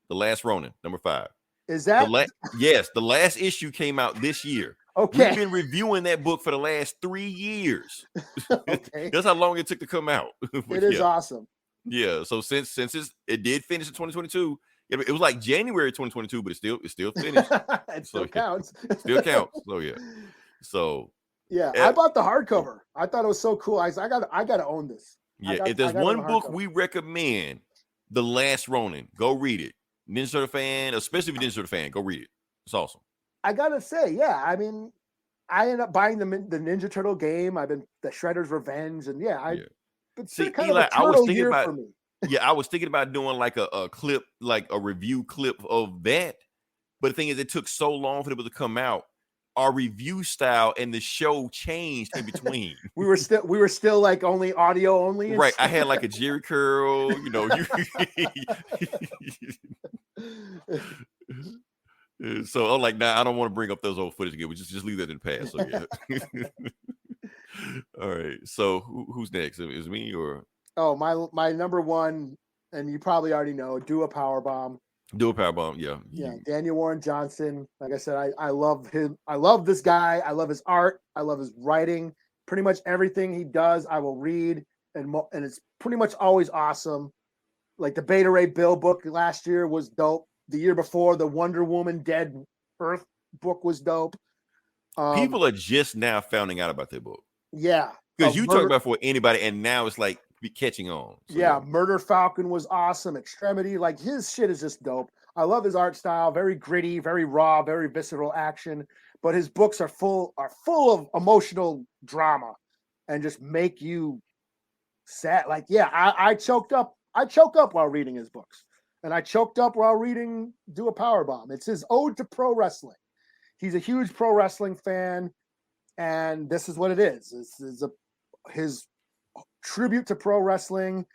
The Last Ronin, number 5. Is that yes? The last issue came out this year. Okay, we've been reviewing that book for the last 3 years. Okay, that's how long it took to come out. It is awesome. Yeah. So since it did finish in 2022, it was like January 2022, but it's still finished. It still counts. Still counts. So yeah. So yeah, I bought the hardcover. I thought it was so cool. I got to own this. Yeah, if there's one book we recommend, The Last Ronin, go read it. Ninja Turtle fan, especially if you're Ninja Turtle fan, go read it. It's awesome. I gotta say, yeah. I mean, I ended up buying the Ninja Turtle game. I've been the Shredder's Revenge, and it's See, kind Eli, of a turtle year about, for me. Yeah, I was thinking about doing like a clip, like a review clip of that. But the thing is, it took so long for it to come out. Our review style and the show changed in between. we were still like only audio only. Right. I had like a Jerry curl, So I'm like, nah, I don't want to bring up those old footage again. We just leave that in the past. So yeah. All right. So who's next? Is me or? Oh, my number 1, and you probably already know, Do a Powerbomb. Do a Powerbomb, yeah. Yeah, Daniel Warren Johnson. Like I said, I love him. I love this guy. I love his art. I love his writing. Pretty much everything he does, I will read, and it's pretty much always awesome. Like the Beta Ray Bill book last year was dope. The year before, the Wonder Woman Dead Earth book was dope. People are just now finding out about that book. Yeah, because you talk about for anybody, and now it's like catching on. So yeah, Murder Falcon was awesome. Extremity, like his shit is just dope. I love his art style, very gritty, very raw, very visceral action. But his books are full of emotional drama and just make you sad. Like, yeah, I choked up. I choke up while reading his books, and I choked up while reading Do a Powerbomb. It's his ode to pro wrestling. He's a huge pro wrestling fan, and this is what it is. This is his tribute to pro wrestling.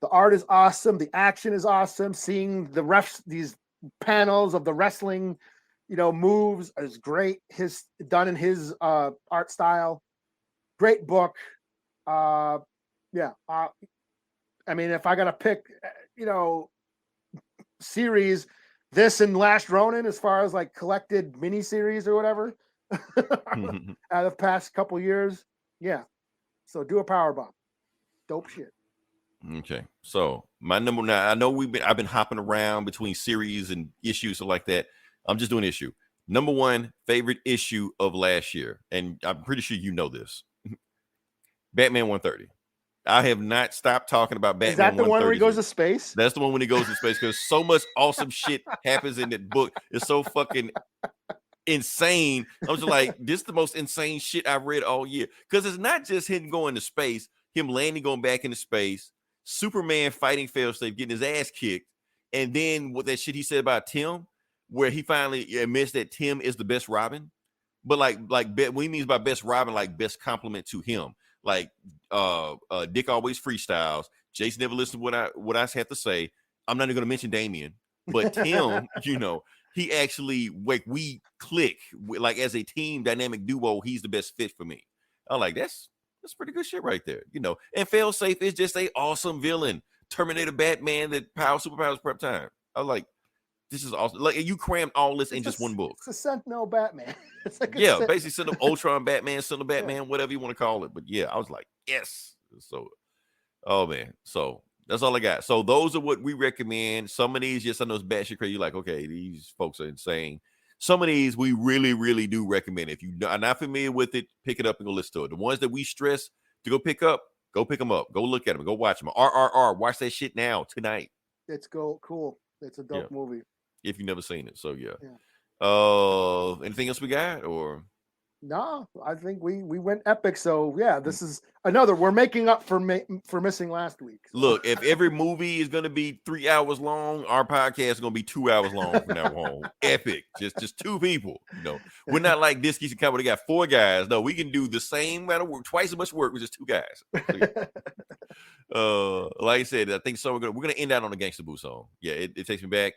The art is awesome. The action is awesome. Seeing the refs, these panels of the wrestling, moves is great. His done in his art style. Great book. I mean, if I got to pick, series, this and Last Ronin, as far as like collected miniseries or whatever, out of the past couple years, yeah. So Do a Powerbomb. Dope shit. Okay, so my number 9. I know I've been hopping around between series and issues and like that. I'm just doing issue. Number 1 favorite issue of last year, and I'm pretty sure you know this. Batman 130. I have not stopped talking about Batman. Is that the one where he goes 133. to space? That's the one when he goes to space because so much awesome shit happens in that book. It's so fucking insane. I was just like, this is the most insane shit I've read all year. Because it's not just him going to space, him landing, going back into space, Superman fighting Failsafe, getting his ass kicked, and then what that shit he said about Tim, where he finally admits that Tim is the best Robin. But like what he means by best Robin, like best compliment to him. Like Dick always freestyles. Jason never listens to what I have to say. I'm not even going to mention Damian, but Tim, you know, he actually we click like as a team dynamic duo. He's the best fit for me. I'm like that's pretty good shit right there, you know. And Failsafe is just a awesome villain, Terminator, Batman, that superpowers prep time. I was like, this is awesome. Like you crammed all this in just one book. It's a Sentinel Batman. It's like basically Sentinel Ultron Batman, Sentinel Batman, whatever you want to call it. But yeah, I was like, yes. So, oh man. So that's all I got. So those are what we recommend. Some of these, yes, I know it's batshit crazy. You're like, okay, these folks are insane. Some of these we really, really do recommend. If you are not familiar with it, pick it up and go listen to it. The ones that we stress to go pick up, go pick them up. Go look at them. Go watch them. RRR. Watch that shit now tonight. It's cool. It's a dope movie. If you've never seen it. So yeah. Yeah. Anything else we got or? No, I think we went epic. So yeah, this is another. We're making up for missing last week. So. Look, if every movie is going to be 3 hours long, our podcast is going to be 2 hours long from now on. Epic, just two people. You know, we're not like this Geeks and Cowboy. They got 4 guys. No, we can do the same amount of work, twice as much work with just 2 guys. Like I said, I think we're gonna end out on a Gangsta Boo song. Yeah, it takes me back.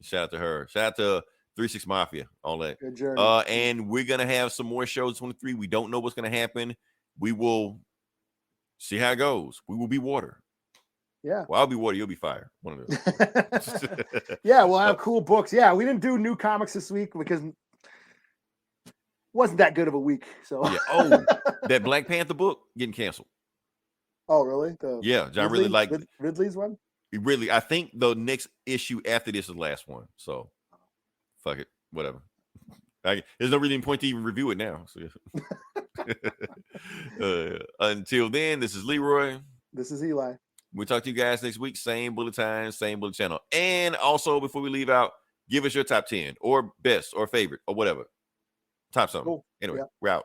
Shout out to her. Shout out to 36 Mafia, all that. Good journey. And we're gonna have some more shows. 23. We don't know what's gonna happen. We will see how it goes. We will be water. Yeah. Well, I'll be water. You'll be fire. One of those. Yeah, we'll have cool books. Yeah, we didn't do new comics this week because it wasn't that good of a week. So yeah. Oh, that Black Panther book getting canceled. Oh, really? John really liked Ridley's one. Really, I think the next issue after this is the last one. So, fuck it, whatever. There's no really point to even review it now. So. Until then, this is Leroy. This is Eli. We'll talk to you guys next week. Same bullet time, same bullet channel. And also, before we leave out, give us your top 10 or best or favorite or whatever. Top something. Cool. Anyway, yeah. We're out.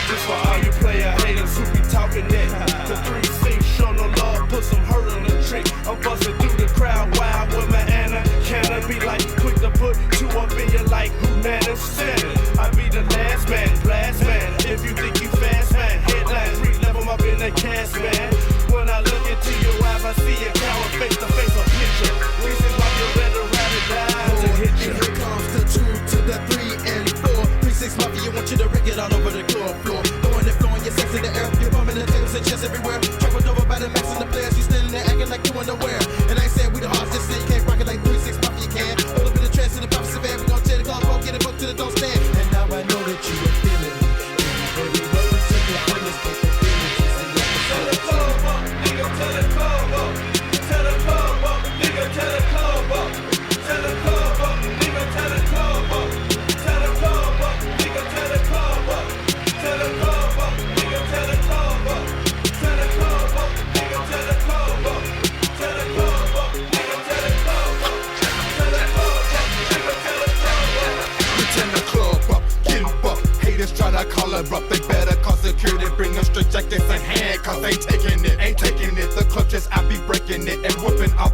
Just for all you player haters who be talking that. The 3-6 show no love, put some hurt on the trick. I'm busting through the crowd wild with my Anna. Can I be like quick to put 2 up in you like who man is standing? I be the last man, blast man. If you think you fast man, headline 3 level up in the cast man. When I look into your eyes, I see a coward face to face a picture. Reasons why you better ride or die to hit you. And here comes the 2 to the 3 and 4. 3-6 Mafia, want you to rig it all over the floor. Throwing and flowing your sex in the air. You're bumping the tables and chests everywhere. Troubled over by the max and the players. You standing there acting like you unaware. And I ain't saying we the odds, just say you can't rock it like 3-6 Mafia can. Hold up in the trance in the pop van. We gon' tear the club, go get a book to the don't stand. And now I know that you are feeling it. Baby, welcome to the fullest capabilities. Tell the club up, nigga, tell the club up. Tell the club up, nigga, tell the club up. Tell the club up, nigga, tell the club up. Tell the club up, nigga, tell the club up. Tell the club up, nigga, tell the club up. Tell the club up, nigga, tell the club up. Tell the club up, nigga, tell the club up. Tell the club up, nigga, tell the club up. We turn the club up, get 'em up. Haters try to call her up. They better call security, bring them straight jackets and handcuffs. Ain't taking it. The clutches, I be breaking it and whooping off